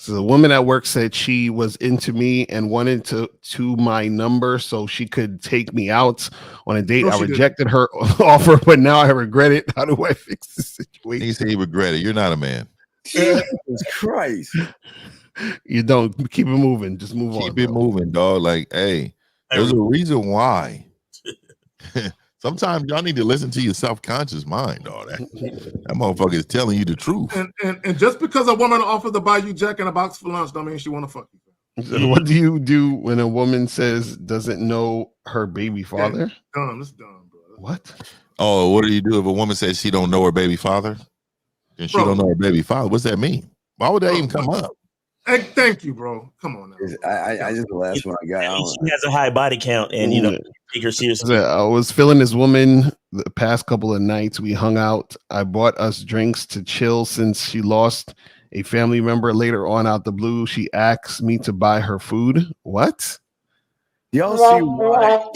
So the woman at work said she was into me and wanted to my number so she could take me out on a date. No, I she rejected her offer, but now I regret it. How do I fix this situation? He said he regret it. You're not a man. Jesus Christ. You don't keep it moving. Just move on. Keep it moving, dog. Like, hey, there's a reason why. Sometimes y'all need to listen to your self-conscious mind, dog. That motherfucker is telling you the truth. And just because a woman offers to buy you Jack in a box for lunch, don't mean she want to fuck you. So what do you do when a woman says doesn't know her baby father? Dumb, it's dumb, bro. What? Oh, what do you do if a woman says she don't know her baby father? And she don't know her baby father. What's that mean? Why would that even come up? Hey, thank you, bro. Come on now. I just the last one I got. She has a high body count, and you know, take her seriously. I was feeling this woman the past couple of nights. We hung out. I bought us drinks to chill since she lost a family member. Later on, out the blue, she asked me to buy her food. What? Y'all see why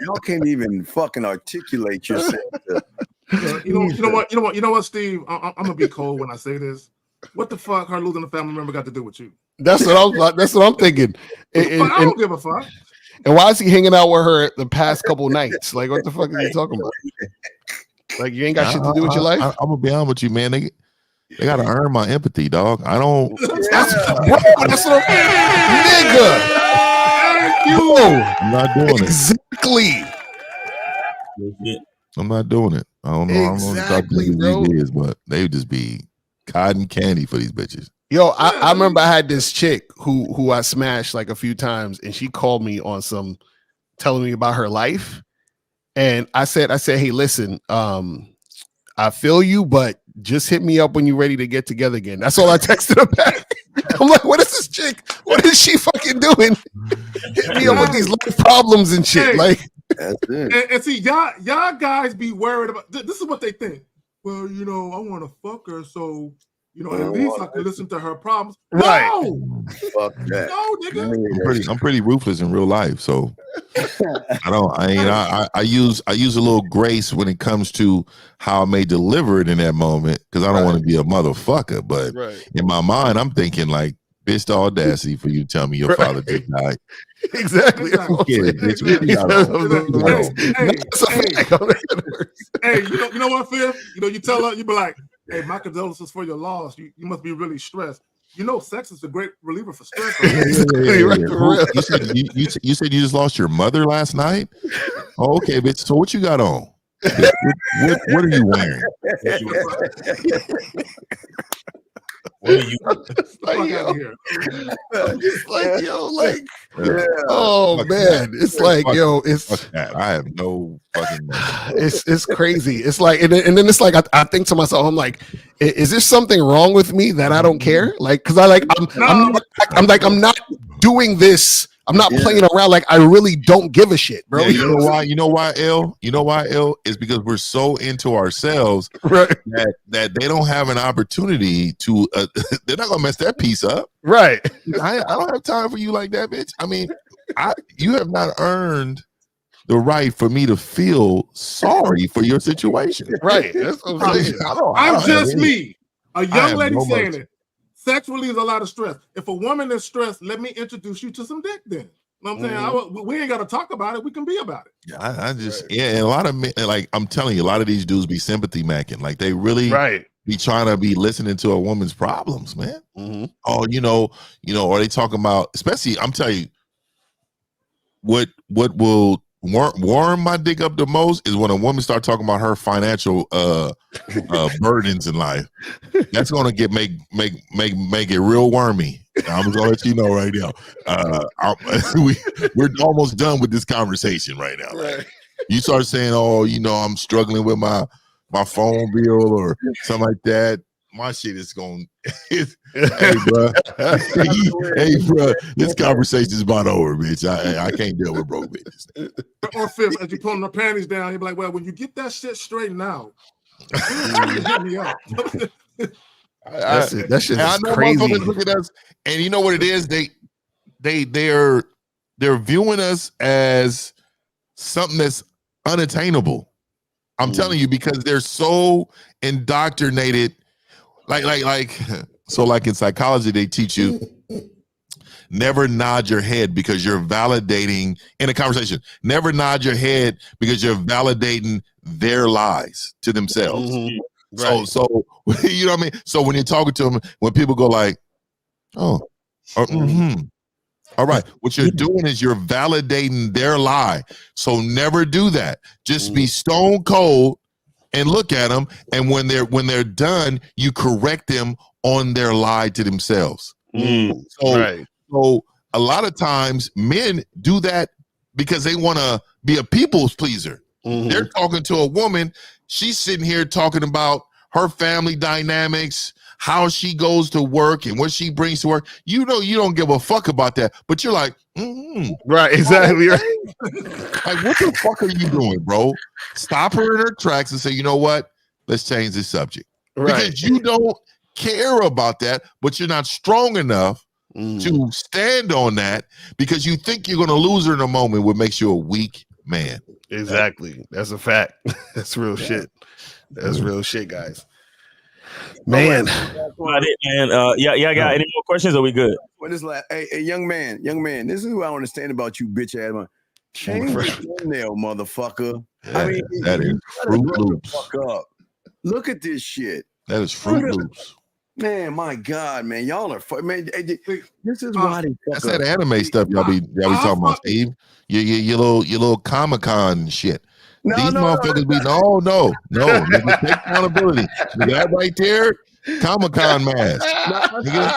y'all can't even fucking articulate yourself. You know what, Steve? I'm gonna be cold when I say this. What the fuck her losing a family member got to do with you? That's what I'm thinking. I don't give a fuck. And why is he hanging out with her the past couple nights? Like, what the fuck are you talking about? Like, you ain't got shit to do with your life? I'm gonna be honest with you, man. They gotta earn my empathy, dog. I don't. That's what nigga. Thank you. I'm not doing exactly. I'm not doing it. I don't know. Exactly, I don't know what these is, but they would just be cotton candy for these bitches. Yo, I remember I had this chick who I smashed like a few times, and she called me on some telling me about her life. And I said, hey, listen, I feel you, but just hit me up when you're ready to get together again. That's all I texted her back. I'm like, what is this chick? What is she fucking doing? Hit me up with these life problems and shit. Hey, like, that's it. And see, y'all guys be worried about this is what they think. Well, you know, I want to fuck her, so you know, at least I can listen to her problems. Right. No, fuck that. No, nigga. I'm pretty ruthless in real life, so I use a little grace when it comes to how I may deliver it in that moment because I don't want to be a motherfucker. But in my mind, I'm thinking like, bitch, the audacity for you to tell me your father just died. Exactly. Hey, you know what, Phil? You know, you tell her, you be like, hey, my condolences for your loss. You must be really stressed. You know, sex is a great reliever for stress. You said you just lost your mother last night? Oh, okay, bitch. So what you got on? What are you wearing? What are you? Oh man, it's like, yo, it's I have no fucking. It's crazy. It's like, and then it's like, I think to myself, I'm like, is there something wrong with me that I don't care? Like, because I'm not doing this. I'm not playing around. Like, I really don't give a shit, bro. Yeah, you know why? You know why, L? You know why, L? Is because we're so into ourselves that they don't have an opportunity to. They're not gonna mess that piece up, right? I don't have time for you like that, bitch. I mean, you have not earned the right for me to feel sorry for your situation, right? That's what I'm saying. I'm just me, a young lady saying it. Sex relieves a lot of stress. If a woman is stressed, let me introduce you to some dick then. You know what I'm saying? We ain't got to talk about it. We can be about it. Yeah, I just, and a lot of men, like, I'm telling you, a lot of these dudes be sympathy macking. Like, they really be trying to be listening to a woman's problems, man. Oh, you know, or they talking about, especially, I'm telling you, what will warm my dick up the most is when a woman start talking about her financial burdens in life. That's gonna make it real wormy. I'm just gonna let you know right now. We're almost done with this conversation right now. Like, you start saying, "Oh, you know, I'm struggling with my phone bill or something like that." My shit is going. Hey, bro. Hey, bro. This conversation is about over, bitch. I can't deal with broke bitches. Or fifth, as you pulling the panties down, you'll be like, "Well, when you get that shit straightened out, hit me up." That shit is know crazy. Motherfuckers look at us, and you know what it is? They're viewing us as something that's unattainable. I'm telling you, because they're so indoctrinated. So like in psychology, they teach you never nod your head because you're validating in a conversation. Never nod your head because you're validating their lies to themselves. Right. So you know what I mean? So when you're talking to them, when people go like, oh, all right, what you're doing is you're validating their lie. So never do that. Just be stone cold and look at them. And when they're done, you correct them on their lie to themselves. So a lot of times men do that because they want to be a people's pleaser. They're talking to a woman. She's sitting here talking about her family dynamics, how she goes to work and what she brings to work. You know, you don't give a fuck about that, but you're like, right, exactly. Right. Like, what the fuck are you doing, bro? Stop her in her tracks and say, you know what? Let's change the subject. Right. Because you don't care about that, but you're not strong enough to stand on that because you think you're going to lose her in a moment, what makes you a weak man. Exactly. That's a fact. That's real shit. That's real shit, guys. Man. About it, man. Y'all got any more questions? Or are we good? What is like, hey, young man, this is what I understand about you, bitch ass man. Change your thumbnail, motherfucker. I mean, that is Fruit Loops. Fuck up. Look at this shit. That is Fruit Loops. Man, my God, man, y'all are man. This is why they that's that anime stuff y'all be talking about, Steve. Your little Comic-Con shit. These motherfuckers be no. Nigga, take accountability. That right there, Comic-Con mask. Nigga,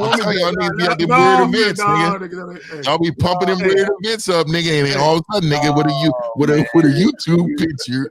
I'm telling y'all need to be at the weird events, nigga. Y'all be pumping them weird events up, nigga, and then all of a sudden, nigga, with a YouTube picture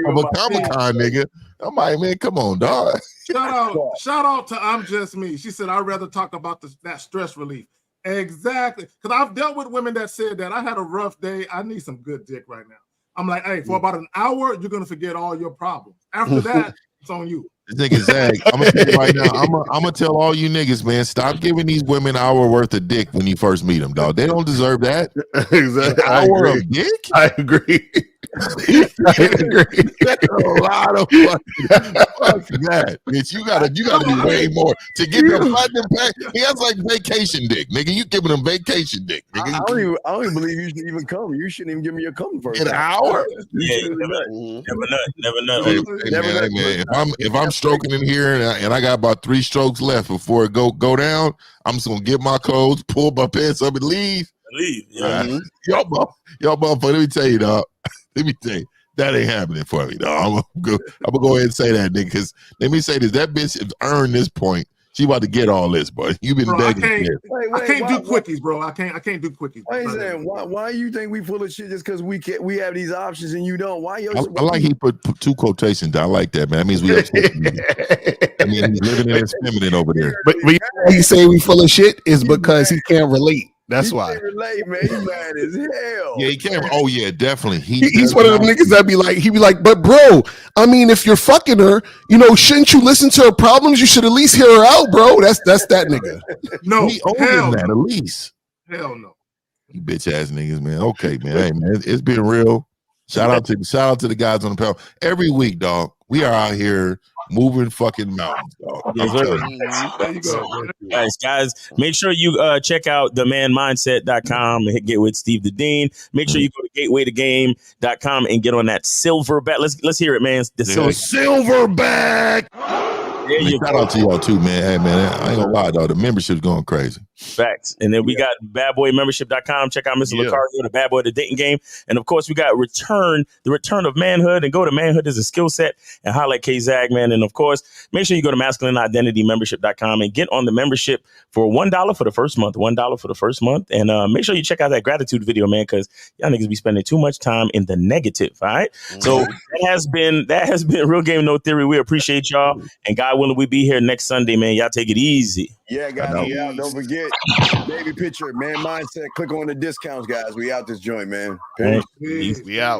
of a Comic-Con, nigga. I'm like, man, come on, dog. Shout out to I'm Just Me. She said, I'd rather talk about that stress relief. Exactly. Because I've dealt with women that said that I had a rough day. I need some good dick right now. I'm like, hey, for about an hour, you're going to forget all your problems. After that, it's on you. This nigga Zach, I'm going to tell you right now, I'm going to tell all you niggas, man, stop giving these women an hour worth of dick when you first meet them, dog. They don't deserve that. Exactly. An hour of dick? I agree. That's a lot of fuck that, bitch. You gotta be way more to get the platinum pack. That's like vacation dick, nigga. You giving them vacation dick, nigga. I don't even believe you should even come. You shouldn't even give me a come first. An hour? Yeah, never nut. Hey, man, if I'm stroking in here and I got about 3 strokes left before it go down, I'm just gonna get my clothes, pull my pants up, and leave. Yeah. Y'all motherfucker, let me tell you, dog. Let me tell you, that ain't happening for me, dog. I'm gonna go ahead and say that, nigga, because let me say this. That bitch has earned this point. She about to get all this, boy. You've been begging. I can't do quickies, bro. I can't do quickies. Why you think we full of shit just because we have these options and you don't? Why I like he put 2 quotations down. I like that, man. That means we I mean, he's living in his feminine over there. But he say we full of shit is because he can't relate. That's why. Can't relate, man. He's mad as hell. Yeah, he can't. Oh yeah, definitely. He's one of them niggas that he be like, but bro, I mean, if you're fucking her, you know, shouldn't you listen to her problems? You should at least hear her out, bro. That's that nigga. No, he owns that at least. Hell no. You bitch ass niggas, man. Okay, man. Hey, man, it's been real. Shout out to the guys on the panel. Every week, dog. We are out here moving fucking mountains, dog. There you go. Guys, make sure you check out themanmindset.com and get with Steve the Dean. Make sure you go to gatewaytogame.com and get on that silverback. Let's hear it, man. The silverback. Shout out to y'all too, man. Hey, man, I ain't gonna lie, dog. The membership's going crazy. Facts. And then we got badboymembership.com. Check out Mr. Lucario, the bad boy, the dating game. And of course, we got the return of manhood. And go to manhood as a skill set and highlight K-Zag, man. And of course, make sure you go to masculineidentitymembership.com and get on the membership for $1 for the first month. $1 for the first month. And make sure you check out that gratitude video, man, because y'all niggas be spending too much time in the negative. All right. So that has been Real Game No Theory. We appreciate y'all. And God willing, we be here next Sunday, man. Y'all take it easy. Yeah, guys. Yeah, don't forget, baby picture, man mindset. Click on the discounts, guys. We out this joint, man. Peace. We out.